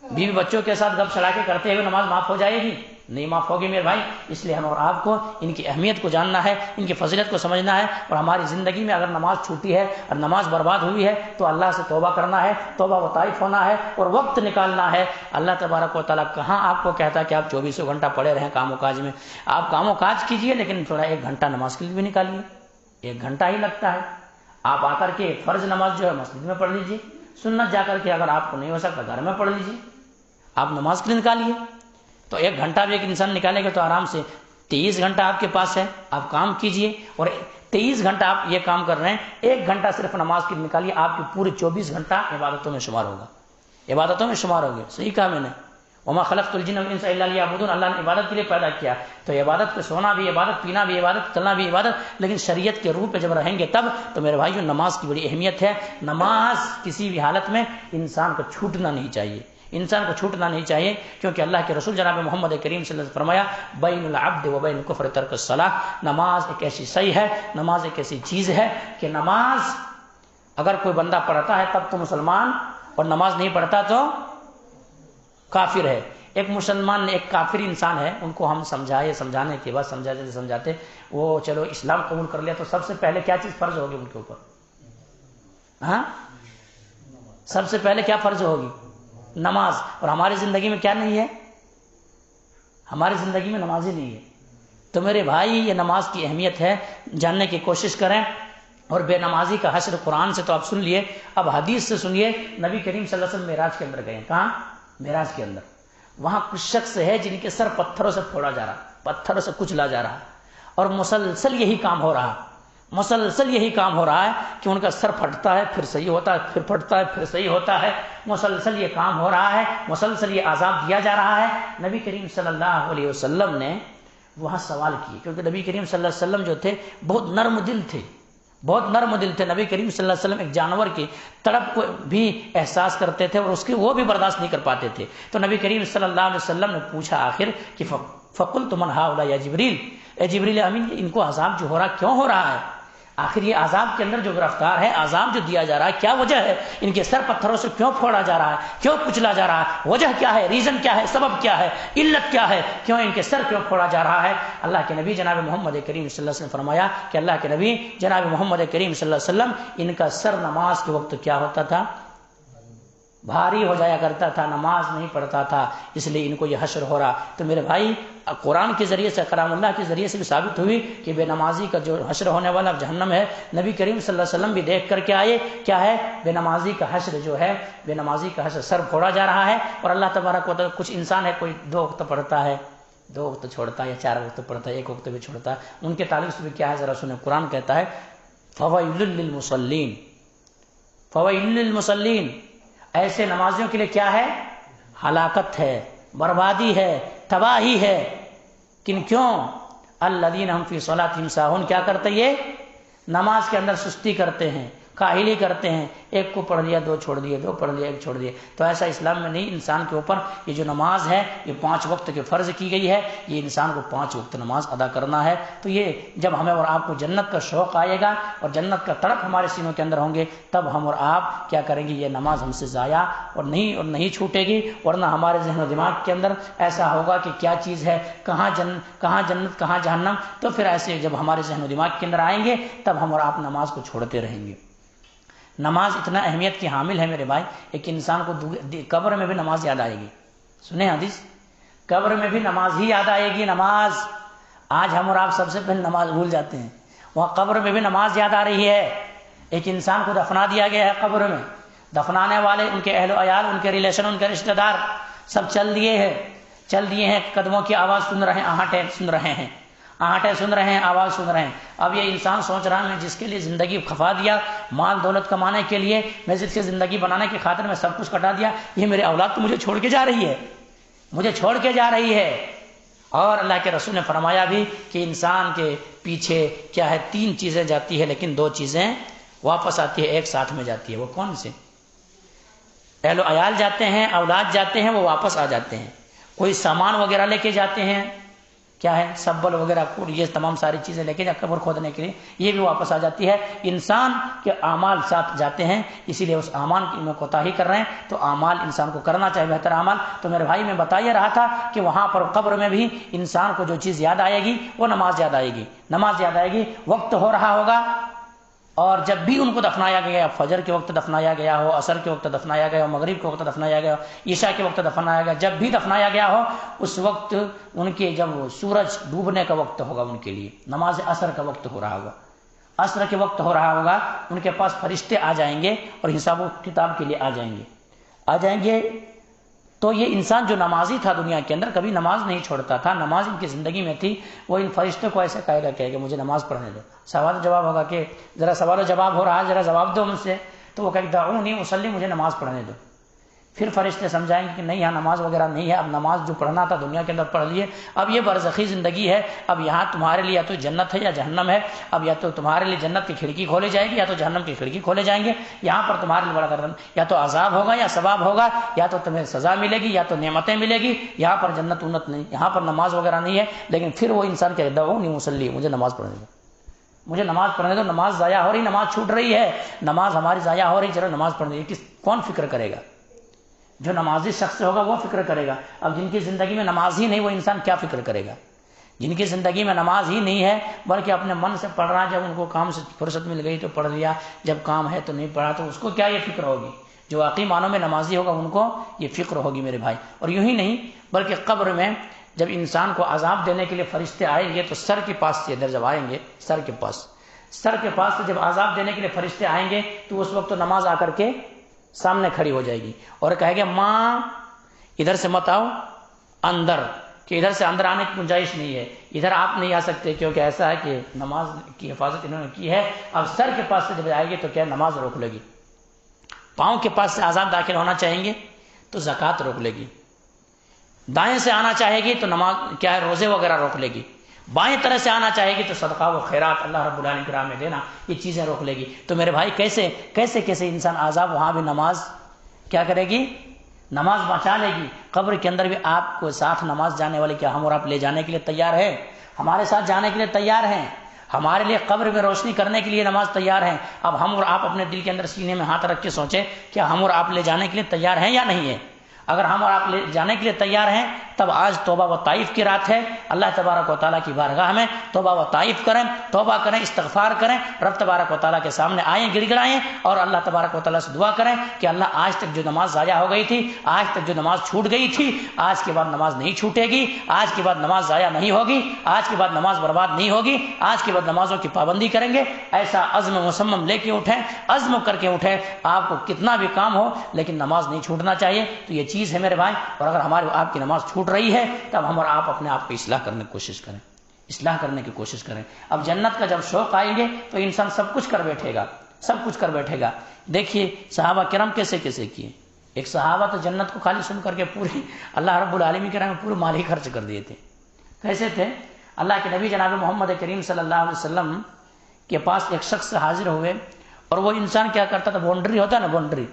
بیوی بچوں کے ساتھ گپ چھڑا کے کرتے ہوئے نماز معاف ہو جائے گی؟ نہیں معاف ہوگی میرے بھائی۔ اس لیے ہم اور آپ کو ان کی اہمیت کو جاننا ہے، ان کی فضیلت کو سمجھنا ہے، اور ہماری زندگی میں اگر نماز چھوٹی ہے اور نماز برباد ہوئی ہے تو اللہ سے توبہ کرنا ہے، توبہ و طائف ہونا ہے اور وقت نکالنا ہے۔ اللہ تبارک و تعالیٰ کہاں آپ کو کہتا ہے کہ آپ 24 گھنٹہ پڑے رہیں کام و کاج میں، آپ کام و کاج کیجئے لیکن تھوڑا 1 گھنٹہ نماز کے لیے بھی نکالیے، 1 گھنٹہ ہی لگتا ہے۔ آپ آ کر کے فرض نماز جو ہے مسجد میں پڑھ لیجیے، سنت جا کر کے اگر آپ کو نہیں ہو سکتا گھر میں پڑھ لیجیے، آپ نماز کے لیے نکالیے۔ تو 1 گھنٹہ بھی ایک انسان نکالے گا تو آرام سے 23 گھنٹہ آپ کے پاس ہے، آپ کام کیجئے، اور 23 گھنٹہ آپ یہ کام کر رہے ہیں، 1 گھنٹہ صرف نماز کے لیے نکالیے، آپ کی پورے 24 گھنٹہ عبادتوں میں شمار ہوگا، عبادتوں میں شمار ہوگا۔ صحیح کہا میں نے، وما خلقت الجن والانس الا لیعبدون، اللہ نے عبادت کے لیے پیدا کیا، تو عبادت پہ سونا بھی عبادت، پینا بھی عبادت، چلنا بھی عبادت، لیکن شریعت کے روح پہ جب رہیں گے تب۔ تو میرے بھائیوں، نماز کی بڑی اہمیت ہے، نماز کسی بھی حالت میں انسان کو چھوٹنا نہیں چاہیے، انسان کو چھوٹنا نہیں چاہیے، کیونکہ اللہ کے رسول جناب محمد کریم صلی اللہ علیہ وسلم فرمایا بین العبد و بین الکفر ترک الصلاۃ، نماز ایک ایسی صحیح ہے، نماز ایک ایسی چیز ہے کہ نماز اگر کوئی بندہ پڑھتا ہے تب تو مسلمان، اور نماز نہیں پڑھتا تو کافر ہے۔ ایک مسلمان ایک کافر انسان ہے، ان کو ہم سمجھانے کے بعد سمجھاتے وہ چلو اسلام قبول کر لیا، تو سب سے پہلے کیا چیز فرض ہوگی ان کے اوپر؟ ہاں، سب سے پہلے کیا فرض ہوگی؟ نماز. اور ہماری زندگی میں کیا نہیں ہے؟ ہماری زندگی میں نماز ہی نہیں ہے. تو میرے بھائی یہ نماز کی اہمیت ہے، جاننے کی کوشش کریں. اور بے نمازی کا حشر قرآن سے تو آپ سن لیے، اب حدیث سے سنیے. نبی کریم صلی اللہ علیہ وسلم معراج کے اندر گئے. کہاں؟ معراج کے اندر. وہاں کچھ شخص ہے جن کے سر پتھروں سے پھوڑا جا رہا، پتھروں سے کچلا جا رہا، اور مسلسل یہی کام ہو رہا ہے کہ ان کا سر پھٹتا ہے پھر صحیح ہوتا ہے، پھر پھٹتا ہے پھر صحیح ہوتا ہے. مسلسل یہ کام ہو رہا ہے، مسلسل یہ عذاب دیا جا رہا ہے. نبی کریم صلی اللہ علیہ وسلم نے وہاں سوال کیے، کیونکہ نبی کریم صلی اللہ علیہ وسلم جو تھے بہت نرم دل تھے. نبی کریم صلی اللہ علیہ وسلم ایک جانور کی تڑپ کو بھی احساس کرتے تھے، اور اس کی وہ بھی برداشت نہیں کر پاتے تھے. تو نبی کریم صلی اللہ علیہ وسلم نے پوچھا آخر کہ فقلت من هؤلاء یا جبریل، اے جبریل امین، ان کو عذاب جو ہو رہا کیوں ہو رہا ہے؟ آخر یہ عذاب کے اندر جو گرفتار ہے، عذاب جو دیا جا رہا ہے، کیا وجہ ہے؟ ان کے سر پتھروں سے کیوں پھوڑا جا رہا ہے؟ کیوں کچلا جا رہا ہے؟ وجہ کیا ہے؟ ریزن کیا ہے؟ سبب کیا ہے؟ علت کیا ہے؟ کیوں ان کے سر کیوں پھوڑا جا رہا ہے؟ اللہ کے نبی جناب محمد کریم صلی اللہ علیہ وسلم نے فرمایا کہ اللہ کے نبی جناب محمد کریم صلی اللہ علیہ وسلم ان کا سر نماز کے وقت کیا ہوتا تھا؟ بھاری ہو جایا کرتا تھا، نماز نہیں پڑھتا تھا، اس لیے ان کو یہ حشر ہو رہا. تو میرے بھائی قرآن کے ذریعے سے، کلام اللہ کے ذریعے سے بھی ثابت ہوئی کہ بے نمازی کا جو حشر ہونے والا جہنم ہے. نبی کریم صلی اللہ علیہ وسلم بھی دیکھ کر کے آئے، کیا ہے؟ بے نمازی کا حشر جو ہے، بے نمازی کا حشر، سر پھوڑا جا رہا ہے. اور اللہ تبارک و تعالیٰ، کچھ انسان ہے کوئی 2 وقت پڑھتا ہے، 2 وقت چھوڑتا ہے، یا 4 وقت پڑھتا ہے، 1 وقت بھی چھوڑتا ہے، ان کے تعلق سے بھی کیا ہے ذرا سنیں. قرآن کہتا ہے فویل للمصلین، فویل للمصلین، ایسے نمازیوں کے لیے کیا ہے؟ ہلاکت ہے، بربادی ہے، تباہی ہے. کیوں؟ الذین هم فی صلاتہم ساہون، کیا کرتے؟ یہ نماز کے اندر سستی کرتے ہیں، کاہلی کرتے ہیں. 1 کو پڑھ لیا 2 چھوڑ دیے، 2 پڑھ لیا 1 چھوڑ دیے. تو ایسا اسلام میں نہیں. انسان کے اوپر یہ جو نماز ہے، یہ 5 وقت کے فرض کی گئی ہے. یہ انسان کو 5 وقت نماز ادا کرنا ہے. تو یہ جب ہمیں اور آپ کو جنت کا شوق آئے گا اور جنت کا تڑپ ہمارے سینوں کے اندر ہوں گے، تب ہم اور آپ کیا کریں گے؟ یہ نماز ہم سے ضائع اور نہیں چھوٹے گی. ورنہ ہمارے ذہن و دماغ کے اندر ایسا ہوگا کہ کیا چیز ہے، کہاں جنت کہاں جہنم. تو پھر ایسے جب ہمارے ذہن و دماغ کے اندر آئیں گے، تب ہم اور آپ نماز کو چھوڑتے رہیں گے. نماز اتنا اہمیت کی حامل ہے میرے بھائی، ایک انسان کو قبر میں بھی نماز یاد آئے گی. سنیں حدیث، قبر میں بھی نماز ہی یاد آئے گی. نماز، آج ہم اور آپ سب سے پہلے نماز بھول جاتے ہیں، وہاں قبر میں بھی نماز یاد آ رہی ہے. ایک انسان کو دفنا دیا گیا ہے قبر میں، دفنانے والے، ان کے اہل و عیال، ان کے ریلیشن، ان کے رشتہ دار سب چل دیے ہیں. قدموں کی آواز سن رہے ہیں، آہٹیں سن رہے ہیں، آواز سن رہے ہیں. اب یہ انسان سوچ رہا ہے میں جس کے لیے زندگی کھپا دیا، مال دولت کمانے کے لیے، میں جس کی زندگی بنانے کی خاطر میں سب کچھ کٹا دیا، یہ میرے اولاد تو مجھے چھوڑ کے جا رہی ہے. اور اللہ کے رسول نے فرمایا بھی کہ انسان کے پیچھے کیا ہے؟ 3 چیزیں جاتی ہے، لیکن 2 چیزیں واپس آتی ہے، ایک ساتھ میں جاتی ہے. وہ کون سے؟ اہل و عیال جاتے ہیں، اولاد جاتے ہیں، وہ واپس آ جاتے ہیں. کوئی سامان وغیرہ لے کے جاتے ہیں، کیا ہے؟ سبل وغیرہ، یہ تمام ساری چیزیں لے کے قبر کھودنے کے لیے، یہ بھی واپس آ جاتی ہے. انسان کے اعمال ساتھ جاتے ہیں، اسی لیے اس اعمال کی میں کوتاہی کر رہے ہیں. تو اعمال انسان کو کرنا چاہیے، بہتر اعمال. تو میرے بھائی میں بتا یہ رہا تھا کہ وہاں پر قبر میں بھی انسان کو جو چیز یاد آئے گی وہ نماز یاد آئے گی. وقت ہو رہا ہوگا، اور جب بھی ان کو دفنایا گیا، فجر کے وقت دفنایا گیا ہو، عصر کے وقت دفنایا گیا ہو، مغرب کے وقت دفنایا گیا ہو، عشاء کے وقت دفنایا گیا، جب بھی دفنایا گیا ہو، اس وقت ان کے جب سورج ڈوبنے کا وقت ہوگا، ان کے لیے نماز عصر کا وقت ہو رہا ہوگا، ان کے پاس فرشتے آ جائیں گے اور حساب و کتاب کے لیے آ جائیں گے. تو یہ انسان جو نمازی تھا دنیا کے اندر، کبھی نماز نہیں چھوڑتا تھا، نماز ان کی زندگی میں تھی، وہ ان فرشتوں کو ایسے کہے گا کہ مجھے نماز پڑھنے دو. سوال و جواب ہوگا کہ ذرا سوال و جواب ہو رہا ہے، ذرا جواب دو مجھ سے. تو وہ کہے گا دعونی اصلی، مجھے نماز پڑھنے دو. پھر فرشتے سمجھائیں گے کہ نہیں، یہاں نماز وغیرہ نہیں ہے، اب نماز جو پڑھنا تھا دنیا کے اندر پڑھ لیے، اب یہ برزخی زندگی ہے، اب یہاں تمہارے لیے یا تو جنت ہے یا جہنم ہے. اب یا تو تمہارے لیے جنت کی کھڑکی کھولے جائے گی یا تو جہنم کی کھڑکی کھولے جائیں گے. یہاں پر تمہارے لیے بڑا کرم، یا تو عذاب ہوگا یا ثواب ہوگا، یا تو تمہیں سزا ملے گی یا تو نعمتیں ملے گی. یہاں پر جنت ونت نہیں، یہاں پر نماز وغیرہ نہیں ہے. لیکن پھر وہ انسان کہے دعونی مصلی، مجھے نماز پڑھنے دو، نماز ضائع ہو رہی، نماز چھوٹ رہی ہے، نماز ہماری ضائع ہو رہی، چلو نماز پڑھنے دو. کون فکر کرے گا؟ جو نمازی شخص ہوگا وہ فکر کرے گا. اب جن کی زندگی میں نماز ہی نہیں وہ انسان کیا فکر کرے گا؟ جن کی زندگی میں نماز ہی نہیں ہے بلکہ اپنے من سے پڑھ رہا، جب ان کو کام سے فرصت مل گئی تو پڑھ لیا، جب کام ہے تو نہیں پڑھا، تو اس کو کیا یہ فکر ہوگی؟ جو واقعی معنوں میں نمازی ہوگا ان کو یہ فکر ہوگی میرے بھائی. اور یوں ہی نہیں بلکہ قبر میں جب انسان کو عذاب دینے کے لیے فرشتے آئیں گے تو سر کے پاس سے ادھر جب آئیں گے، سر کے پاس سے جب عذاب دینے کے لیے فرشتے آئیں گے تو اس وقت تو نماز آ کر کے سامنے کھڑی ہو جائے گی اور کہے گا ماں ادھر سے مت آؤ اندر، کہ ادھر سے اندر آنے کی گنجائش نہیں ہے، ادھر آپ نہیں آ سکتے کیونکہ ایسا ہے کہ نماز کی حفاظت انہوں نے کی ہے. اب سر کے پاس سے جب آئے گی تو کیا نماز روک لے گی. پاؤں کے پاس سے عذاب داخل ہونا چاہیں گے تو زکوٰۃ روک لے گی. دائیں سے آنا چاہے گی تو نماز کیا ہے روزے وغیرہ روک لے گی. بائیں طرف سے آنا چاہے گی تو صدقہ و خیرات اللہ رب العالمین کی راہ میں دینا، یہ چیزیں روک لے گی. تو میرے بھائی کیسے انسان عذاب، وہاں بھی نماز کیا کرے گی؟ نماز بچا لے گی. قبر کے اندر بھی آپ کو ساتھ نماز جانے والے کیا ہم اور آپ لے جانے کے لیے تیار ہے؟ ہمارے ساتھ جانے کے لیے تیار ہیں، ہمارے لیے قبر میں روشنی کرنے کے لیے نماز تیار ہیں. اب ہم اور آپ اپنے دل کے اندر سینے میں ہاتھ رکھ کے سوچیں کیا ہم اور آپ لے جانے کے لیے تیار ہیں یا نہیں ہے؟ اگر ہم اور آپ لے جانے کے لیے تیار ہیں تب آج توبہ و طائف کی رات ہے. اللہ تبارک و تعالیٰ کی بارگاہ میں توبہ و طائف کریں، توبہ کریں، استغفار کریں، رب تبارک و تعالیٰ کے سامنے آئیں، گڑ گڑائیں اور اللہ تبارک و تعالیٰ سے دعا کریں کہ اللہ آج تک جو نماز ضائع ہو گئی تھی، آج تک جو نماز چھوٹ گئی تھی، آج کے بعد نماز نہیں چھوٹے گی، آج کے بعد نماز ضائع نہیں ہوگی، آج کے بعد نماز برباد نہیں ہوگی، آج کے بعد نمازوں کی پابندی کریں گے. ایسا عزم مصمم لے کے اٹھیں، عزم کر کے اٹھیں. آپ کو کتنا بھی کام ہو لیکن نماز نہیں چھوٹنا چاہیے. تو یہ چیز ہے میرے بھائی. اور اگر ہمارے آپ کی نماز چھوٹ رہی ہے تب ہم اور آپ اپنے آپ کو اصلاح کرنے کی کوشش کریں. اب جنت کا جب شوق آئیں گے تو انسان سب کچھ کر بیٹھے گا. دیکھیے صحابہ کرام کیسے کیے. ایک صحابہ تو جنت کو خالی سن کر کے پوری اللہ رب العالمین کے راہ میں پورے مال ہی خرچ کر دیے تھے. کیسے تھے؟ اللہ کے نبی جناب محمد کریم صلی اللہ علیہ وسلم کے پاس ایک شخص حاضر ہوئے اور وہ انسان کیا کرتا تھا، باؤنڈری ہوتا ہے نا، باؤنڈری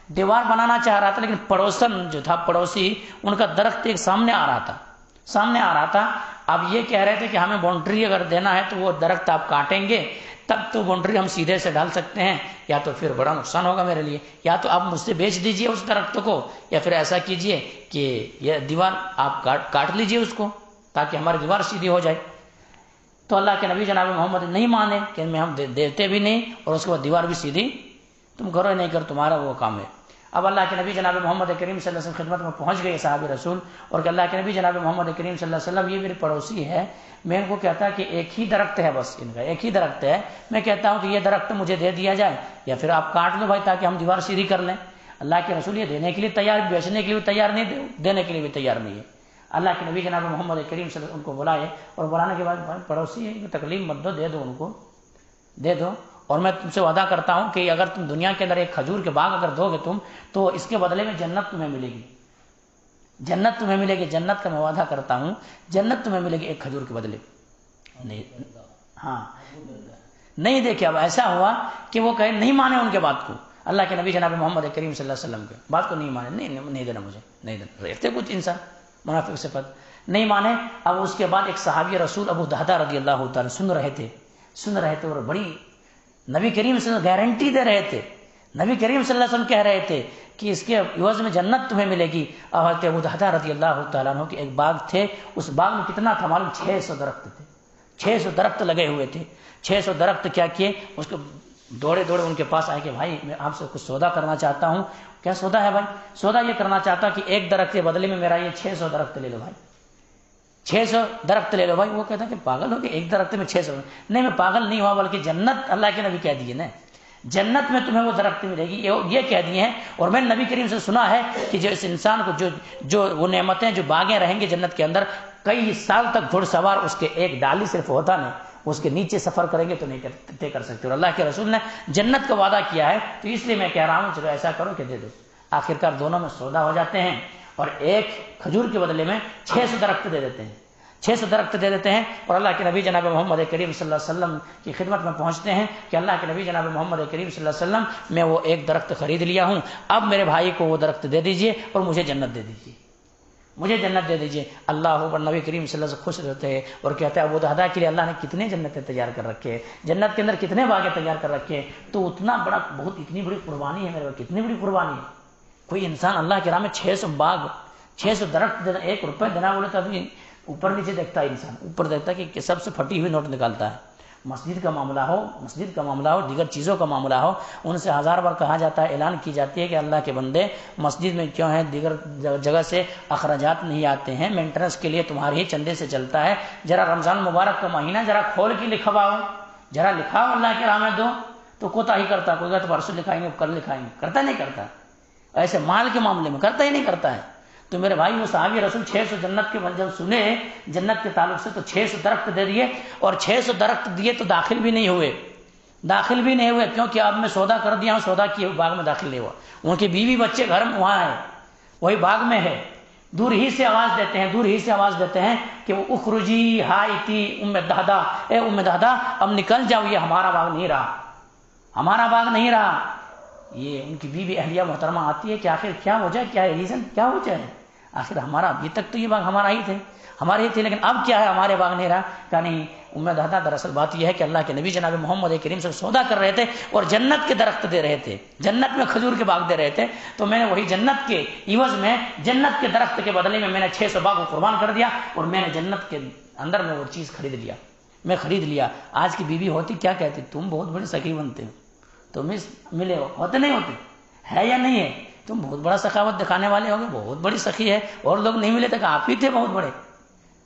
دیوار بنانا چاہ رہا تھا، لیکن پڑوسن جو تھا، پڑوسی، ان کا درخت ایک سامنے آ رہا تھا. اب یہ کہہ رہے تھے کہ ہمیں باؤنڈری اگر دینا ہے تو وہ درخت آپ کاٹیں گے تب تو باؤنڈری ہم سیدھے سے ڈال سکتے ہیں، یا تو پھر بڑا نقصان ہوگا میرے لیے، یا تو آپ مجھ سے بیچ دیجئے اس درخت کو، یا پھر ایسا کیجئے کہ یہ دیوار آپ کاٹ لیجئے اس کو تاکہ ہماری دیوار سیدھی ہو جائے. تو اللہ کے نبی جناب محمد نہیں مانے کہ ہم دیتے بھی نہیں اور اس کے بعد دیوار بھی سیدھی تم کرو نہیں کرو، تمہارا وہ کام ہے. اب اللہ کے نبی جناب محمد کریم صلی اللہ علیہ وسلم خدمت میں پہنچ گئے صحابی رسول، اور کہ اللہ کے نبی جناب محمد کریم صلی اللہ علیہ وسلم یہ میرے پڑوسی ہے، میں ان کو کہتا کہ ایک ہی درخت ہے، بس ان کا ایک ہی درخت ہے، میں کہتا ہوں کہ یہ درخت مجھے دے دیا جائے یا پھر آپ کاٹ لو بھائی تاکہ ہم دیوار سیدھی کر لیں. اللہ کے رسول یہ دینے کے لیے تیار، بیچنے کے لیے بھی تیار نہیں، دینے کے لیے بھی تیار نہیں ہے. اللہ کے نبی جناب محمد کریم صلی اللہ علیہ وسلم ان کو بلائے اور بلانے کے بعد پڑوسی ہے، تکلیف مت دو، دے دو ان کو، دے دو، اور میں تم سے وعدہ کرتا ہوں کہ اگر تم دنیا کے اندر ایک کھجور کے باغ اگر دو گے تم تو اس کے بدلے میں جنت تمہیں ملے گی. جنت تمہیں ملے گی، جنت کا میں وعدہ کرتا ہوں، جنت تمہیں ملے گی ایک کھجور کے بدلے. نہیں دیکھے. اب ایسا ہوا کہ وہ کہے نہیں مانے ان کے بات کو، اللہ کے نبی جناب محمد کریم صلی اللہ علیہ وسلم کے بات کو نہیں مانے، نہیں دینا مجھے، نہیں دینا. رہتے کچھ انسان منافق صفت، نہیں مانے. اب اس کے بعد ایک صحابی رسول ابو دہدہ رضی اللہ تعالیٰ سن رہے تھے اور بڑی نبی کریم صلی اللہ علیہ وسلم گارنٹی دے رہے تھے. نبی کریم صلی اللہ علیہ وسلم کہہ رہے تھے کہ اس کے عوض میں جنت تمہیں ملے گی. اور حضرت ابو دہدہ رضی اللہ تعالیٰ عنہ کے ایک باغ تھے، اس باغ میں کتنا تھا معلوم؟ 600 درخت تھے، 600 درخت لگے ہوئے تھے. 600 درخت کیا کیے، اس کو دوڑے ان کے پاس آئے کہ بھائی میں آپ سے کچھ سودا کرنا چاہتا ہوں. کیا سودا ہے بھائی؟ سودا یہ کرنا چاہتا کہ ایک درخت کے بدلے میں میرا یہ 600 درخت لے لو بھائی، 600 درخت لے لو بھائی. وہ کہتا کہ پاگل ہو کہ ایک درخت میں 600؟ نہیں میں پاگل نہیں ہوا، بلکہ جنت اللہ کے نبی کہہ دیے نا، جنت میں تمہیں وہ درخت ملے گی، یہ کہہ دیے ہیں. اور میں نبی کریم سے سنا ہے کہ جو اس انسان کو جو وہ نعمتیں، جو باغیں رہیں گے جنت کے اندر، کئی سال تک گھڑ سوار اس کے ایک ڈالی صرف ہوتا نہیں، اس کے نیچے سفر کریں گے تو نہیں طے کر سکتے. اور اللہ کے رسول نے جنت کا وعدہ کیا ہے، تو اس لیے میں کہہ رہا ہوں چلو ایسا کرو کہ دے دو. آخرکار دونوں میں سودا ہو جاتے ہیں اور ایک کھجور کے بدلے میں 600 درخت دے دیتے ہیں، 600 درخت دے دیتے ہیں. اور اللہ کے نبی جناب محمد کریم صلی اللہ علیہ وسلم کی خدمت میں پہنچتے ہیں کہ اللہ کے نبی جناب محمد کریم صلی اللہ علیہ وسلم میں وہ ایک درخت خرید لیا ہوں، اب میرے بھائی کو وہ درخت دے دیجئے اور مجھے جنت دے دیجئے، مجھے جنت دے دیجئے. اللہ اکبر. نبی کریم صلی اللہ علیہ وسلم خوش رہتے ہیں اور کہتے ہیں ابو دہدہ کے لیے اللہ نے کتنے جنتیں تیار کر رکھے، جنت کے اندر کتنے باغیں تیار کر رکھے، تو اتنا بڑا اتنی بڑی قربانی ہے میرے بھائی، کتنی بڑی قربانی ہے. کوئی انسان اللہ کی راہ میں 600 باغ 600 درخت دینا، 1 روپے دینا بولے تو ابھی اوپر نیچے دیکھتا ہے انسان، اوپر دیکھتا ہے کہ سب سے پھٹی ہوئی نوٹ نکالتا ہے۔ مسجد کا معاملہ ہو، دیگر چیزوں کا معاملہ ہو، ان سے 1000 بار کہا جاتا ہے، اعلان کی جاتی ہے کہ اللہ کے بندے مسجد میں کیوں ہیں، دیگر جگہ سے اخراجات نہیں آتے ہیں، مینٹننس کے لیے تمہارے ہی چندے سے چلتا ہے، ذرا رمضان مبارک کا مہینہ ذرا کھول کے لکھواؤ، ذرا لکھاؤ اللہ کے راہ میں دو، تو کوتاہی کرتا، کوئی تو پرسوں لکھائیں گے، کل لکھائیں گے، کرتا نہیں کرتا، ایسے مال کے معاملے میں کرتا ہی نہیں کرتا ہے۔ تو میرے بھائی وہ صحابی رسول 600 جنت کے جب سنے جنت کے تعلق سے تو 600 درخت دے دیے، اور 600 درخت دیے تو داخل بھی نہیں ہوئے، کیونکہ اب میں سودا کر دیا ہوں، سودا کیے باغ میں داخل نہیں ہوا، ان کی بیوی بچے گھر میں وہاں ہے، وہی باغ میں ہے، دور ہی سے آواز دیتے ہیں کہ وہ اخرجی ہائتی ام دہدا، اے ام دہدا اب نکل جاؤ، یہ ہمارا باغ نہیں رہا۔ یہ ان کی بیوی اہلیہ محترمہ آتی ہے کہ آخر کیا وجہ، کیا ہے ریزن، کیا وجہ ہے، آخر ہمارا ابھی تک تو یہ باغ ہمارے ہی تھے، لیکن اب کیا ہے ہمارے باغ نہیں رہا۔ کہ نہیں ام دہدا، دراصل بات یہ ہے کہ اللہ کے نبی جناب محمد کریم سے سودا کر رہے تھے اور جنت کے درخت دے رہے تھے، جنت میں کھجور کے باغ دے رہے تھے، تو میں نے وہی جنت کے عوض میں، جنت کے درخت کے بدلے میں نے 600 باغ کو قربان کر دیا، اور میں نے جنت کے اندر میں وہ چیز خرید لیا۔ آج کی بیوی ہوتی کیا کہتی، تم بہت بڑے سخی بنتے ہو، تم ملے ہوتے نہیں ہوتے، ہے یا نہیں ہے، تم بہت بڑا سخاوت دکھانے والے ہوگے، بہت بڑی سخی ہے، اور لوگ نہیں ملے تھے کہ آپ ہی تھے بہت بڑے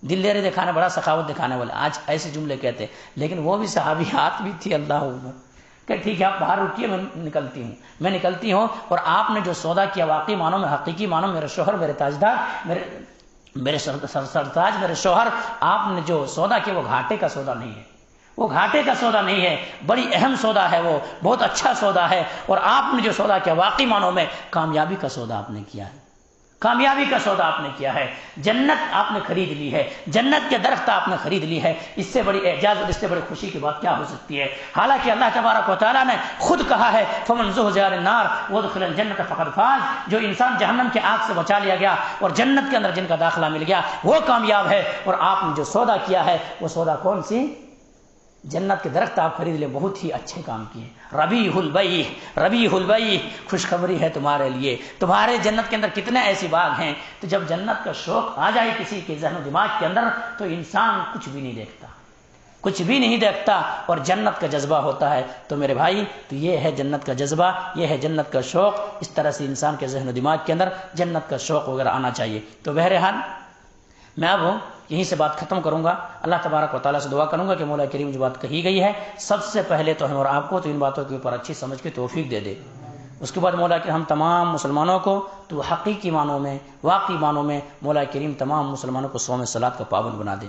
دل دہرے دکھانے، بڑا سخاوت دکھانے والے، آج ایسے جملے کہتے ہیں۔ لیکن وہ بھی صحابیات بھی تھی، اللہ اکبر، کہ ٹھیک ہے آپ باہر رکیے، میں نکلتی ہوں، اور آپ نے جو سودا کیا واقعی معنوں میں، حقیقی معنوں، میرے شوہر، میرے تاجدار، میرے سرتاج، میرے شوہر، آپ نے جو سودا کیا وہ گھاٹے کا سودا نہیں ہے، بڑی اہم سودا ہے، وہ بہت اچھا سودا ہے، اور آپ نے جو سودا کیا واقعی معنوں میں کامیابی کا سودا آپ نے کیا ہے، جنت آپ نے خرید لی ہے، جنت کے درخت آپ نے خرید لی ہے، اس سے بڑی اعجاز اور اس سے بڑی خوشی کی بات کیا ہو سکتی ہے۔ حالانکہ اللہ تبارک و تعالیٰ نے خود کہا ہے فمن زحزح عن النار وادخل الجنة فقد فاز، جو انسان جہنم کے آگ سے بچا لیا گیا اور جنت کے اندر جن کا داخلہ مل گیا وہ کامیاب ہے۔ اور آپ نے جو سودا کیا ہے وہ سودا کون سی، جنت کے درخت آپ خرید لیں، بہت ہی اچھے کام کیے۔ ربیع البیع، خوشخبری ہے تمہارے لیے، تمہارے جنت کے اندر کتنے ایسی باغ ہیں۔ تو جب جنت کا شوق آ جائے کسی کے ذہن و دماغ کے اندر تو انسان کچھ بھی نہیں دیکھتا اور جنت کا جذبہ ہوتا ہے۔ تو میرے بھائی، تو یہ ہے جنت کا جذبہ، یہ ہے جنت کا شوق، اس طرح سے انسان کے ذہن و دماغ کے اندر جنت کا شوق وغیرہ آنا چاہیے۔ تو بہرحال میں اب یہیں سے بات ختم کروں گا، اللہ تبارک و تعالیٰ سے دعا کروں گا کہ مولا کریم جو بات کہی گئی ہے سب سے پہلے تو ہم اور آپ کو تو ان باتوں کے اوپر اچھی سمجھ کے توفیق دے دے، اس کے بعد مولا کریم ہم تمام مسلمانوں کو تو حقیقی معنوں میں، واقعی معنوں میں مولا کریم تمام مسلمانوں کو صوم صلات کا پابند بنا دے۔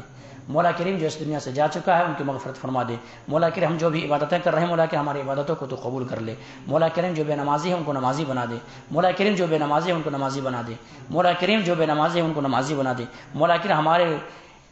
مولا کریم جو اس دنیا سے جا چکا ہے ان کی مغفرت فرما دے۔ مولا کریم ہم جو بھی عبادتیں کر رہے ہیں مولا کریم ہماری عبادتوں کو تو قبول کر لے۔ مولا کریم جو بے نمازی ہیں ان کو نمازی بنا دے۔ مولا کریم جو بے نمازی ہیں ان کو نمازی بنا دے۔ مولا کریم جو بے نمازی ہیں ان کو نمازی بنا دے۔ مولا کریم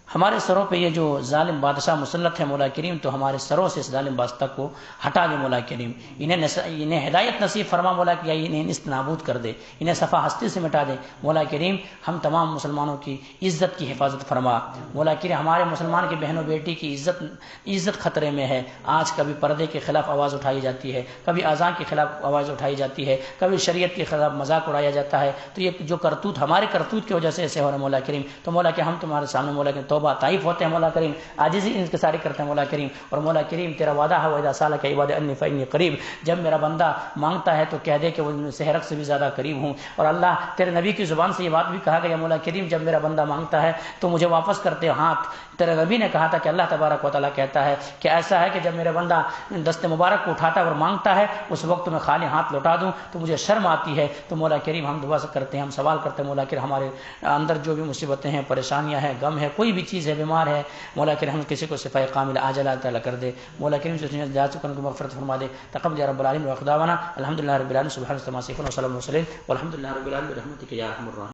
ہمارے سروں پہ یہ جو ظالم بادشاہ مسلط ہے مولا کریم تو ہمارے سروں سے اس ظالم بادشاہ کو ہٹا دے مولا کریم، انہیں ہدایت نصیب فرما مولا کہ انہیں نست نابود کر دے، انہیں صفا ہستی سے مٹا دے مولا کریم۔ ہم تمام مسلمانوں کی عزت کی حفاظت فرما مولا کریم، ہمارے مسلمان کی بہن و بیٹی کی عزت خطرے میں ہے۔ آج کبھی پردے کے خلاف آواز اٹھائی جاتی ہے، کبھی اذان کے خلاف آواز اٹھائی جاتی ہے، کبھی شریعت کے خلاف مذاق اڑایا جاتا ہے۔ تو یہ جو کرتوت ہمارے کرتوت کی وجہ سے ایسے ہو رہے مولا کریم، تو مولا کہ ہم تمہارے سامنے مولا کہ توبہ طائف ہوتے ہیں مولا کریم، عاجزی انکساری کرتے ہیں مولا کریم۔ اور مولا کریم تیرا وعدہ ہے وَإِذَا سَأَلَكَ عِبَادِي عَنِّي فَإِنِّي قَرِيبٌ، جب میرا بندہ مانگتا ہے تو کہہ دے کہ وہ سحرک سے بھی زیادہ قریب ہوں۔ اور اللہ تیرے نبی کی زبان سے یہ بات بھی کہا گیا مولا کریم جب میرا بندہ مانگتا ہے تو مجھے واپس کرتے ہاتھ، تیرے نبی نے کہا تھا کہ اللہ تبارک و تعالیٰ کہتا ہے کہ ایسا ہے کہ جب میرا بندہ دست مبارک کو اٹھاتا ہے اور مانگتا ہے اس وقت میں خالی ہاتھ لوٹا دوں تو مجھے شرم آتی ہے۔ تو مولا کریم ہم دعا کرتے ہیں، ہم سوال کرتے ہیں مولا کریم ہمارے اندر جو بھی مصیبتیں ہیں، پریشانیاں ہیں، غم ہے، کوئی بھی چیز ہے، بیمار ہے مولا کریم ہم کسی کو شفاء کاملہ عاجلہ تعالیٰ کر دے مولا کریم، سے جا چکے ان کو مغفرت فرما دے۔ تقبل یا رب العالمین و اقدامنا الحمدللہ رب العالمین سبحان اللہ وسلم والحمدللہ رب العالمین برحمتک یا ارحم الراحمین۔